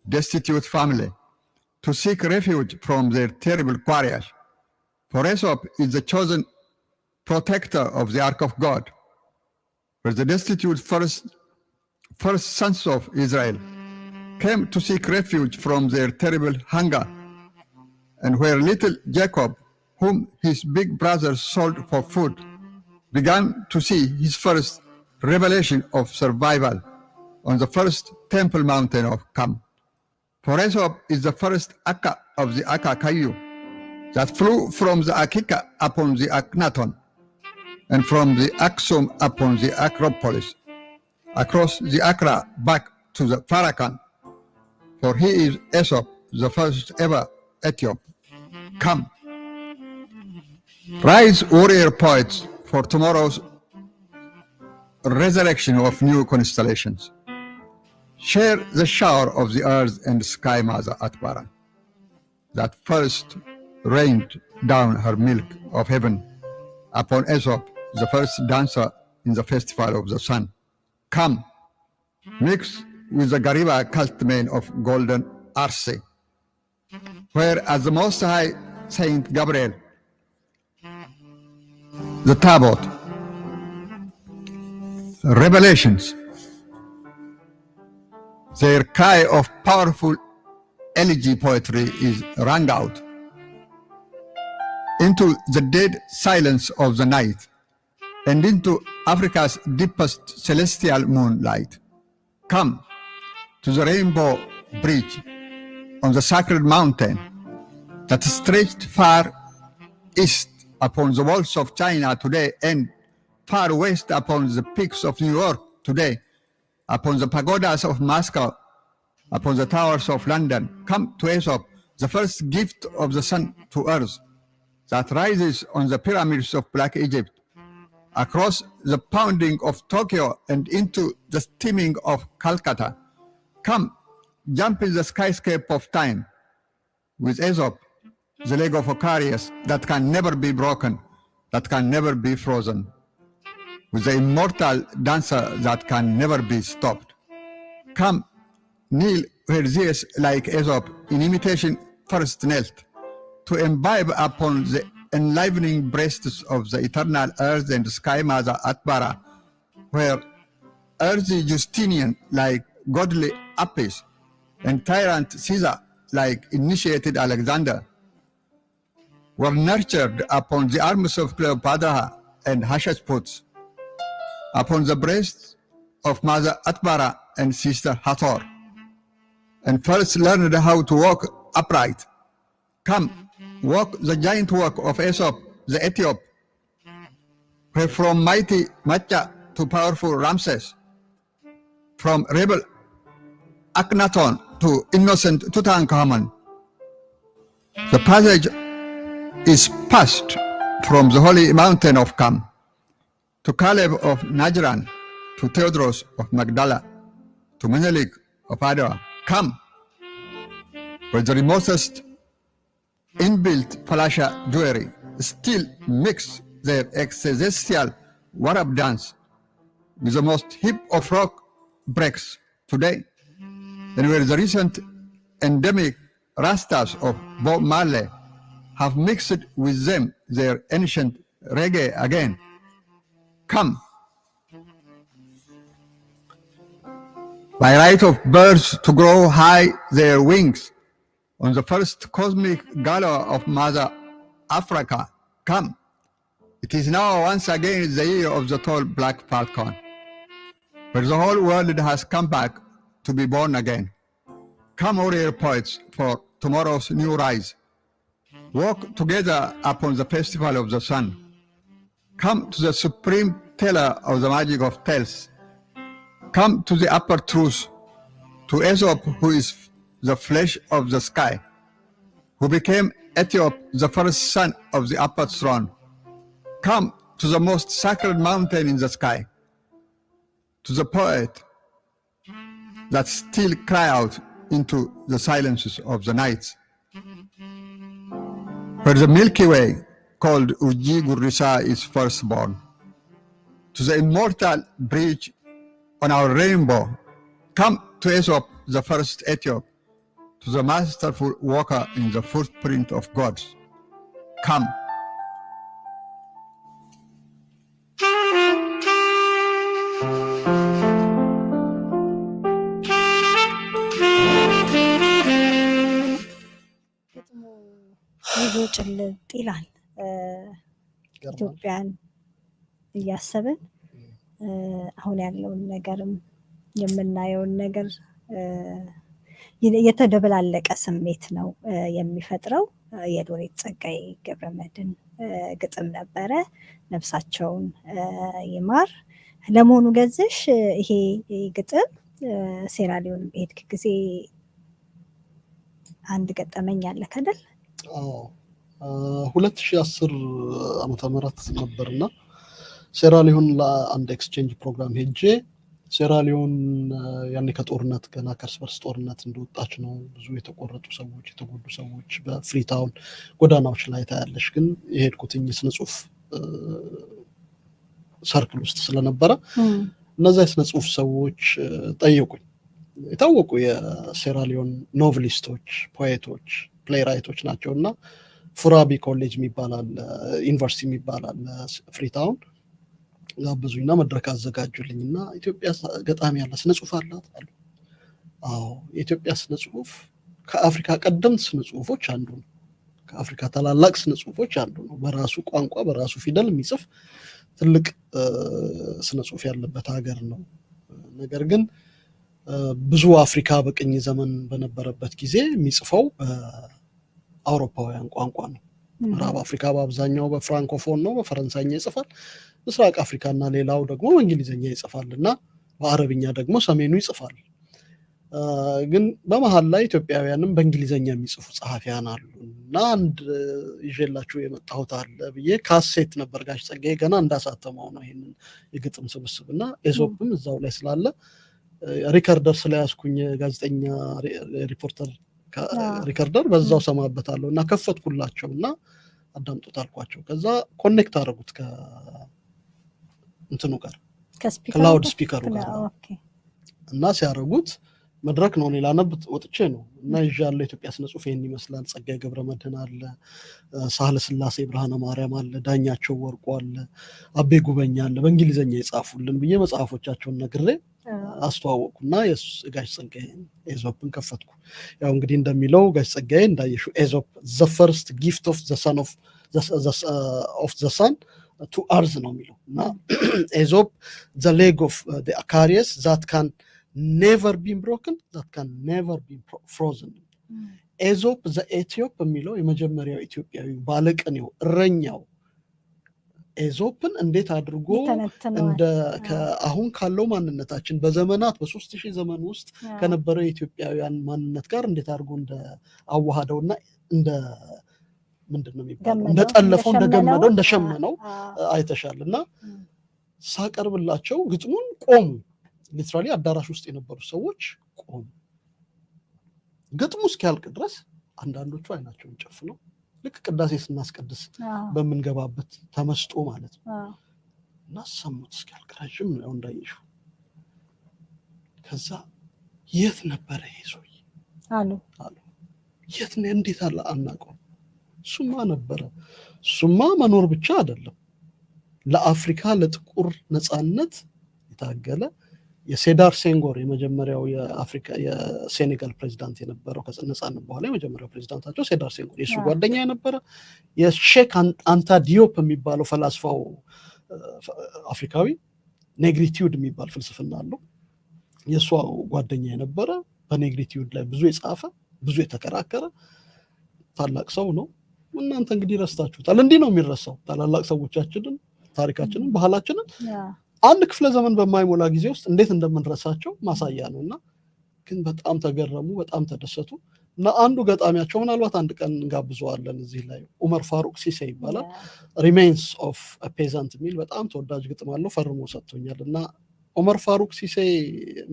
destitute family to seek refuge from their terrible quarrels. For Aesop is the chosen protector of the Ark of God, where the destitute first sons of Israel came to seek refuge from their terrible hunger, and where little Jacob, whom his big brothers sold for food, began to see his first revelation of survival on the first temple mountain of Kam. For Aesop is the first Akka of the Akka Kayu that flew from the Akika upon the Akhenaton, and from the Aksum upon the Acropolis, across the Accra back to the Farrakhan. For he is Aesop, the first ever Ethiop. Come. Rise, warrior poets, for tomorrow's resurrection of new constellations. Share the shower of the earth and sky mother Atbara, that first rained down her milk of heaven upon Aesop, the first dancer in the festival of the sun. Come, mix with the Gariba cult men of golden Arce, where as the Most High Saint Gabriel, the Tabot, revelations, their cry of powerful elegy poetry is rung out into the dead silence of the night and into Africa's deepest celestial moonlight. Come to the rainbow bridge on the sacred mountain that stretched far east upon the walls of China today and far west upon the peaks of New York today, upon the pagodas of Moscow, upon the towers of London. Come to Aesop, the first gift of the sun to earth, that rises on the pyramids of Black Egypt, across the pounding of Tokyo and into the steaming of Calcutta. Come, jump in the skyscape of time with Aesop, the leg of Ocarius that can never be broken, that can never be frozen, with the immortal dancer that can never be stopped. Come, kneel where Zeus, like Aesop, in imitation first knelt, to imbibe upon the enlivening breasts of the eternal earth and sky mother Atbara, where earthy Justinian, like godly Apis, and tyrant Caesar, like initiated Alexander, were nurtured upon the arms of Cleopatra and Hatshepsut, upon the breasts of Mother Atbara and Sister Hathor, and first learned how to walk upright. Come, walk the giant walk of Aesop, the Ethiop, where from mighty Matcha to powerful Ramses, from rebel Akhenaton to innocent Tutankhamun, the passage is passed from the holy mountain of Kam, to Caleb of Najran, to Theodros of Magdala, to Menelik of Adwa. Come, where the remotest inbuilt Falasha jewelry still mix their existential warab dance with the most hip of rock breaks today, and where the recent endemic rastas of Bob Marley have mixed with them their ancient reggae again. Come, by right of birds to grow high their wings on the first cosmic gala of Mother Africa. Come, it is now once again the year of the tall black falcon, where the whole world has come back to be born again. Come, warrior poets, for tomorrow's new rise. Walk together upon the festival of the sun. Come to the supreme teller of the magic of tales. Come to the upper truth, to Aesop, who is the flesh of the sky, who became Ethiop, the first son of the upper throne. Come to the most sacred mountain in the sky, to the poet that still cry out into the silences of the nights, where the Milky Way, called Uji Gurrisa, is first born, to the immortal bridge on our rainbow. Come to Aesop, the first Ethiop, to the masterful walker in the footprint of gods. Come. ይዞ ጭልጥ ይላል። ኢትዮጵያን እያሰብን አሁን ያለውን ነገርም የምናየውን ነገር የተደበላለቀ ስሜት ነው የሚፈጥረው። የሎሬት ጸጋዬ ገብረመድህን ግጥም ነበረ። ነፍሳቸውን ይማር። ለመሆኑ ገዝሽ ይሄ ግጥም ሴራሊዮን በሄድክ ጊዜ አንድ ገጠመኝ አለ አይደል? 2010 ዓመተ ምህረት ነበርና ሴራሊዮን ለአንድ ኤክስቼንጅ ፕሮግራም ሄጄ ሴራሊዮን ያኔ ከጦርነት ገና ከእርስ በርስ ጦርነት እንደወጣች ነው። ብዙ የተቆረጡ ሰዎች የተጎዱ ሰዎች በፍሪታውን ጎዳናዎች ላይ ታያለሽ። ግን የሄድኩትኝ ስነ ጽሁፍ ሰርክል ውስጥ ስለነበረ እነዛ የስነ ጽሁፍ ሰዎች ጠየቁኝ። የታወቁ የሴራሊዮን ኖቨሊስቶች፣ ፖኤቶች፣ ፕሌይራይቶች ናቸውና ፉራቢ ኮሌጅ የሚባላል ዩኒቨርሲቲ የሚባላል ፍሪታውን ጋብዙኝና መድረክ አዘጋጁልኝና ኢትዮጵያ ገጣሚ ያለ ስነ ጽሁፍ አላት አሉ። አዎ የኢትዮጵያ ስነ ጽሁፍ ከአፍሪካ ቀደምት ስነ ጽሁፎች አንዱ ነው። ከአፍሪካ ታላላቅ ስነ ጽሁፎች አንዱ ነው። በራሱ ቋንቋ በራሱ ፊደል የሚጽፍ ትልቅ ስነ ጽሁፍ ያለበት ሀገር ነው። ነገር ግን ብዙ አፍሪካ በቅኝ ዘመን በነበረበት ጊዜ የሚጽፈው አውሮፓውያን ቋንቋ ነው። ምዕራብ አፍሪካ በአብዛኛው በፍራንኮፎን ነው፣ በፈረንሳይኛ ይጽፋል። ምስራቅ አፍሪካና ሌላው ደግሞ በእንግሊዝኛ ይጽፋል እና በአረብኛ ደግሞ ሰሜኑ ይጽፋል። ግን በመሀል ላይ ኢትዮጵያውያንም በእንግሊዝኛ የሚጽፉ ጸሐፊያን አሉ እና አንድ ይዤላችሁ የመጣሁት አለ ብዬ ካሴት ነበር ጋሽ ጸጋዬ ገና እንዳሳተመው ነው ይሄንን የግጥም ስብስብ እና ኤዞፕም እዛው ላይ ስላለ ሪከርደር ስለያዝኩኝ ጋዜጠኛ ሪፖርተር ሪከርደር በዛው ሰማበታለሁ እና ከፈትኩላቸው እና አዳምጡት አልኳቸው። ከዛ ኮኔክት አደረጉት ከእንትኑ ጋር ከላውድ ስፒከሩ ጋር እና ሲያደርጉት መድረክ ነው ሌላ ነብት ወጥቼ ነው እና ይዣለሁ። ኢትዮጵያ ስነ ጽሁፍ ይሄን ይመስላል። ጸጋዬ ገብረመድህን አለ፣ ሳህለ ስላሴ ብርሃነ ማርያም አለ፣ ዳኛቸው ወርቁ አለ፣ አቤ ጉበኛ አለ በእንግሊዝኛ የጻፉልን ብዬ መጽሐፎቻቸውን ነግሬ አስተዋወቅኩና የጋሽ ጸጋዬ ኤዞፕን ከፈትኩ። ያው እንግዲህ እንደሚለው ጋሽ ጸጋዬ እንዳየሽው ኤዞፕ the first gift of the son of the sun to earth ነው የሚለው እና ኤዞፕ the leg of the Achilles that can never been broken, that can never be frozen. ኤዞፕ the Ethiop የሚለው የመጀመሪያው ኢትዮጵያዊ ባለቅኔው እረኛው ኤዞፕን እንዴት አድርጎ እንደ አሁን ካለው ማንነታችን በዘመናት በ3000 ዘመን ውስጥ ከነበረው የኢትዮጵያውያን ማንነት ጋር እንዴት አድርጎ እንደ አዋሃደውና እንደ ምንድነው የሚባለው እንደጠለፈው እንደገመደው እንደሸመነው አይተሻልና ሳቀርብላቸው ግጥሙን ቆሙ። ሊትራሊ አዳራሽ ውስጥ የነበሩ ሰዎች ቆሙ። ግጥሙ እስኪያልቅ ድረስ አንዳንዶቹ አይናቸውን ጨፍነው ልክ ቅዳሴ ስናስቀድስ በምንገባበት ተመስጦ ማለት ነው እና ሰሙት እስኪያልቅ ረጅም ነው እንዳይሽው። ከዛ የት ነበረ ይሄ ሰውዬ አሉ የት ነው እንዴት አለ አናውቀው። ሱማ ነበረ። ሱማ መኖር ብቻ አይደለም ለአፍሪካ ለጥቁር ነፃነት የታገለ የሴዳር ሴንጎር የመጀመሪያው የአፍሪካ የሴኔጋል ፕሬዝዳንት የነበረው ከነፃነት በኋላ የመጀመሪያው ፕሬዝዳንታቸው ሴዳር ሴንጎር የሱ ጓደኛ የነበረ የሼክ አንታ ዲዮፕ የሚባለው ፈላስፋው አፍሪካዊ ኔግሪቲዩድ የሚባል ፍልስፍና አለው። የሱ ጓደኛ የነበረ በኔግሪቲዩድ ላይ ብዙ የጻፈ ብዙ የተከራከረ ታላቅ ሰው ነው። እናንተ እንግዲህ ረስታችሁታል። እንዲህ ነው የሚረሳው ታላላቅ ሰዎቻችንን፣ ታሪካችንን፣ ባህላችንን አንድ ክፍለ ዘመን በማይሞላ ጊዜ ውስጥ እንዴት እንደምንረሳቸው ማሳያ ነውና ግን በጣም ተገረሙ፣ በጣም ተደሰቱ እና አንዱ ገጣሚያቸው ምናልባት አንድ ቀን እንጋብዘዋለን እዚህ ላይ ኡመር ፋሩቅ ሲሴ ይባላል። ሪሜንስ ኦፍ ፔዛንት የሚል በጣም ተወዳጅ ግጥም አለው፣ ፈርሞ ሰጥቶኛል እና ኡመር ፋሩቅ ሲሴ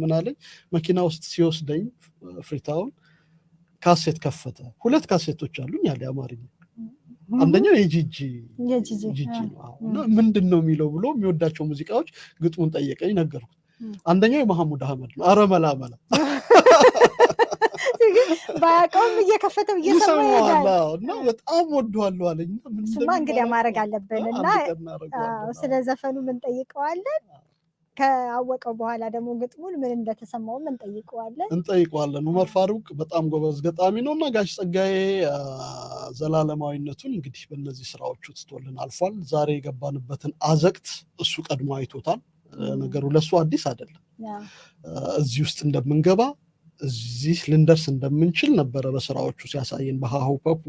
ምን አለኝ መኪና ውስጥ ሲወስደኝ ፍሪታውን ካሴት ከፈተ። 2 ካሴቶች አሉኝ ያለ አማርኛ አንደኛው የጂጂ ነው እና ምንድነው የሚለው ብሎ የሚወዳቸው ሙዚቃዎች ግጥሙን ጠየቀኝ፣ ነገርኩት። አንደኛው የመሐሙድ አህመድ ነው አረመላመላ ባያውቀውም እየከፈተው እየሰማ ይላል እና በጣም ወደዋለሁ አለኝ። ስማ እንግዲህ ማድረግ አለብንና ስለ ዘፈኑ ምን ጠይቀዋለን፣ ከአወቀው በኋላ ደግሞ ግጥሙን ምን እንደተሰማው እንጠይቀዋለን። ኡመር ፋሩቅ በጣም ጎበዝ ገጣሚ ነው እና ጋሽ ጸጋዬ ዘላለማዊነቱን እንግዲህ በእነዚህ ስራዎቹ ትቶልን አልፏል። ዛሬ የገባንበትን አዘቅት እሱ ቀድሞ አይቶታል። ነገሩ ለሱ አዲስ አይደለም። እዚህ ውስጥ እንደምንገባ እዚህ ልንደርስ እንደምንችል ነበረ በስራዎቹ ሲያሳየን። በሃሁ ፐፑ፣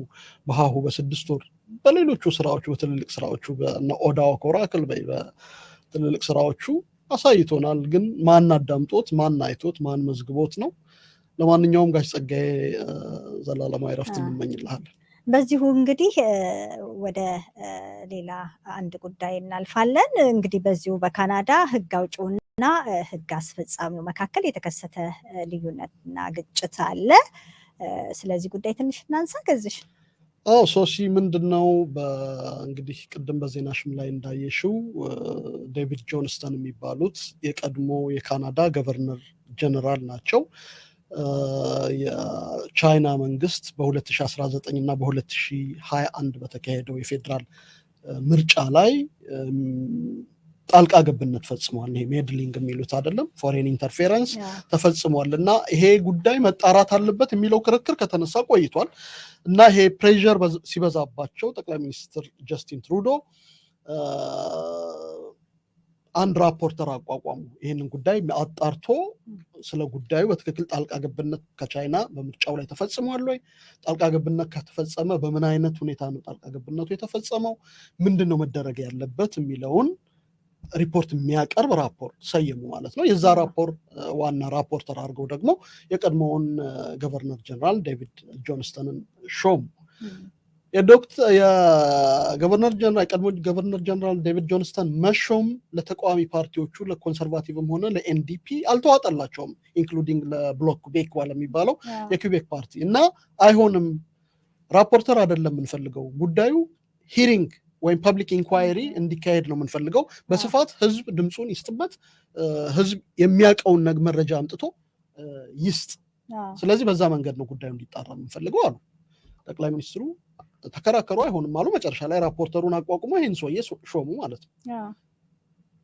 በሃሁ በ6 ወር፣ በሌሎቹ ስራዎቹ በትልልቅ ስራዎቹ በኦዳ ኮራክል በትልልቅ ስራዎቹ አሳይቶናል። ግን ማን አዳምጦት ማን አይቶት ማን መዝግቦት ነው? ለማንኛውም ጋሽ ጸጋዬ ዘላለማዊ ረፍት እንመኝልሃለን። በዚሁ እንግዲህ ወደ ሌላ አንድ ጉዳይ እናልፋለን። እንግዲህ በዚሁ በካናዳ ህግ አውጪውና ህግ አስፈጻሚው መካከል የተከሰተ ልዩነትና ግጭት አለ። ስለዚህ ጉዳይ ትንሽ እናንሳ ገዝሽ። ሶሲ ምንድነው? እንግዲህ ቅድም በዜናሽም ላይ እንዳየሽው ዴቪድ ጆንስተን የሚባሉት የቀድሞ የካናዳ ገቨርነር ጀነራል ናቸው። የቻይና መንግስት በ2019 እና በ2021 በተካሄደው የፌዴራል ምርጫ ላይ ጣልቃ ገብነት ፈጽሟል። ይሄ ሜድሊንግ የሚሉት አይደለም፣ ፎሬን ኢንተርፌረንስ ተፈጽሟል እና ይሄ ጉዳይ መጣራት አለበት የሚለው ክርክር ከተነሳ ቆይቷል እና ይሄ ፕሬዠር ሲበዛባቸው ጠቅላይ ሚኒስትር ጀስቲን ትሩዶ አንድ ራፖርተር አቋቋሙ። ይህንን ጉዳይ አጣርቶ ስለ ጉዳዩ በትክክል ጣልቃ ገብነት ከቻይና በምርጫው ላይ ተፈጽሟል ወይ? ጣልቃ ገብነት ከተፈጸመ በምን አይነት ሁኔታ ነው ጣልቃ ገብነቱ የተፈጸመው? ምንድነው መደረግ ያለበት የሚለውን ሪፖርት የሚያቀርብ ራፖርት ሰየሙ ማለት ነው። የዛ ራፖርት ዋና ራፖርተር አድርገው ደግሞ የቀድሞውን ገቨርነር ጀነራል ዴቪድ ጆንስተንን ሾሙ። የገቨርነር ጀነራል ዴቪድ ጆንስተን መሾም ለተቃዋሚ ፓርቲዎቹ ለኮንሰርቫቲቭም ሆነ ለኤንዲፒ አልተዋጠላቸውም፣ ኢንክሉዲንግ ለብሎክ ቤክ ለሚባለው የኩቤክ ፓርቲ እና አይሆንም፣ ራፖርተር አይደለም የምንፈልገው፣ ጉዳዩ ሂሪንግ ወይም ፐብሊክ ኢንኳይሪ እንዲካሄድ ነው የምንፈልገው፣ በስፋት ህዝብ ድምፁን ይስጥበት፣ ህዝብ የሚያውቀውን መረጃ አምጥቶ ይስጥ፣ ስለዚህ በዛ መንገድ ነው ጉዳዩ እንዲጣራ የምንፈልገው አሉ። ጠቅላይ ሚኒስትሩ ተከራከሩ፣ አይሆንም አሉ። መጨረሻ ላይ ራፖርተሩን አቋቁሞ ይህን ሰውዬ ሾሙ ማለት ነው።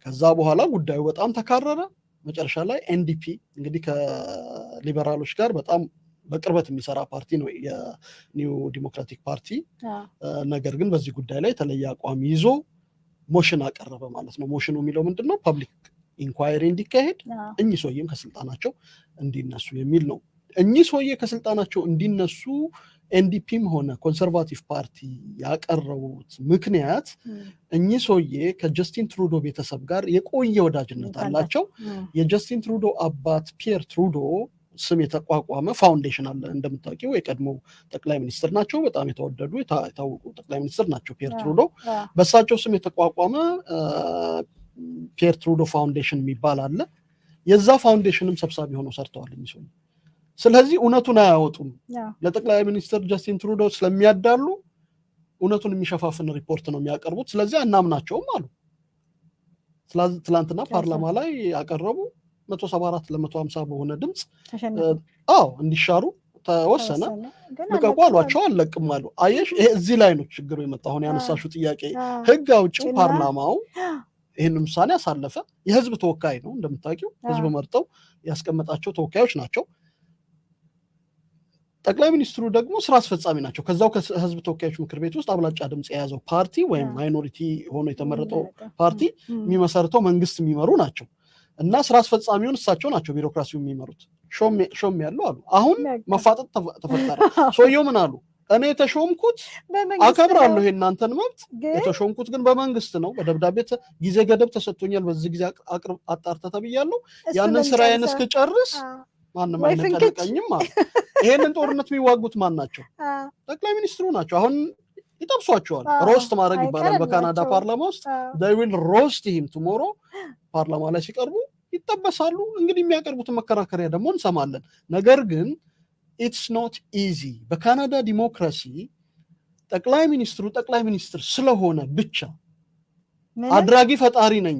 ከዛ በኋላ ጉዳዩ በጣም ተካረረ። መጨረሻ ላይ ኤንዲፒ እንግዲህ ከሊበራሎች ጋር በጣም በቅርበት የሚሰራ ፓርቲ ነው የኒው ዲሞክራቲክ ፓርቲ። ነገር ግን በዚህ ጉዳይ ላይ የተለየ አቋም ይዞ ሞሽን አቀረበ ማለት ነው። ሞሽኑ የሚለው ምንድነው? ፐብሊክ ኢንኳይሪ እንዲካሄድ፣ እኚህ ሰውዬም ከስልጣናቸው እንዲነሱ የሚል ነው። እኚህ ሰውዬ ከስልጣናቸው እንዲነሱ ኤንዲፒም ሆነ ኮንሰርቫቲቭ ፓርቲ ያቀረቡት ምክንያት እኚህ ሰውዬ ከጀስቲን ትሩዶ ቤተሰብ ጋር የቆየ ወዳጅነት አላቸው። የጀስቲን ትሩዶ አባት ፒየር ትሩዶ ስም የተቋቋመ ፋውንዴሽን አለ። እንደምታውቂው የቀድሞ ጠቅላይ ሚኒስትር ናቸው። በጣም የተወደዱ የታወቁ ጠቅላይ ሚኒስትር ናቸው ፒየር ትሩዶ። በእሳቸው ስም የተቋቋመ ፒየር ትሩዶ ፋውንዴሽን የሚባል አለ። የዛ ፋውንዴሽንም ሰብሳቢ ሆነው ሰርተዋል እኚህ ሰውዬ። ስለዚህ እውነቱን አያወጡም። ለጠቅላይ ሚኒስትር ጀስቲን ትሩዶ ስለሚያዳሉ እውነቱን የሚሸፋፍን ሪፖርት ነው የሚያቀርቡት። ስለዚህ አናምናቸውም አሉ። ትላንትና ፓርላማ ላይ ያቀረቡ 174 ለ150 በሆነ ድምፅ እንዲሻሩ ተወሰነ። ልቀቁ አሏቸው፣ አልለቅም አሉ። አየሽ፣ ይሄ እዚህ ላይ ነው ችግሩ የመጣው። አሁን ያነሳሽው ጥያቄ ህግ አውጪው ፓርላማው ይህን ውሳኔ አሳለፈ። የህዝብ ተወካይ ነው እንደምታውቂው፣ ህዝብ መርጠው ያስቀመጣቸው ተወካዮች ናቸው። ጠቅላይ ሚኒስትሩ ደግሞ ስራ አስፈጻሚ ናቸው። ከዛው ከህዝብ ተወካዮች ምክር ቤት ውስጥ አብላጫ ድምፅ የያዘው ፓርቲ ወይም ማይኖሪቲ ሆኖ የተመረጠው ፓርቲ የሚመሰርተው መንግስት የሚመሩ ናቸው እና ስራ አስፈጻሚውን እሳቸው ናቸው ቢሮክራሲው የሚመሩት። ሾም ያለው አሉ። አሁን መፋጠጥ ተፈጠረ። ሰውየው ምን አሉ? እኔ የተሾምኩት አከብራለሁ የእናንተን መብት፣ የተሾምኩት ግን በመንግስት ነው። በደብዳቤ ጊዜ ገደብ ተሰጥቶኛል፣ በዚህ ጊዜ አጣርተህ ተብያለሁ። ያንን ስራዬን እስክጨርስ ማንም አይነቀንቀኝም አሉ። ይሄንን ጦርነት የሚዋጉት ማን ናቸው? ጠቅላይ ሚኒስትሩ ናቸው። አሁን ይጠብሷቸዋል። ሮስት ማድረግ ይባላል በካናዳ ፓርላማ ውስጥ። they will roast him tomorrow ፓርላማ ላይ ሲቀርቡ ይጠበሳሉ። እንግዲህ የሚያቀርቡትን መከራከሪያ ደግሞ እንሰማለን። ነገር ግን it's not easy። በካናዳ ዲሞክራሲ ጠቅላይ ሚኒስትሩ ጠቅላይ ሚኒስትር ስለሆነ ብቻ አድራጊ ፈጣሪ ነኝ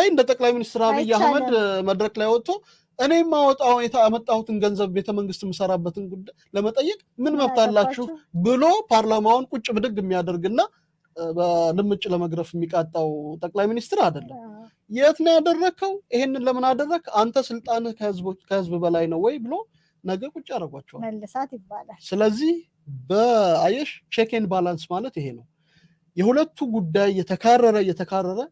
እንደ ጠቅላይ ሚኒስትር አብይ አህመድ መድረክ ላይ ወጥቶ እኔ ማወጣው ያመጣሁትን ገንዘብ ቤተመንግስት የምሰራበትን ጉዳይ ለመጠየቅ ምን መብት አላችሁ ብሎ ፓርላማውን ቁጭ ብድግ የሚያደርግና በልምጭ ለመግረፍ የሚቃጣው ጠቅላይ ሚኒስትር አይደለም። የት ነው ያደረከው? ይሄንን ለምን አደረክ? አንተ ስልጣንህ ከህዝብ በላይ ነው ወይ ብሎ ነገ ቁጭ ያደርጓቸዋል። መልሳት ይባላል። ስለዚህ በአየሽ ቼክ ኤንድ ባላንስ ማለት ይሄ ነው። የሁለቱ ጉዳይ የተካረረ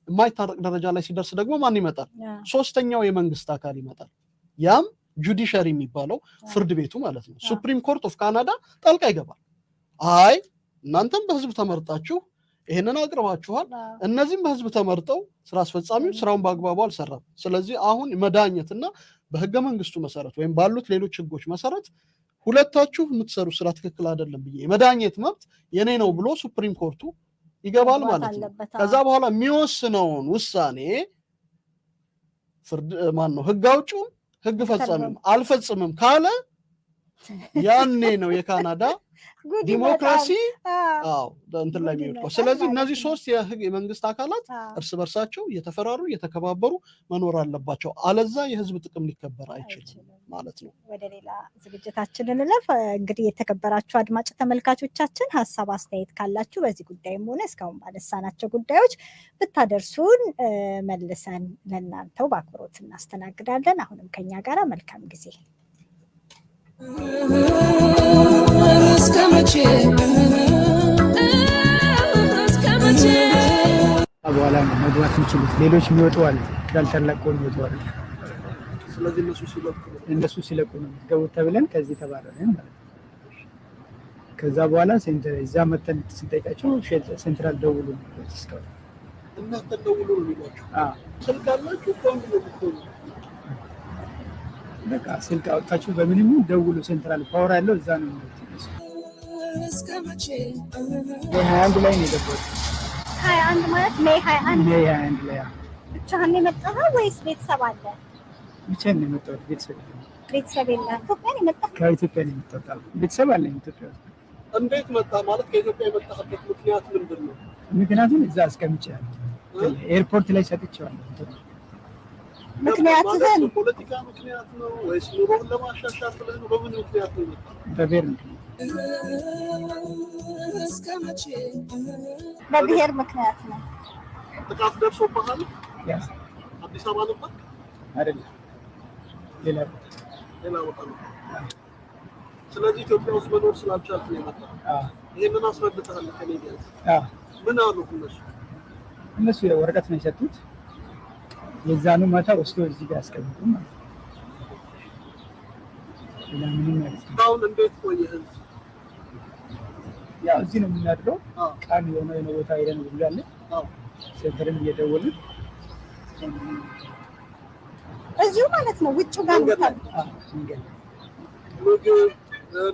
የማይታረቅ ደረጃ ላይ ሲደርስ ደግሞ ማን ይመጣል? ሶስተኛው የመንግስት አካል ይመጣል። ያም ጁዲሻሪ የሚባለው ፍርድ ቤቱ ማለት ነው። ሱፕሪም ኮርት ኦፍ ካናዳ ጣልቃ ይገባል። እናንተም በህዝብ ተመርጣችሁ ይሄንን አቅርባችኋል፣ እነዚህም በህዝብ ተመርጠው ስራ አስፈጻሚው ስራውን በአግባቡ አልሰራም፣ ስለዚህ አሁን መዳኘትና በህገ መንግስቱ መሰረት ወይም ባሉት ሌሎች ህጎች መሰረት ሁለታችሁ የምትሰሩ ስራ ትክክል አይደለም ብዬ የመዳኘት መብት የኔ ነው ብሎ ሱፕሪም ኮርቱ ይገባል ማለት ነው። ከዛ በኋላ የሚወስነውን ውሳኔ ፍርድ ማን ነው? ህግ አውጪው ህግ ፈጻሚው አልፈጽምም ካለ ያኔ ነው የካናዳ ዲሞክራሲ እንትን ላይ የሚወድቀው። ስለዚህ እነዚህ ሶስት የመንግስት አካላት እርስ በርሳቸው እየተፈራሩ እየተከባበሩ መኖር አለባቸው። አለዛ የህዝብ ጥቅም ሊከበር አይችልም ማለት ነው። ወደ ሌላ ዝግጅታችን እንለፍ። እንግዲህ የተከበራችሁ አድማጭ ተመልካቾቻችን ሀሳብ አስተያየት ካላችሁ በዚህ ጉዳይም ሆነ እስካሁን ባነሳናቸው ጉዳዮች ብታደርሱን መልሰን ለእናንተው በአክብሮት እናስተናግዳለን። አሁንም ከኛ ጋር መልካም ጊዜ። እስከ መቼ በኋላ ነው መግባት የሚችሉት። ሌሎች የሚወጡ አሉ ያልተለቀቁ የሚወጡ አሉ። ስለዚህ እነሱ ሲለቁ ነው የምትገቡት ተብለን ከዚህ ተባረርን ማለት ነው። ከዛ በኋላ እዛ መተን ስንጠይቃቸው ሴንትራል ደውሉ ነው እስካሁን እናንተ ደውሉ ነው የሚሏቸው። ስልክ አላችሁ ኮንድ ነው ብትሆኑ በቃ ስልክ አውጥታችሁ በምንም ደውሉ ሴንትራል ፓወር ያለው እዛ ነው። ሜይ 21 ላይ ነው የገባሁት። 21 ማለት ሜይ 21 ላይ ብቻህን የመጣኸው ወይስ ቤተሰብ አለ? ብቻዬን ነው የመጣሁት። ቤተሰብ የለም። ኢትዮጵያ ነው የመጣኸው? ከኢትዮጵያ ነው የመጣሁት። ቤተሰብ አለኝ ኢትዮጵያ ውስጥ። እንዴት መጣ ማለት ከኢትዮጵያ የመጣህበት ምክንያት ምንድን ነው? ምክንያቱም እዛ አስቀምጬዋለሁ፣ ኤርፖርት ላይ ሰጥቼዋለሁ። ምክንያቱም ፖለቲካ ምክንያት ነው ወይስ ኑሮን ለማሻሻል ብለህ ነው? በምን ምክንያት ነው የመጣው? በብሔር ምክንያት። በብሔር ምክንያት ነው። ጥቃት ደርሶብሃል? አዲስ አበባ ነበር አይደለም፣ ሌላ ቦታ ነው። ስለዚህ ኢትዮጵያ ውስጥ መኖር ስላልቻልክ ነው የመጣው? ይሄንን አስረድተሃል ከኔ ቢያንስ? ምን አሉ እነሱ ወረቀት ነው የሰጡት። የዛኑ ማታ ወስዶ እዚህ ጋር ያስቀምጡ ማለት ነው። ለምንም ማለት ነው። አሁን እንዴት ቆየህ? ያው እዚህ ነው የምናድረው። ቃል የሆነ ቦታ ሄደን እንውላለን። ሴንተርን እየደወልን እዚሁ ማለት ነው። ውጭ ጋር ምግብ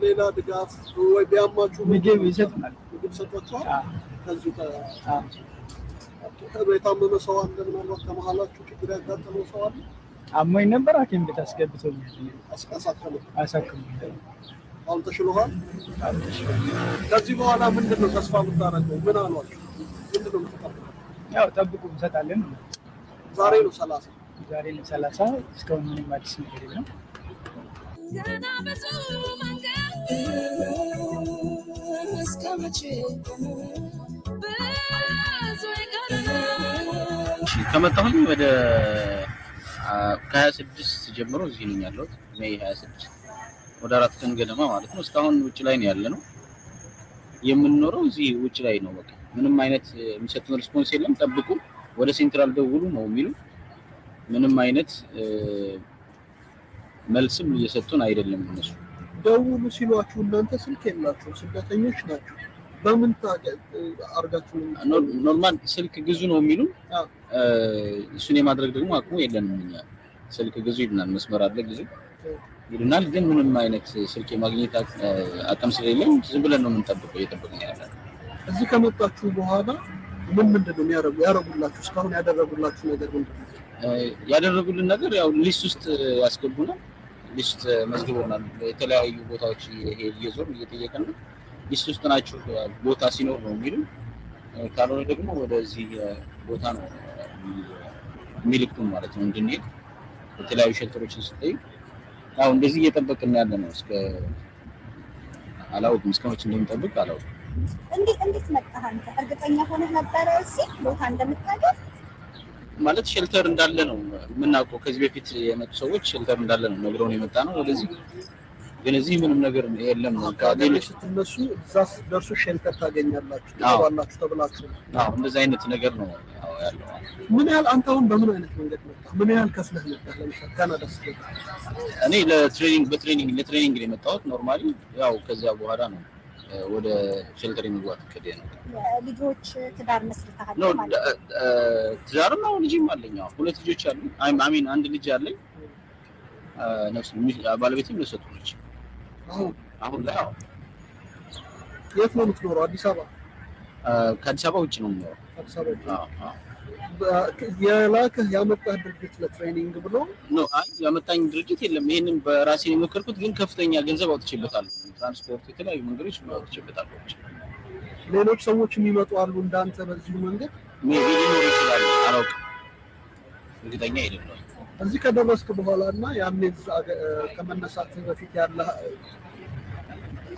ሌላ ድጋፍ ወይ ቢያማችሁ ምግብ ይሰጡናል። ምግብ ሰጥቷቸዋል። ከዚህ የታመመ ሰው አለ? ምናልባት ከመሀላችሁ ችግር ያጋጠመው ሰው አለ? አሞኝ ነበር፣ ሐኪም ቤት አስገብቶኛል። አሳክሞኛል። አሁን ተሽሎሃል? ከዚህ በኋላ ምንድን ነው ተስፋ የምታደርገው? ምን አሏችሁ? ምንድን ነው የምትጠብቀው? ያው ጠብቁ እንሰጣለን። ዛሬ ነው 30 እስካሁን ምንም አዲስ ነገር የለም። ገና ብዙ መንገድ እስከመቼ ከመጣሁኝ ወደ ከ26 ጀምሮ እዚህ ነኝ ያለሁት። ሜይ 26 ወደ 4 ቀን ገደማ ማለት ነው። እስካሁን ውጭ ላይ ነው ያለነው። የምንኖረው እዚህ ውጭ ላይ ነው። በቃ ምንም አይነት የሚሰጡን ሪስፖንስ የለም። ጠብቁ፣ ወደ ሴንትራል ደውሉ ነው የሚሉ። ምንም አይነት መልስም እየሰጡን አይደለም። እነሱ ደውሉ ሲሏችሁ እናንተ ስልክ የላችሁ፣ ስደተኞች ናችሁ። በምን አርጋችሁ ኖርማል ስልክ ግዙ ነው የሚሉ። እሱን የማድረግ ደግሞ አቅሙ የለንም እኛ። ስልክ ግዙ ይሉናል፣ መስመር አለ ግዙ ይሉናል። ግን ምንም አይነት ስልክ የማግኘት አቅም ስለሌለን ዝም ብለን ነው የምንጠብቀው፣ እየጠበቅን ያለን። እዚህ ከመጣችሁ በኋላ ምንድን ነው ያደረጉላችሁ? እስካሁን ያደረጉላችሁ ነገር ምንድን ነው? ያደረጉልን ነገር ያው ሊስት ውስጥ ያስገቡናል። ሊስት መዝግበውናል። የተለያዩ ቦታዎች እየዞርን እየጠየቅን ነው። ሊስት ውስጥ ናችሁ፣ ቦታ ሲኖር ነው የሚሉ። ካልሆነ ደግሞ ወደዚህ ቦታ ነው የሚልኩን ማለት ነው እንድንሄድ። የተለያዩ ሸልተሮችን ስጠይቅ ያው እንደዚህ እየጠበቅን ያለ ነው። አላውቅም እስከ መቼ እንደምንጠብቅ አላውቅም። እንዴት መጣህ አንተ? እርግጠኛ ሆነህ ነበረ እዚህ ቦታ እንደምታገኝ? ማለት ሼልተር እንዳለ ነው የምናውቀው። ከዚህ በፊት የመጡ ሰዎች ሼልተር እንዳለ ነው ነግረውን የመጣ ነው ወደዚህ። ግን እዚህ ምንም ነገር የለም ነው። ካሌሎች ስትነሱ እዛስ ደርሶ ሼልተር ታገኛላችሁ ተባላችሁ ተብላችሁ? አዎ እንደዚህ አይነት ነገር ነው ያለው። ምን ያህል አንተ አሁን በምን አይነት መንገድ መጣ? ምን ያህል ከፍለህ መጣ? ለምሳሌ ካናዳ ስትመጣ? እኔ ለትሬኒንግ ነው የመጣሁት። ኖርማሊ ያው ከዚያ በኋላ ነው ወደ ሼልተር የሚጓት ከደ ነው። ልጆች ትዳር መስርተሃል ማለት ነው? ትዳርም አሁን ልጅም አለኝ። ሁለት ልጆች አሉ። አሚን አንድ ልጅ አለኝ። ነፍስ ባለቤቴም ለሰጡ ልጅ አሁን ላይ የት ነው የምትኖረው? አዲስ አበባ? ከአዲስ አበባ ውጭ ነው የምኖረው። አዲስ አበባ? የላከህ ያመጣህ ድርጅት ለትሬኒንግ ብሎ ነው? አይ ያመጣኝ ድርጅት የለም። ይሄንን በራሴ የሞከርኩት፣ ግን ከፍተኛ ገንዘብ አውጥቼበታለሁ። ትራንስፖርት፣ የተለያዩ መንገዶች አውጥቼበታለሁ። ሌሎች ሰዎች የሚመጡ አሉ እንዳንተ በዚህ መንገድ? ሊኖር ይችላል፣ አላውቅም፣ እርግጠኛ አይደለሁም። እዚህ ከደረስክ በኋላ እና ያኔ ከመነሳት በፊት ያለ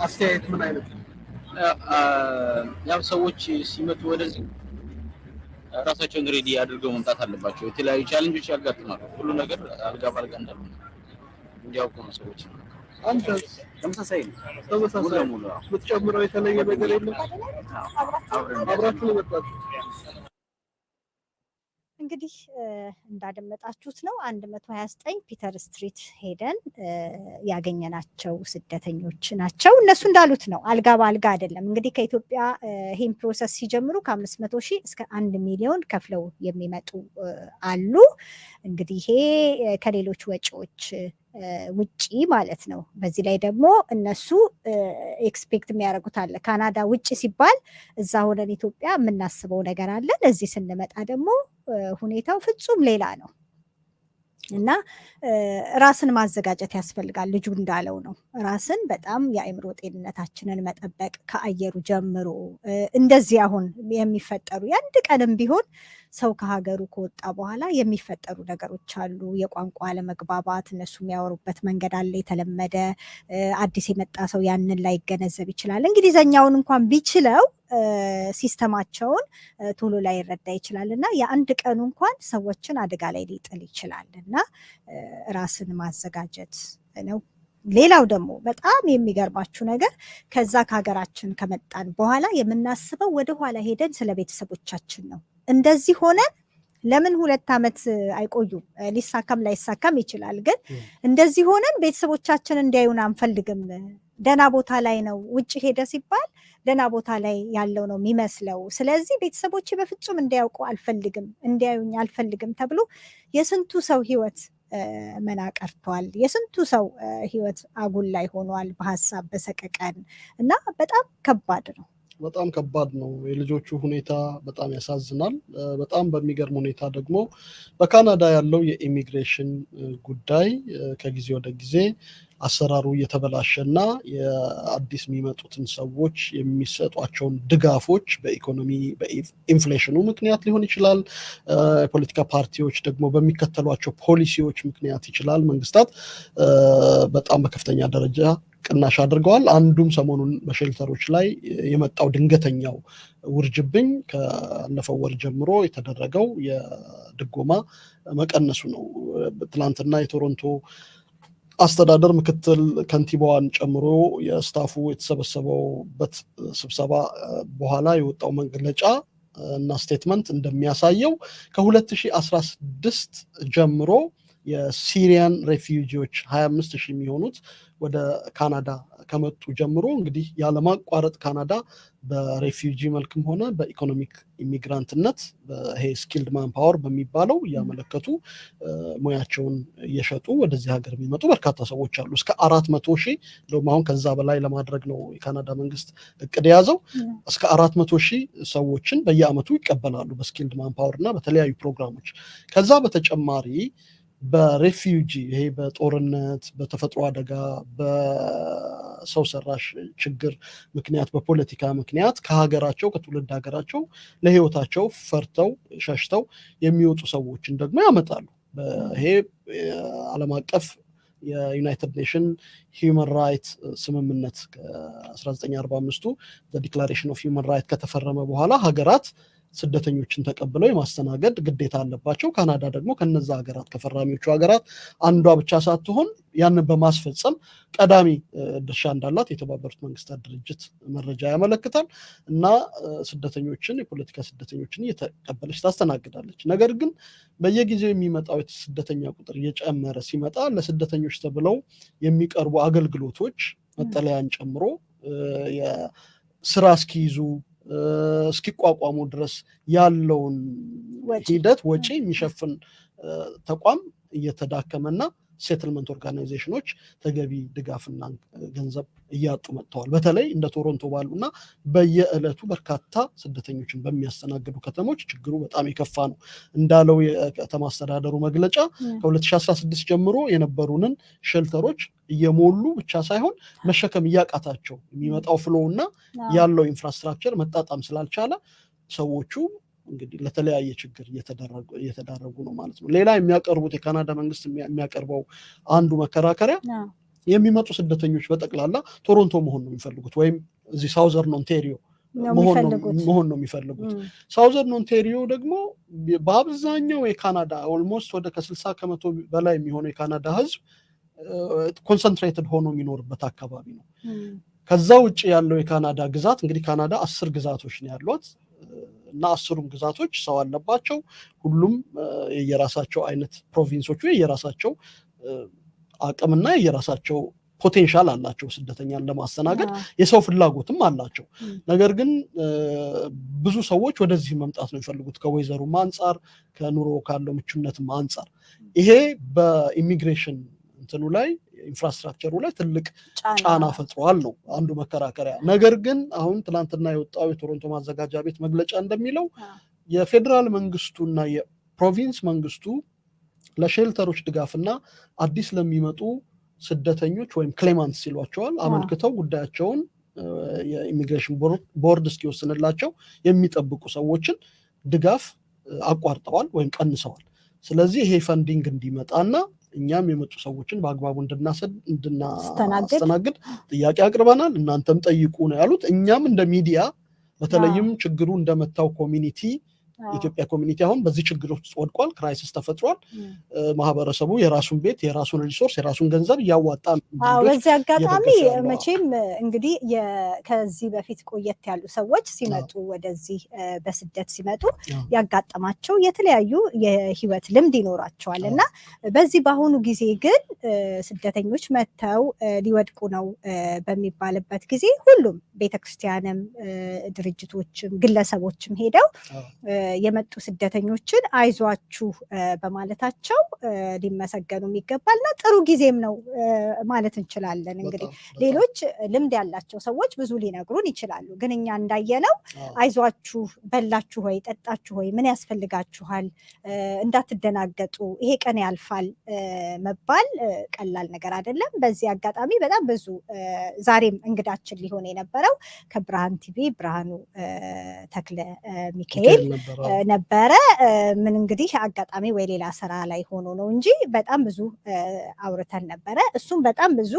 አስተያየት ምን አይነት ነው? ያው ሰዎች ሲመጡ ወደዚህ ራሳቸውን ሬዲ አድርገው መምጣት አለባቸው። የተለያዩ ቻሌንጆች ያጋጥማሉ። ሁሉ ነገር አልጋ ባልጋ እንዳልሆነ እንዲያውቁ ነው ሰዎች። አንተ ተመሳሳይ ነው። የምትጨምረው የተለየ ነገር የለም? አብራችሁ ነው የመጣችሁት? እንግዲህ እንዳደመጣችሁት ነው 129 ፒተር ስትሪት ሄደን ያገኘናቸው ስደተኞች ናቸው። እነሱ እንዳሉት ነው፣ አልጋ በአልጋ አይደለም። እንግዲህ ከኢትዮጵያ ይህን ፕሮሰስ ሲጀምሩ ከ500,000 እስከ 1 ሚሊዮን ከፍለው የሚመጡ አሉ። እንግዲህ ይሄ ከሌሎች ወጪዎች ውጪ ማለት ነው። በዚህ ላይ ደግሞ እነሱ ኤክስፔክት የሚያደርጉት አለ። ካናዳ ውጪ ሲባል እዛ ሆነን ኢትዮጵያ የምናስበው ነገር አለን። እዚህ ስንመጣ ደግሞ ሁኔታው ፍጹም ሌላ ነው እና ራስን ማዘጋጀት ያስፈልጋል። ልጁ እንዳለው ነው፣ ራስን በጣም የአእምሮ ጤንነታችንን መጠበቅ ከአየሩ ጀምሮ እንደዚህ አሁን የሚፈጠሩ የአንድ ቀንም ቢሆን ሰው ከሀገሩ ከወጣ በኋላ የሚፈጠሩ ነገሮች አሉ። የቋንቋ አለመግባባት፣ እነሱ የሚያወሩበት መንገድ አለ የተለመደ። አዲስ የመጣ ሰው ያንን ላይገነዘብ ይችላል። እንግሊዘኛውን እንኳን ቢችለው ሲስተማቸውን ቶሎ ላይ ይረዳ ይችላል እና የአንድ ቀኑ እንኳን ሰዎችን አደጋ ላይ ሊጥል ይችላል እና ራስን ማዘጋጀት ነው። ሌላው ደግሞ በጣም የሚገርማችሁ ነገር ከዛ ከሀገራችን ከመጣን በኋላ የምናስበው ወደኋላ ሄደን ስለ ቤተሰቦቻችን ነው። እንደዚህ ሆነን ለምን 2 ዓመት አይቆዩም? ሊሳካም ላይሳካም ይችላል። ግን እንደዚህ ሆነን ቤተሰቦቻችን እንዲያዩን አንፈልግም። ደህና ቦታ ላይ ነው ውጭ ሄደ ሲባል ደህና ቦታ ላይ ያለው ነው የሚመስለው። ስለዚህ ቤተሰቦቼ በፍጹም እንዲያውቁ አልፈልግም፣ እንዲያዩኝ አልፈልግም ተብሎ የስንቱ ሰው ህይወት መናቀርቷል። የስንቱ ሰው ህይወት አጉል ላይ ሆኗል በሀሳብ በሰቀቀን እና በጣም ከባድ ነው። በጣም ከባድ ነው። የልጆቹ ሁኔታ በጣም ያሳዝናል። በጣም በሚገርም ሁኔታ ደግሞ በካናዳ ያለው የኢሚግሬሽን ጉዳይ ከጊዜ ወደ ጊዜ አሰራሩ እየተበላሸ እና የአዲስ የሚመጡትን ሰዎች የሚሰጧቸውን ድጋፎች በኢኮኖሚ በኢንፍሌሽኑ ምክንያት ሊሆን ይችላል። የፖለቲካ ፓርቲዎች ደግሞ በሚከተሏቸው ፖሊሲዎች ምክንያት ይችላል። መንግስታት በጣም በከፍተኛ ደረጃ ቅናሽ አድርገዋል። አንዱም ሰሞኑን በሼልተሮች ላይ የመጣው ድንገተኛው ውርጅብኝ ካለፈው ወር ጀምሮ የተደረገው የድጎማ መቀነሱ ነው። ትላንትና የቶሮንቶ አስተዳደር ምክትል ከንቲባዋን ጨምሮ የስታፉ የተሰበሰበበት ስብሰባ በኋላ የወጣው መግለጫ እና ስቴትመንት እንደሚያሳየው ከ2016 ጀምሮ የሲሪያን ሬፊውጂዎች 25,000 የሚሆኑት ወደ ካናዳ ከመጡ ጀምሮ እንግዲህ ያለማቋረጥ ካናዳ በሬፊውጂ መልክም ሆነ በኢኮኖሚክ ኢሚግራንትነት ይሄ ስኪልድ ማንፓወር በሚባለው እያመለከቱ ሙያቸውን እየሸጡ ወደዚህ ሀገር የሚመጡ በርካታ ሰዎች አሉ። እስከ 400,000 እንደውም አሁን ከዛ በላይ ለማድረግ ነው የካናዳ መንግስት እቅድ የያዘው። እስከ 400,000 ሰዎችን በየአመቱ ይቀበላሉ በስኪልድ ማንፓወር እና በተለያዩ ፕሮግራሞች። ከዛ በተጨማሪ በሬፊውጂ ይሄ በጦርነት በተፈጥሮ አደጋ በሰው ሰራሽ ችግር ምክንያት በፖለቲካ ምክንያት ከሀገራቸው ከትውልድ ሀገራቸው ለህይወታቸው ፈርተው ሸሽተው የሚወጡ ሰዎችን ደግሞ ያመጣሉ። ይሄ ዓለም አቀፍ የዩናይትድ ኔሽን ሂውመን ራይት ስምምነት ከ1945ቱ ዲክላሬሽን ኦፍ ሂውመን ራይት ከተፈረመ በኋላ ሀገራት ስደተኞችን ተቀብለው የማስተናገድ ግዴታ አለባቸው። ካናዳ ደግሞ ከነዛ ሀገራት ከፈራሚዎቹ ሀገራት አንዷ ብቻ ሳትሆን ያንን በማስፈጸም ቀዳሚ ድርሻ እንዳላት የተባበሩት መንግስታት ድርጅት መረጃ ያመለክታል እና ስደተኞችን የፖለቲካ ስደተኞችን እየተቀበለች ታስተናግዳለች። ነገር ግን በየጊዜው የሚመጣው ስደተኛ ቁጥር እየጨመረ ሲመጣ ለስደተኞች ተብለው የሚቀርቡ አገልግሎቶች መጠለያን ጨምሮ የስራ እስኪይዙ እስኪቋቋሙ ድረስ ያለውን ሂደት ወጪ የሚሸፍን ተቋም እየተዳከመና ሴትልመንት ኦርጋናይዜሽኖች ተገቢ ድጋፍና ገንዘብ እያጡ መጥተዋል። በተለይ እንደ ቶሮንቶ ባሉና በየዕለቱ በርካታ ስደተኞችን በሚያስተናግዱ ከተሞች ችግሩ በጣም የከፋ ነው። እንዳለው የከተማ አስተዳደሩ መግለጫ ከ2016 ጀምሮ የነበሩንን ሼልተሮች እየሞሉ ብቻ ሳይሆን መሸከም እያቃታቸው የሚመጣው ፍሎ እና ያለው ኢንፍራስትራክቸር መጣጣም ስላልቻለ ሰዎቹ እንግዲህ ለተለያየ ችግር እየተዳረጉ ነው ማለት ነው። ሌላ የሚያቀርቡት የካናዳ መንግስት የሚያቀርበው አንዱ መከራከሪያ የሚመጡ ስደተኞች በጠቅላላ ቶሮንቶ መሆን ነው የሚፈልጉት ወይም እዚህ ሳውዘርን ኦንታሪዮ መሆን ነው የሚፈልጉት። ሳውዘርን ኦንታሪዮ ደግሞ በአብዛኛው የካናዳ ኦልሞስት ወደ ከ60% በላይ የሚሆነው የካናዳ ህዝብ ኮንሰንትሬትድ ሆኖ የሚኖርበት አካባቢ ነው። ከዛ ውጭ ያለው የካናዳ ግዛት እንግዲህ ካናዳ 10 ግዛቶች ነው ያሏት። እና 10ም ግዛቶች ሰው አለባቸው ሁሉም የየራሳቸው አይነት ፕሮቪንሶቹ የየራሳቸው አቅምና የየራሳቸው ፖቴንሻል አላቸው ስደተኛን ለማስተናገድ የሰው ፍላጎትም አላቸው ነገር ግን ብዙ ሰዎች ወደዚህ መምጣት ነው የሚፈልጉት ከወይዘሩም አንፃር ከኑሮ ካለው ምቹነትም አንፃር ይሄ በኢሚግሬሽን እንትኑ ላይ ኢንፍራስትራክቸሩ ላይ ትልቅ ጫና ፈጥሯል ነው አንዱ መከራከሪያ ነገር ግን አሁን ትላንትና የወጣው የቶሮንቶ ማዘጋጃ ቤት መግለጫ እንደሚለው የፌደራል መንግስቱና የፕሮቪንስ መንግስቱ ለሼልተሮች ድጋፍና አዲስ ለሚመጡ ስደተኞች ወይም ክሌማንትስ ሲሏቸዋል አመልክተው ጉዳያቸውን የኢሚግሬሽን ቦርድ እስኪወስንላቸው የሚጠብቁ ሰዎችን ድጋፍ አቋርጠዋል ወይም ቀንሰዋል ስለዚህ ይሄ ፈንዲንግ እንዲመጣና እኛም የመጡ ሰዎችን በአግባቡ እንድናስተናግድ ጥያቄ አቅርበናል እናንተም ጠይቁ ነው ያሉት እኛም እንደ ሚዲያ በተለይም ችግሩ እንደመታው ኮሚኒቲ ኢትዮጵያ ኮሚኒቲ አሁን በዚህ ችግር ውስጥ ወድቋል ክራይሲስ ተፈጥሯል ማህበረሰቡ የራሱን ቤት የራሱን ሪሶርስ የራሱን ገንዘብ ያዋጣ በዚህ አጋጣሚ መቼም እንግዲህ ከዚህ በፊት ቆየት ያሉ ሰዎች ሲመጡ ወደዚህ በስደት ሲመጡ ያጋጠማቸው የተለያዩ የህይወት ልምድ ይኖራቸዋልና በዚህ በአሁኑ ጊዜ ግን ስደተኞች መተው ሊወድቁ ነው በሚባልበት ጊዜ ሁሉም ቤተክርስቲያንም ድርጅቶችም ግለሰቦችም ሄደው የመጡ ስደተኞችን አይዟችሁ በማለታቸው ሊመሰገኑ ይገባልና ጥሩ ጊዜም ነው ማለት እንችላለን እንግዲህ ሌሎች ልምድ ያላቸው ሰዎች ብዙ ሊነግሩን ይችላሉ ግን እኛ እንዳየነው አይዟችሁ በላችሁ ወይ ጠጣችሁ ወይ ምን ያስፈልጋችኋል እንዳትደናገጡ ይሄ ቀን ያልፋል መባል ቀላል ነገር አይደለም በዚህ አጋጣሚ በጣም ብዙ ዛሬም እንግዳችን ሊሆን የነበረው ከብርሃን ቲቪ ብርሃኑ ተክለ ሚካኤል ነበረ ምን እንግዲህ አጋጣሚ ወይ ሌላ ስራ ላይ ሆኖ ነው እንጂ በጣም ብዙ አውርተን ነበረ እሱም በጣም ብዙ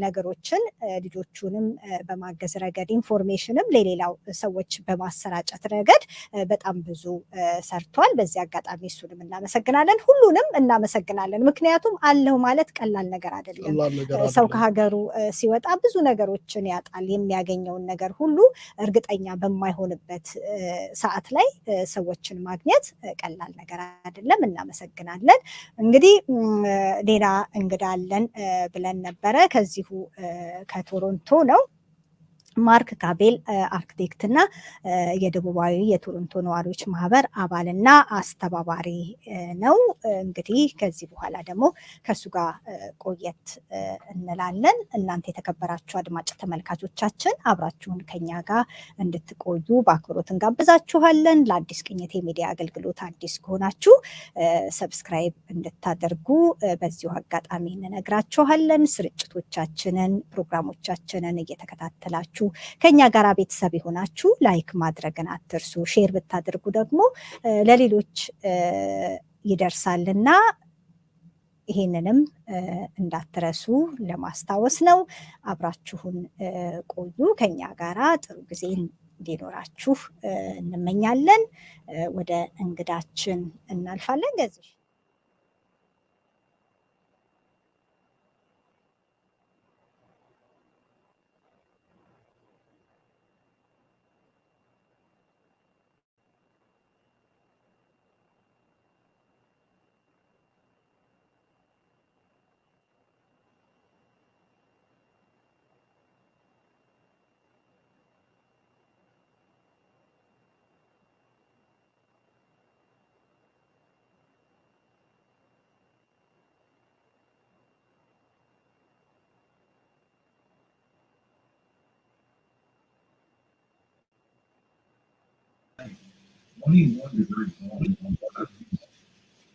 ነገሮችን ልጆቹንም በማገዝ ረገድ ኢንፎርሜሽንም ለሌላው ሰዎች በማሰራጨት ረገድ በጣም ብዙ ሰርቷል በዚህ አጋጣሚ እሱንም እናመሰግናለን ሁሉንም እናመሰግናለን ምክንያቱም አለው ማለት ቀላል ነገር አይደለም ሰው ከሀገሩ ሲወጣ ብዙ ነገሮችን ያጣል የሚያገኘውን ነገር ሁሉ እርግጠኛ በማይሆንበት ሰዓት ላይ ሰዎችን ማግኘት ቀላል ነገር አይደለም እናመሰግናለን እንግዲህ ሌላ እንግዳ አለን ብለን ነበረ ከዚሁ ከቶሮንቶ ነው ማርክ ካቤል አርክቴክት እና የደቡባዊ የቶሮንቶ ነዋሪዎች ማህበር አባልና አስተባባሪ ነው እንግዲህ ከዚህ በኋላ ደግሞ ከሱ ጋር ቆየት እንላለን እናንተ የተከበራችሁ አድማጭ ተመልካቾቻችን አብራችሁን ከኛ ጋር እንድትቆዩ በአክብሮት እንጋብዛችኋለን ለአዲስ ቅኝት የሚዲያ አገልግሎት አዲስ ከሆናችሁ ሰብስክራይብ እንድታደርጉ በዚሁ አጋጣሚ እንነግራችኋለን ስርጭቶቻችንን ፕሮግራሞቻችንን እየተከታተላችሁ ከኛ ጋር ቤተሰብ ይሆናችሁ ላይክ ማድረግን አትርሱ ሼር ብታደርጉ ደግሞ ለሌሎች ይደርሳልና ይሄንንም እንዳትረሱ ለማስታወስ ነው አብራችሁን ቆዩ ከኛ ጋራ ጥሩ ጊዜ እንዲኖራችሁ እንመኛለን ወደ እንግዳችን እናልፋለን ገዝሽ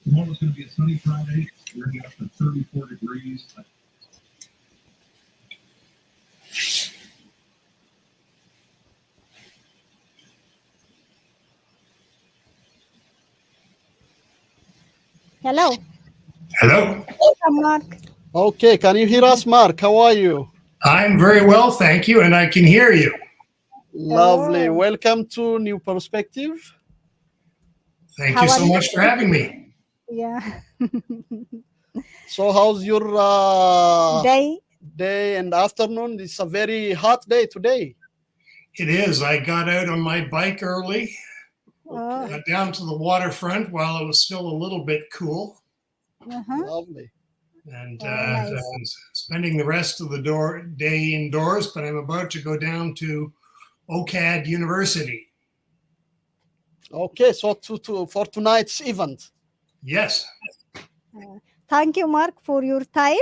Tomorrow's going to be a sunny Friday. We're going to get up to 34 degrees. Hello. Hello. Welcome, Mark. Okay, can you hear us, Mark? How are you? I'm very well, thank you, and I can hear you. Lovely. Welcome to New Perspective. Thank you so much for having me. Yeah. So how's your day and afternoon? It's a very hot day today. It is. I got out on my bike early Oh, down to the waterfront while it was still a little bit cool. Lovely. And nice. spending the rest of the day indoors, but I'm about to go down to OCAD University. Okay, so for tonight's event. Yes. Thank you, Mark, for your time.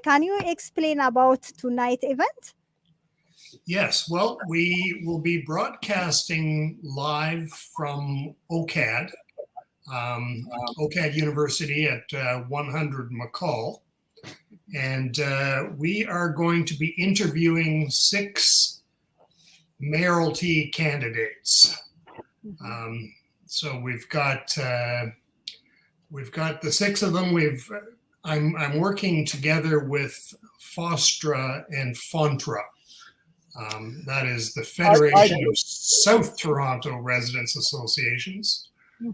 Can you explain about tonight's event? Yes, well, we will be broadcasting live from OCAD, OCAD University at 100 McCall. And we are going to be interviewing 6 mayoralty candidates. So we've got the 6 of them. I'm working together with FOSTRA and FONTRA. That is the Federation of South Toronto Residents Associations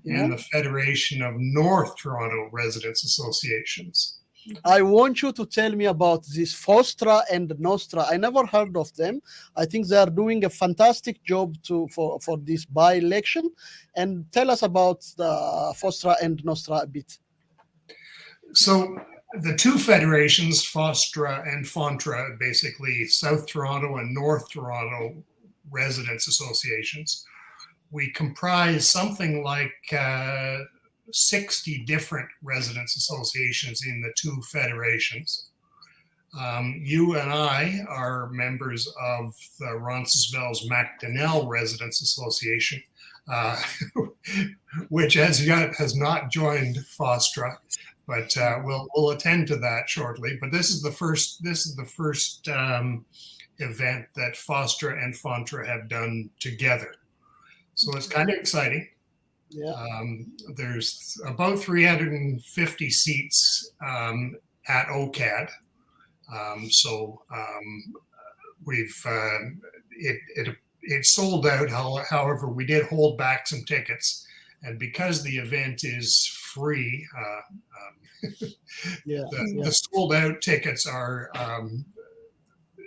and the Federation of North Toronto Residents Associations. I want you to tell me about this FOSTRA and NOSTRA. I never heard of them. I think they are doing a fantastic job for this by-election. And tell us about the FOSTRA and NOSTRA a bit. So the 2 federations, FOSTRA and FONTRA, basically South Toronto and North Toronto Residents Associations, we comprise something like 60 different residents associations in the 2 federations. You and I are members of the Roncesvalles Macdonnell Residents Association, which as yet has not joined FOSTRA, but we'll attend to that shortly. But this is the first event that FOSTRA and FONTRA have done together, so it's kind of exciting. Yeah. There's about 350 seats at OCAD. We've it sold out. However, we did hold back some tickets, and because the event is free, the sold out tickets are.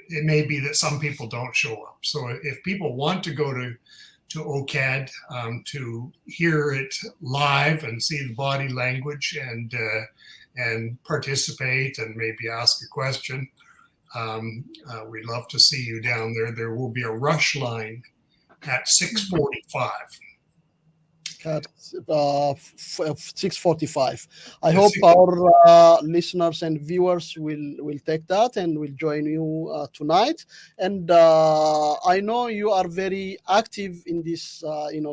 It may be that some people don't show up. So if people want to go to OCAD to hear it live and see the body language and participate and maybe ask a question, we'd love to see you down there. There will be a rush line at 6:45. At 6:45. I hope our listeners and viewers will take that and will join you tonight. And I know you are very active in this,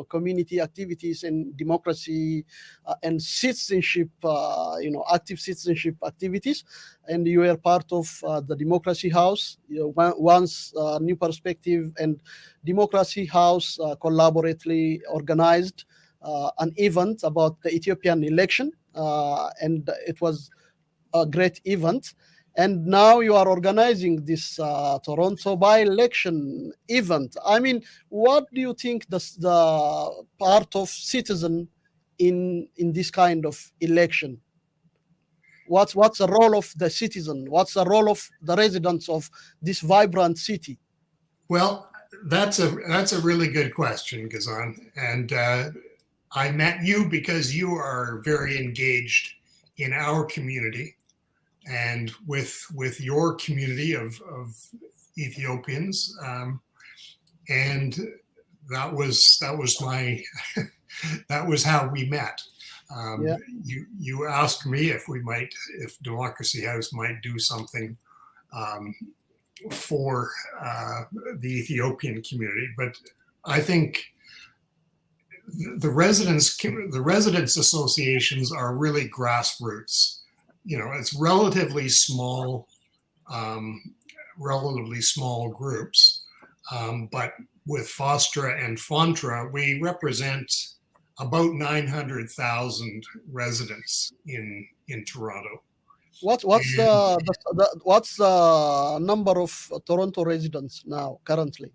community activities and democracy and citizenship, active citizenship activities. And you are part of the Democracy House. Once New Perspective and Democracy House collaboratively organized an event about the Ethiopian election, and it was a great event. And now you are organizing this Toronto by-election event. I mean, what do you think the part of citizen in this kind of election? What's the role of the citizen? What's the role of the residents of this vibrant city? Well, that's a really good question, Gezahegn. And I met you because you are very engaged in our community and with your community of Ethiopians, and that was my that was how we met. You asked me if Democracy House might do something for the Ethiopian community, but I think the residents associations are really grassroots. It's relatively small groups, but with FOSTRA and FONTRA, we represent about 900,000 residents in Toronto. What's the number of Toronto residents now currently?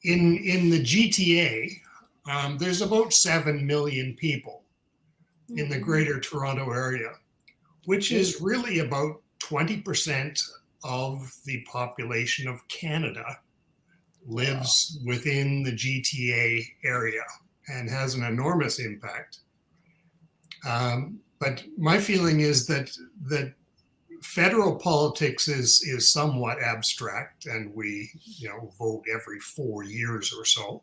In the GTA, there's about 7 million people in the Greater Toronto area, which is really about 20% of the population of Canada. lives within the GTA area and has an enormous impact. But my feeling is that federal politics is somewhat abstract, and we vote every 4 years or so.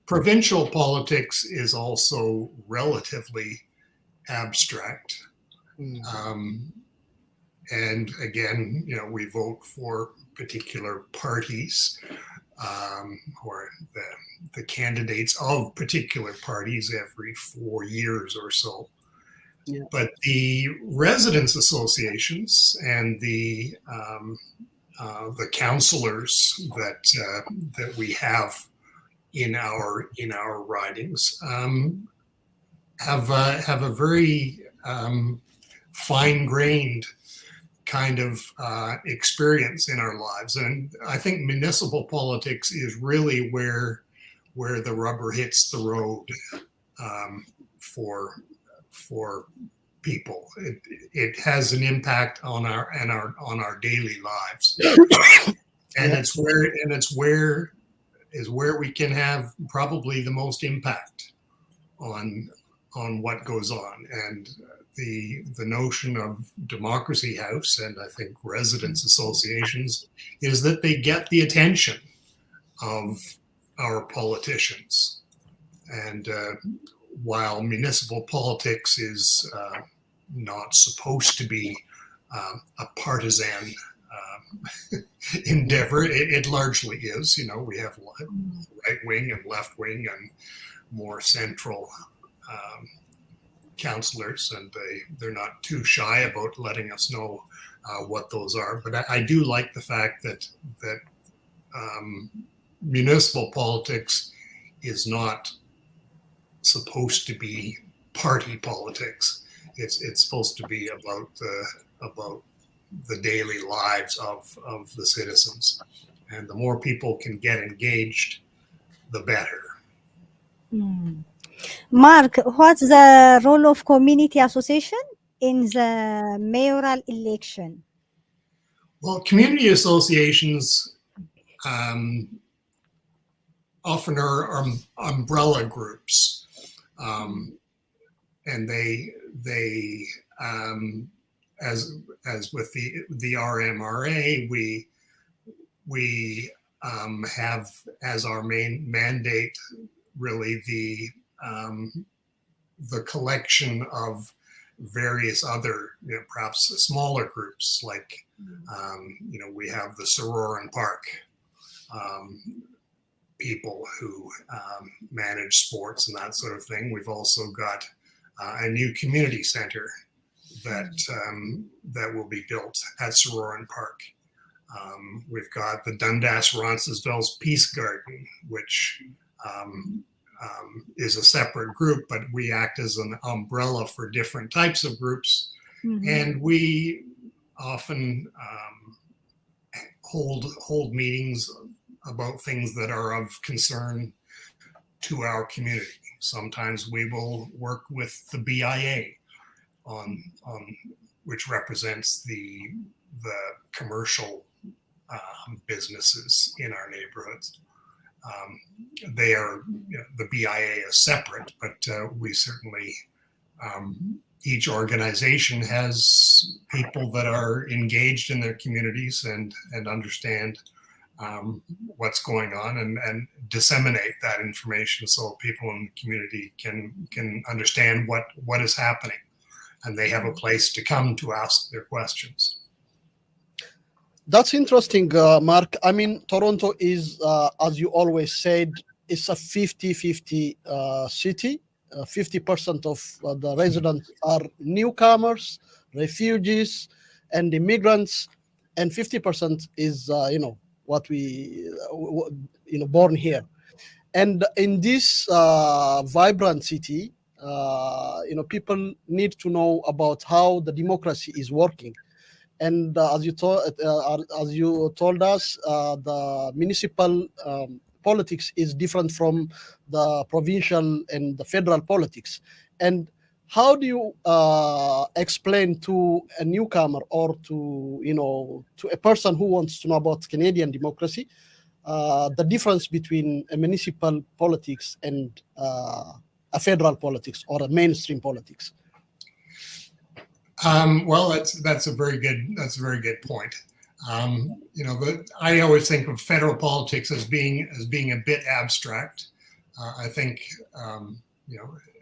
Provincial politics is also relatively abstract. And again, we vote for particular parties or the candidates of particular parties every 4 years or so. Yeah. But the residents associations and the councillors that we have in our ridings have a very fine-grained kind of experience in our lives, and I think municipal politics is really where the rubber hits the road for people. It has an impact on our daily lives, and it's where we can have probably the most impact on what goes on. And the notion of Democracy House, and I think residents associations, is that they get the attention of our politicians. And while municipal politics is not supposed to be a partisan endeavor, it largely is. We have right wing and left wing and more central councillors, and they're not too shy about letting us know what those are. But I do like the fact that municipal politics is not supposed to be party politics. It's supposed to be about the daily lives of the citizens, and the more people can get engaged, the better. Mark, what's the role of community association in the mayoral election? Well, community associations often are umbrella groups, and they as with the RMRA, we have as our main mandate really the collection of various other, perhaps smaller groups, like we have the Sororan Park people who manage sports and that sort of thing. We've also got a new community center that will be built at Sororan Park. We've got the Dundas Roncesvalles Peace Garden, which is a separate group, but we act as an umbrella for different types of groups. And we often hold meetings about things that are of concern to our community. Sometimes we will work with the BIA on which represents the commercial businesses in our neighborhoods. They are, the BIA is separate, but we certainly, each organization has people that are engaged in their communities and understand what's going on and disseminate that information so people in the community can understand what is happening, and they have a place to come to ask their questions. That's interesting, Mark. I mean, Toronto is, as you always said, it's a 50-50 city. 50% of the residents are newcomers, refugees, and immigrants, and 50% is, what we, born here. And in this vibrant city, people need to know about how the democracy is working. And as you told us, the municipal politics is different from the provincial and the federal politics. And how do you explain to a newcomer or to a person who wants to know about Canadian democracy the difference between a municipal politics and a federal politics or a mainstream politics? Well, that's a very good point. I always think of federal politics as being a bit abstract. I think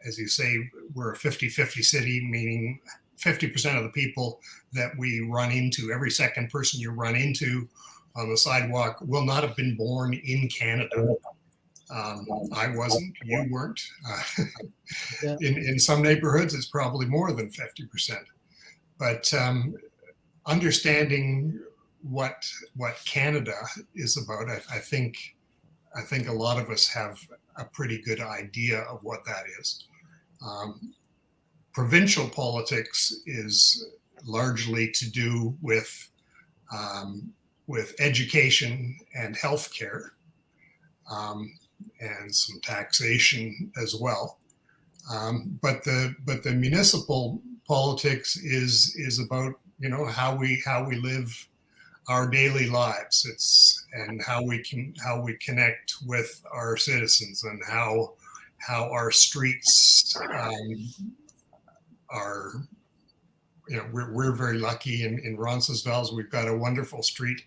as you say, we're a 50-50 city, meaning 50% of the people that we run into, every second person you run into on the sidewalk, will not have been born in Canada. I wasn't, you weren't. Yeah. In some neighborhoods, it's probably more than 50%. But understanding what Canada is about, I think a lot of us have a pretty good idea of what that is. Provincial politics is largely to do with education and healthcare, and some taxation as well. But the municipal politics is about how we live our daily lives. And how we connect with our citizens, and how our streets are. We're very lucky in Roncesvalles. We've got a wonderful street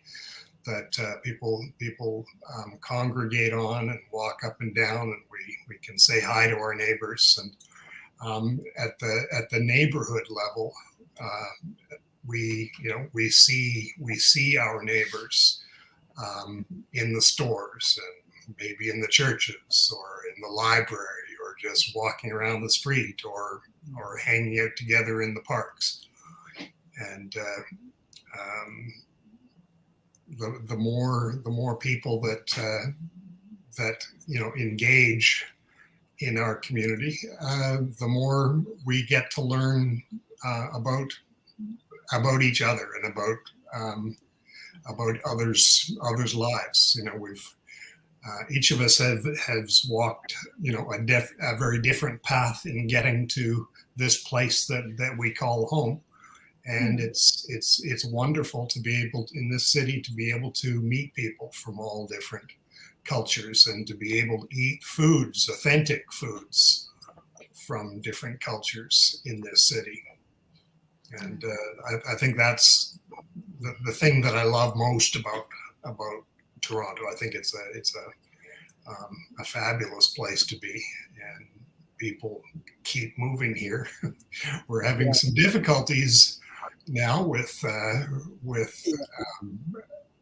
that people congregate on and walk up and down, and we can say hi to our neighbors. And at the neighborhood level, we see our neighbors in the stores, and maybe in the churches, or in the library, or just walking around the street, or hanging out together in the parks. And the more people that engage in our community, the more we get to learn about each other, and about others' lives. We've each of us has walked a very different path in getting to this place that we call home. And it's wonderful to be able in this city to be able to meet people from all different cultures, and to be able to eat authentic foods from different cultures in this city. And I think that's the thing that I love most about Toronto. I think it's a fabulous place to be, and people keep moving here. We're having some difficulties now with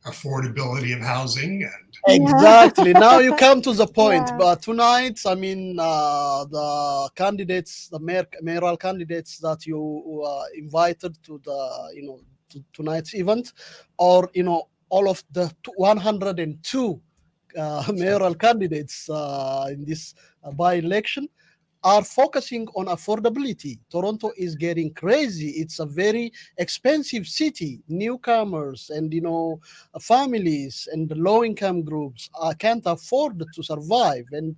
affordability of housing. And exactly. Now you come to the point. Yeah. But tonight, I mean, the candidates, the mayoral candidates that you invited to the to tonight's event, or all of the 102 mayoral candidates in this by-election are focusing on affordability. Toronto is getting crazy. It's a very expensive city. Newcomers and families and low-income groups can't afford to survive, and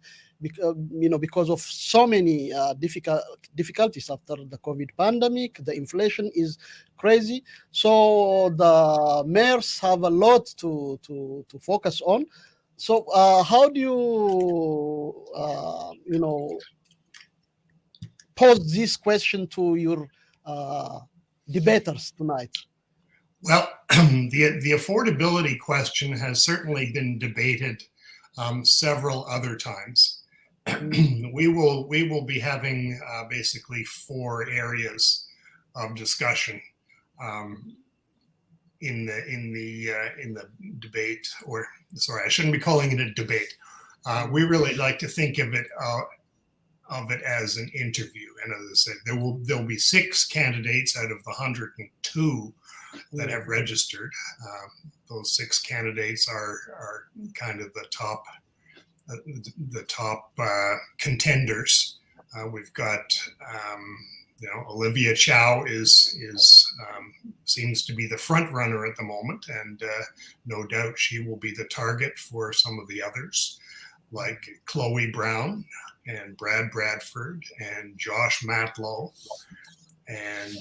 because of so many difficulties after the COVID pandemic, the inflation is crazy. So the mayors have a lot to focus on. So how do you pose this question to your debaters tonight? Well, the affordability question has certainly been debated several other times. We will be having basically 4 areas of discussion in the debate. Or sorry, I shouldn't be calling it a debate. We really like to think of it as an interview. And as I said, there'll be 6 candidates out of the 102 that have registered. Those 6 candidates are kind of the top contenders. We've got Olivia Chow seems to be the front runner at the moment, and no doubt she will be the target for some of the others, like Chloe Brown, and Brad Bradford and Josh Matlow and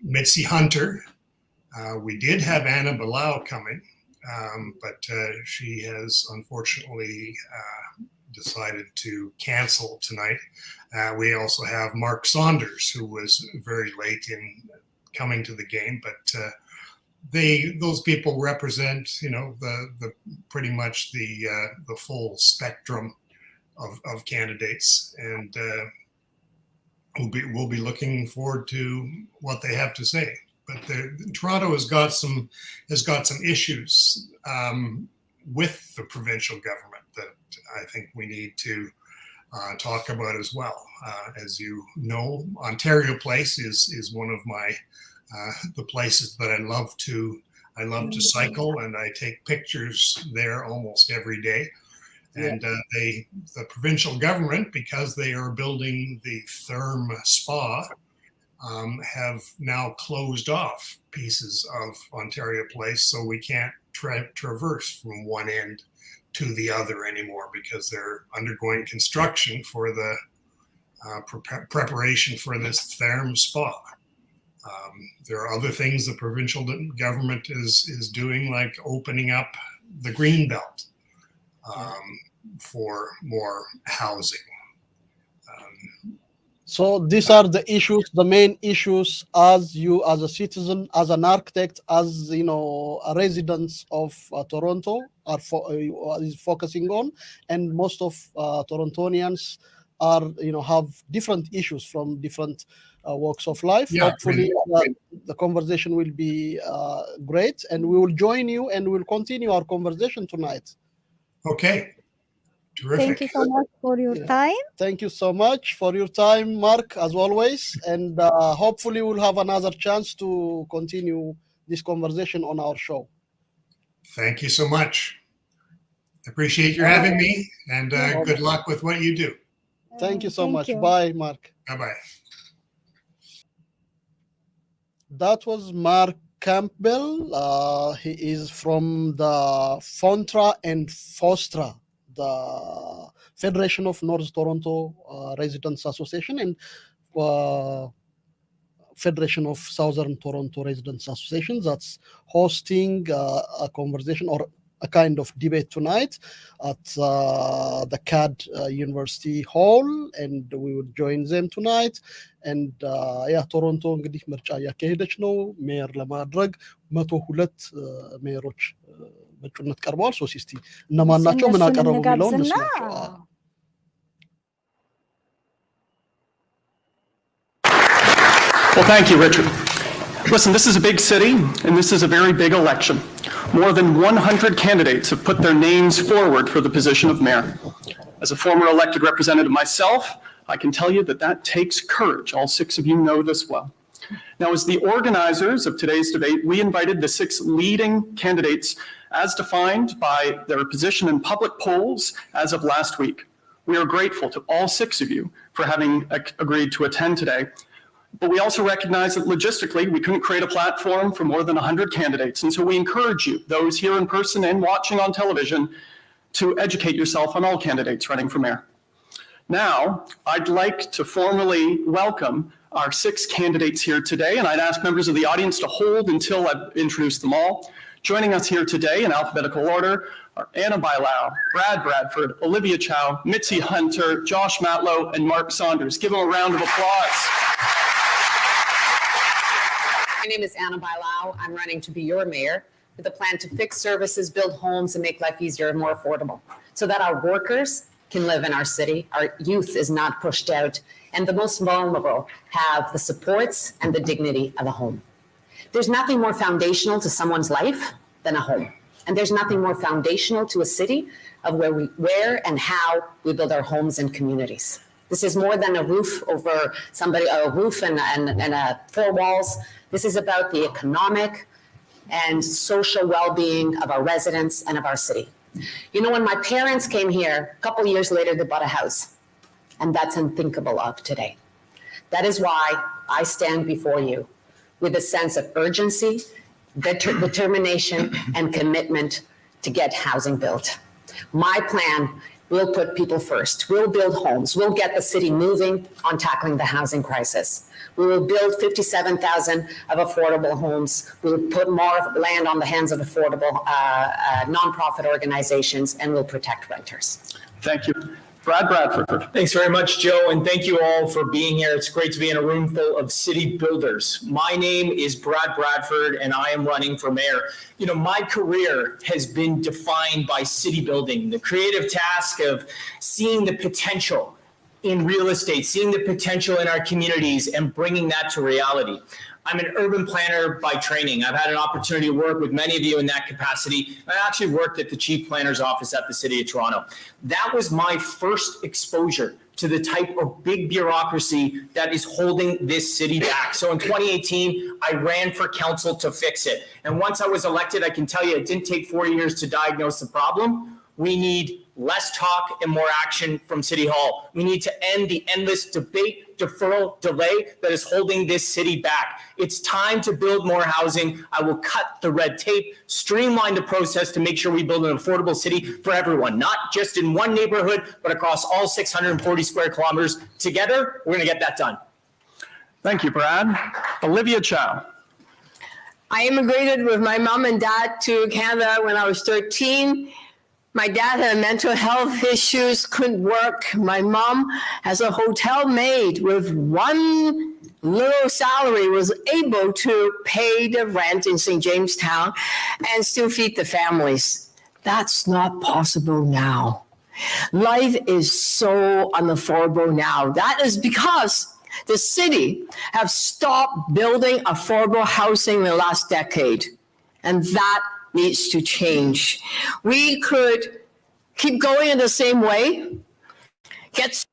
Mitzi Hunter. We did have Anna Bilal coming, but she has unfortunately decided to cancel tonight. We also have Mark Saunders, who was very late in coming to the game, but those people represent, the pretty much the full spectrum of candidates, and we'll be looking forward to what they have to say. But Toronto has got some issues with the provincial government that I think we need to talk about as well. As you know, Ontario Place is one of my the places that I love to cycle, and I take pictures there almost every day. And the provincial government, because they are building the Therm Spa, have now closed off pieces of Ontario Place, so we can't traverse from one end to the other anymore because they're undergoing construction for the preparation for this Therm Spa. There are other things the provincial government is doing, like opening up the Greenbelt for more housing. So these are the issues, the main issues, as you, as a citizen, as an architect, as a resident of Toronto, is focusing on, and most of Torontonians are, have different issues from different walks of life. Yeah, hopefully, the conversation will be great, and we will join you, and we'll continue our conversation tonight. Okay. Terrific. Thank you so much for your time. Thank you so much for your time, Mark, as always. And hopefully we'll have another chance to continue this conversation on our show. Thank you so much. Appreciate your having me, and good luck with what you do. Thank you so much. you. Bye, Mark. Bye-bye. That was Mark Campbell. He is from the FONTRA and FOSTRA, the Federation of North Toronto Residents Association, and Federation of Southern Toronto Residents Association, that's hosting a conversation or a kind of debate tonight at the CAD University Hall, and we would join them tonight. And ቶሮንቶ እንግዲህ ምርጫ እያካሄደች ነው። ሜየር ለማድረግ 102 ሜየሮች በእጩነት ቀርበዋል። ሶ እስቲ እነማን ናቸው ምን አቀረቡ የሚለውን እንስማቸው። Well, thank you, Richard. Listen, this is a big city, and this is a very big election. More than 100 candidates have put their names forward for the position of mayor. As a former elected representative myself, I can tell you that that takes courage. All 6 of you know this well. Now, as the organizers of today's debate, we invited the 6 leading candidates as defined by their position in public polls as of last week. We are grateful to all 6 of you for having agreed to attend today. But we also recognize that logistically, we couldn't create a platform for more than 100 candidates. And so we encourage you, those here in person and watching on television, to educate yourself on all candidates running for mayor. Now, I'd like to formally welcome our 6 candidates here today, and I'd ask members of the audience to hold until I've introduced them all. Joining us here today in alphabetical order are Anna Bilal, Brad Bradford, Olivia Chow, Mitzi Hunter, Josh Matlow, and Mark Saunders. Give them a round of applause. My name is Anna Bilal. I'm running to be your mayor with a plan to fix services, build homes, and make life easier and more affordable so that our workers can live in our city, our youth is not pushed out, and the most vulnerable have the supports and the dignity of a home. There's nothing more foundational to someone's life than a home. And there's nothing more foundational to a city of where and how we build our homes and communities. This is more than a roof over somebody, a roof and 4 walls. This is about the economic and social well-being of our residents and of our city. You know, when my parents came here, a couple years later, they bought a house. And that's unthinkable of today. That is why I stand before you with a sense of urgency, determination, and commitment to get housing built. My plan We'll put people first. We'll build homes. We'll get the city moving on tackling the housing crisis. We will build 57,000 of affordable homes. We'll put more land on the hands of affordable nonprofit organizations, and we'll protect renters. Thank you. Brad Bradford. Thanks very much, Joe, and thank you all for being here. It's great to be in a room full of city builders. My name is Brad Bradford, and I am running for mayor. You know, my career has been defined by city building, the creative task of seeing the potential in real estate, seeing the potential in our communities and bringing that to reality. I'm an urban planner by training. I've had an opportunity to work with many of you in that capacity. I actually worked at the chief planner's office at the City of Toronto. That was my first exposure to the type of big bureaucracy that is holding this city back. So in 2018, I ran for council to fix it. And once I was elected, I can tell you it didn't take 4 years to diagnose the problem. We need less talk and more action from City Hall. We need to end the endless debate, deferral, delay that is holding this city back. It's time to build more housing. I will cut the red tape, streamline the process to make sure we build an affordable city for everyone, not just in one neighborhood, but across all 640 square kilometers. Together, we're gonna get that done. Thank you, Brad. Olivia Chow. I immigrated with my mom and dad to Canada when I was 13. My dad had mental health issues, couldn't work. My mom, as a hotel maid with one little salary, was able to pay the rent in St. Jamestown and still feed the families. That's not possible now. Life is so unaffordable now. That is because the city have stopped building affordable housing in the last decade, and that needs to change. We could keep going in the same way, get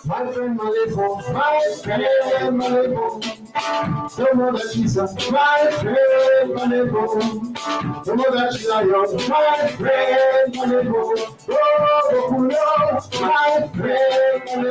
my friend Malebo, my friend Malebo, no more that she's a my friend Malebo, no more that she's a young my friend Malebo, oh, my friend Malebo.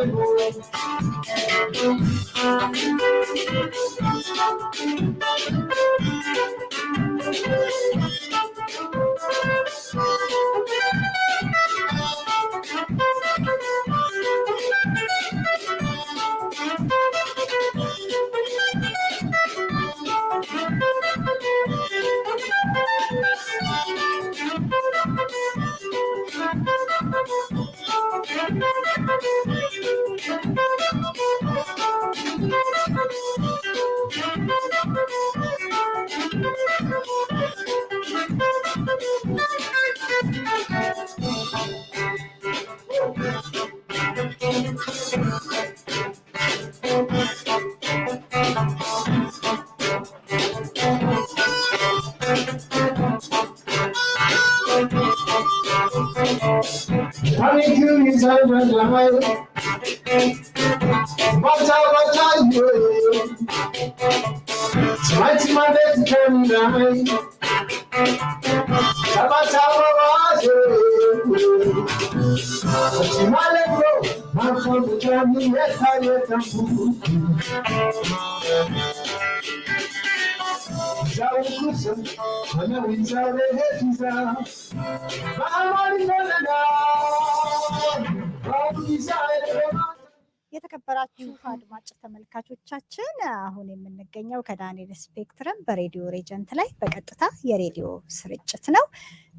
የተከበራችሁ አድማጭ ተመልካቾቻችን አሁን የምንገኘው ከዳንኤል ስፔክትረም በሬዲዮ ሬጀንት ላይ በቀጥታ የሬዲዮ ስርጭት ነው።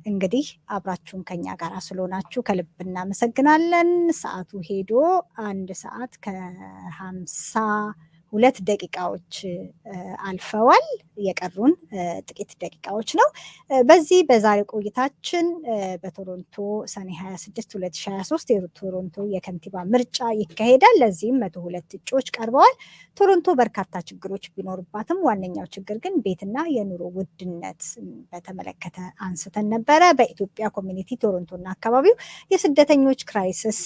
እንግዲህ አብራችሁን ከኛ ጋር ስለሆናችሁ ከልብ እናመሰግናለን። ሰዓቱ ሄዶ 1 ሰዓት ከ52 ደቂቃዎች አልፈዋል። የቀሩን ጥቂት ደቂቃዎች ነው። በዚህ በዛሬ ቆይታችን በቶሮንቶ ሰኔ 26 2023 የቶሮንቶ የከንቲባ ምርጫ ይካሄዳል። ለዚህም 102 እጩዎች ቀርበዋል። ቶሮንቶ በርካታ ችግሮች ቢኖርባትም ዋነኛው ችግር ግን ቤትና የኑሮ ውድነት በተመለከተ አንስተን ነበረ። በኢትዮጵያ ኮሚኒቲ ቶሮንቶና አካባቢው የስደተኞች ክራይሲስ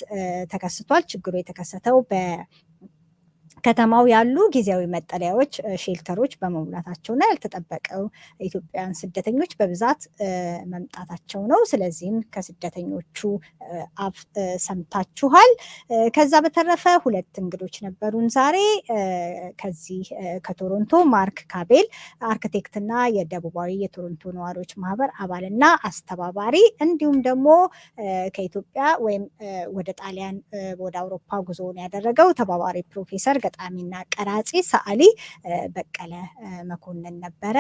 ተከስቷል። ችግሩ የተከሰተው ከተማው ያሉ ጊዜያዊ መጠለያዎች ሼልተሮች በመሙላታቸውና ያልተጠበቀው ኢትዮጵያውያን ስደተኞች በብዛት መምጣታቸው ነው። ስለዚህም ከስደተኞቹ አፍ ሰምታችኋል። ከዛ በተረፈ 2 እንግዶች ነበሩን ዛሬ ከዚህ ከቶሮንቶ ማርክ ካቤል አርክቴክትና የደቡባዊ የቶሮንቶ ነዋሪዎች ማህበር አባልና አስተባባሪ እንዲሁም ደግሞ ከኢትዮጵያ ወይም ወደ ጣሊያን ወደ አውሮፓ ጉዞውን ያደረገው ተባባሪ ፕሮፌሰር ገጣሚና ቀራጺ ሰዓሊ በቀለ መኮንን ነበረ።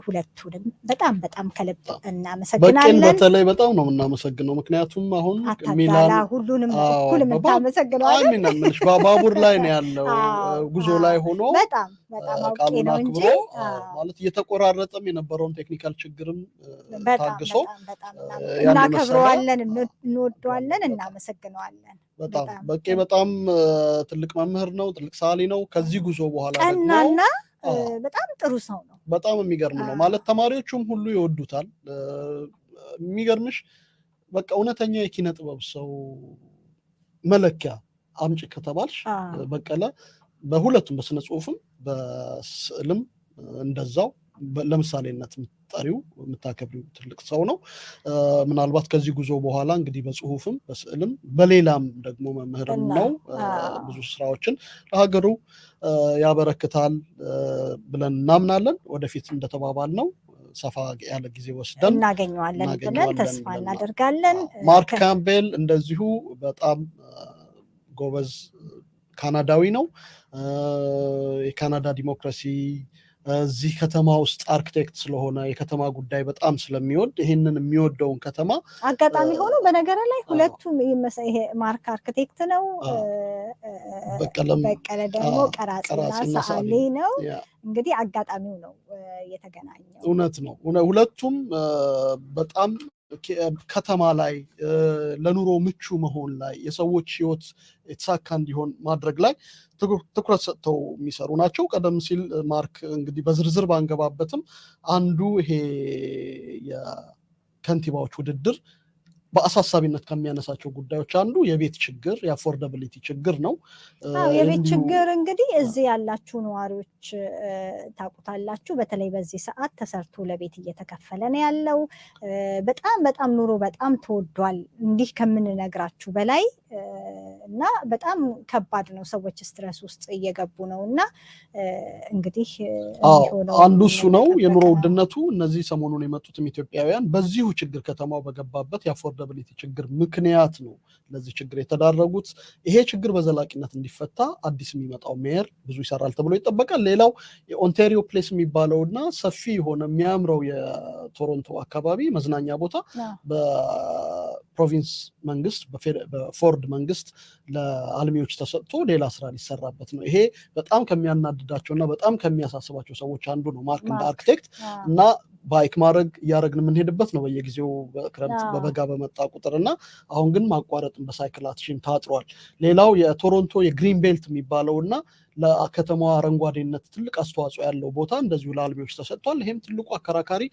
ሁለቱንም በጣም ከልብ እናመሰግናለን። በቀል በተለይ በጣም ነው የምናመሰግነው። ምክንያቱም አሁን ሚላን ሁሉንም እኩል የምታመሰግነው ምንሽ ባቡር ላይ ነው ያለው ጉዞ ላይ ሆኖ በጣም አውቄ ነው እንጂ ማለት እየተቆራረጠም የነበረውን ቴክኒካል ችግርም ታግሶ እናከብረዋለን፣ እንወደዋለን፣ እናመሰግነዋለን። በቄ በጣም ትልቅ መምህር ነው፣ ትልቅ ሳሊ ነው። ከዚህ ጉዞ በኋላ ቀናና በጣም ጥሩ ሰው ነው። በጣም የሚገርም ነው ማለት ተማሪዎቹም ሁሉ ይወዱታል። የሚገርምሽ በቃ እውነተኛ የኪነ ጥበብ ሰው መለኪያ አምጪ ከተባልሽ በቀለ በሁለቱም በስነ ጽሁፍም በስዕልም እንደዛው ለምሳሌነት የምትጠሪው የምታከብሪው ትልቅ ሰው ነው። ምናልባት ከዚህ ጉዞ በኋላ እንግዲህ በጽሁፍም በስዕልም በሌላም ደግሞ መምህርም ነው። ብዙ ስራዎችን ለሀገሩ ያበረክታል ብለን እናምናለን። ወደፊት እንደተባባል ነው ሰፋ ያለ ጊዜ ወስደን እናገኘዋለን ብለን ተስፋ እናደርጋለን። ማርክ ካምቤል እንደዚሁ በጣም ጎበዝ ካናዳዊ ነው። የካናዳ ዲሞክራሲ እዚህ ከተማ ውስጥ አርክቴክት ስለሆነ የከተማ ጉዳይ በጣም ስለሚወድ ይሄንን የሚወደውን ከተማ አጋጣሚ ሆኖ በነገር ላይ ሁለቱም ይሄ ማርክ አርክቴክት ነው፣ በቀለ ደግሞ ቀራጺና ሰዓሊ ነው። እንግዲህ አጋጣሚው ነው የተገናኘው። እውነት ነው። ሁለቱም በጣም ከተማ ላይ ለኑሮ ምቹ መሆን ላይ የሰዎች ህይወት የተሳካ እንዲሆን ማድረግ ላይ ትኩረት ሰጥተው የሚሰሩ ናቸው። ቀደም ሲል ማርክ እንግዲህ በዝርዝር ባንገባበትም አንዱ ይሄ የከንቲባዎች ውድድር በአሳሳቢነት ከሚያነሳቸው ጉዳዮች አንዱ የቤት ችግር የአፎርዳቢሊቲ ችግር ነው። የቤት ችግር እንግዲህ እዚህ ያላችሁ ነዋሪዎች ታውቁታላችሁ። በተለይ በዚህ ሰዓት ተሰርቶ ለቤት እየተከፈለ ነው ያለው። በጣም ኑሮ በጣም ተወዷል እንዲህ ከምንነግራችሁ በላይ እና በጣም ከባድ ነው። ሰዎች ስትረስ ውስጥ እየገቡ ነው እና እንግዲህ አንዱ እሱ ነው የኑሮ ውድነቱ። እነዚህ ሰሞኑን የመጡትም ኢትዮጵያውያን በዚሁ ችግር ከተማው በገባበት የአፎርዳቢሊቲ ችግር ምክንያት ነው ለዚህ ችግር የተዳረጉት። ይሄ ችግር በዘላቂነት እንዲፈታ አዲስ የሚመጣው ሜየር ብዙ ይሰራል ተብሎ ይጠበቃል። ሌላው የኦንታሪዮ ፕሌስ የሚባለውና ሰፊ የሆነ የሚያምረው የቶሮንቶ አካባቢ መዝናኛ ቦታ በፕሮቪንስ መንግስት በፎርድ መንግስት ለአልሚዎች ተሰጥቶ ሌላ ስራ ሊሰራበት ነው። ይሄ በጣም ከሚያናድዳቸውና በጣም ከሚያሳስባቸው ሰዎች አንዱ ነው። ማርክ እንደ አርክቴክት እና ባይክ ማድረግ እያደረግን የምንሄድበት ነው በየጊዜው በክረምት በበጋ በመጣ ቁጥር እና አሁን ግን ማቋረጥን በሳይክላችን ታጥሯል። ሌላው የቶሮንቶ የግሪን ቤልት የሚባለው እና ለከተማዋ አረንጓዴነት ትልቅ አስተዋጽኦ ያለው ቦታ እንደዚሁ ለአልሚዎች ተሰጥቷል። ይሄም ትልቁ አከራካሪ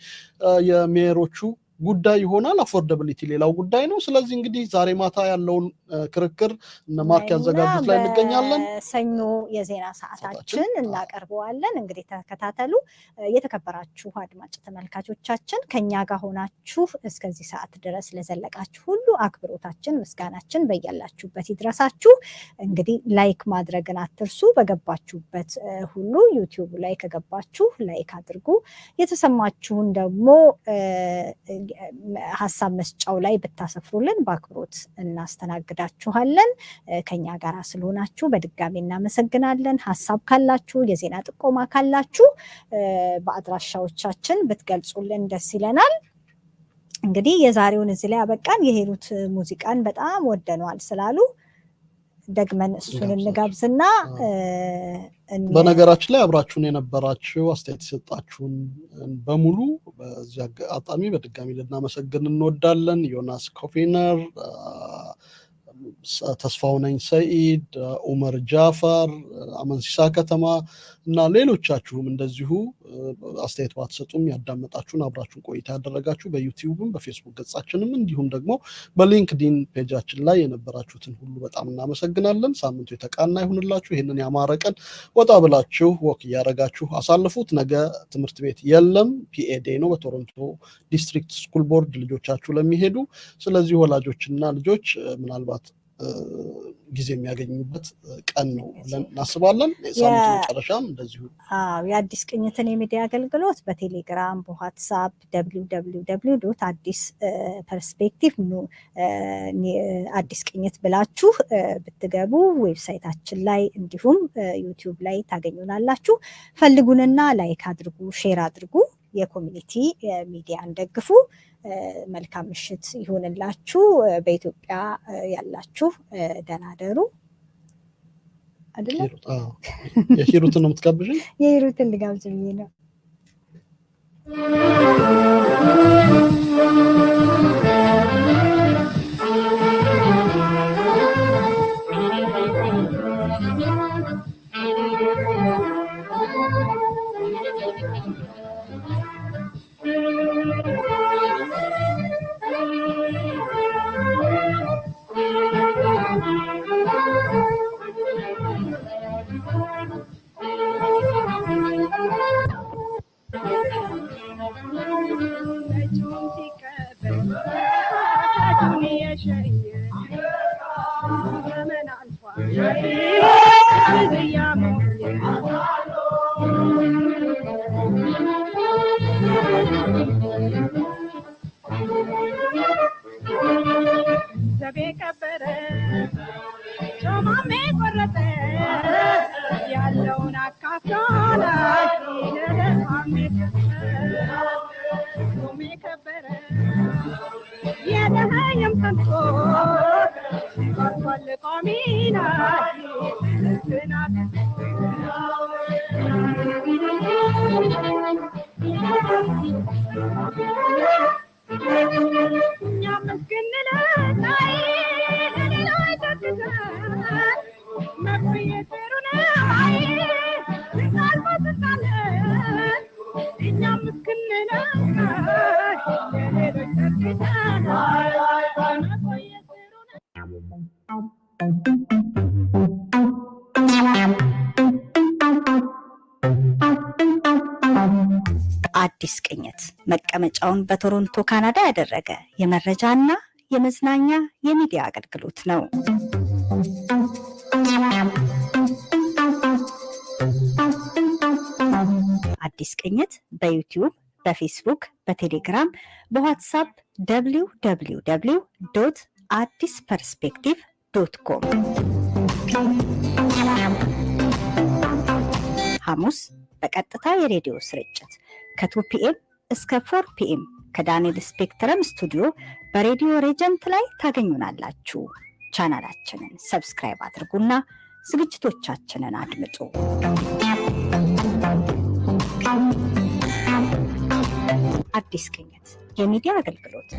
የሜየሮቹ ጉዳይ ይሆናል። አፎርደቢሊቲ ሌላው ጉዳይ ነው። ስለዚህ እንግዲህ ዛሬ ማታ ያለውን ክርክር እነ ማርክ ያዘጋጁት ላይ እንገኛለን። ሰኞ የዜና ሰዓታችን እናቀርበዋለን። እንግዲህ ተከታተሉ። የተከበራችሁ አድማጭ ተመልካቾቻችን ከኛ ጋር ሆናችሁ እስከዚህ ሰዓት ድረስ ለዘለቃችሁ ሁሉ አክብሮታችን ምስጋናችን በያላችሁበት ይድረሳችሁ። እንግዲህ ላይክ ማድረግን አትርሱ። በገባችሁበት ሁሉ ዩቲዩብ ላይ ከገባችሁ ላይክ አድርጉ። የተሰማችሁን ደግሞ ሀሳብ መስጫው ላይ ብታሰፍሩልን በአክብሮት እናስተናግዳችኋለን። ከኛ ጋር ስለሆናችሁ በድጋሚ እናመሰግናለን። ሀሳብ ካላችሁ የዜና ጥቆማ ካላችሁ በአድራሻዎቻችን ብትገልጹልን ደስ ይለናል። እንግዲህ የዛሬውን እዚህ ላይ አበቃን። የሄሩት ሙዚቃን በጣም ወደነዋል ስላሉ ደግመን እሱን እንጋብዝና በነገራችን ላይ አብራችሁን የነበራችሁ አስተያየት የሰጣችሁን በሙሉ በዚህ አጋጣሚ በድጋሚ ልናመሰግን እንወዳለን። ዮናስ ኮፊነር፣ ተስፋውነኝ ሰኢድ፣ ኡመር ጃፈር፣ አመንሲሳ ከተማ እና ሌሎቻችሁም እንደዚሁ አስተያየት ባትሰጡም ያዳመጣችሁን አብራችሁን ቆይታ ያደረጋችሁ በዩቲዩብም በፌስቡክ ገጻችንም እንዲሁም ደግሞ በሊንክዲን ፔጃችን ላይ የነበራችሁትን ሁሉ በጣም እናመሰግናለን። ሳምንቱ የተቃና ይሁንላችሁ። ይህንን ያማረ ቀን ወጣ ብላችሁ ወክ እያደረጋችሁ አሳልፉት። ነገ ትምህርት ቤት የለም፣ ፒኤ ዴይ ነው በቶሮንቶ ዲስትሪክት ስኩል ቦርድ ልጆቻችሁ ለሚሄዱ። ስለዚህ ወላጆችና ልጆች ምናልባት ጊዜ የሚያገኙበት ቀን ነው ብለን እናስባለን። ሳምንቱ መጨረሻም እንደዚሁ የአዲስ ቅኝትን የሚዲያ አገልግሎት በቴሌግራም በዋትሳፕ አዲስ ፐርስፔክቲቭ አዲስ ቅኝት ብላችሁ ብትገቡ ዌብሳይታችን ላይ እንዲሁም ዩቲዩብ ላይ ታገኙናላችሁ። ፈልጉንና ላይክ አድርጉ፣ ሼር አድርጉ፣ የኮሚኒቲ ሚዲያን ደግፉ። መልካም ምሽት ይሁንላችሁ። በኢትዮጵያ ያላችሁ ደህና ደሩ። አይደለም የሂሩትን ነው የምትጋብዥኝ? የሂሩትን ልጋብዝ ብዬ ነው። አዲስ ቅኝት መቀመጫውን በቶሮንቶ ካናዳ ያደረገ የመረጃና የመዝናኛ የሚዲያ አገልግሎት ነው። አዲስ ቅኝት በዩቲዩብ፣ በፌስቡክ፣ በቴሌግራም፣ በዋትሳፕ www.addisperspective.com ሐሙስ በቀጥታ የሬዲዮ ስርጭት ከ2 ፒኤም እስከ 4 ፒኤም ከዳንኤል ስፔክትረም ስቱዲዮ በሬዲዮ ሬጀንት ላይ ታገኙናላችሁ። ቻናላችንን ሰብስክራይብ አድርጉና ዝግጅቶቻችንን አድምጡ። አዲስ ቅኝት የሚዲያ አገልግሎት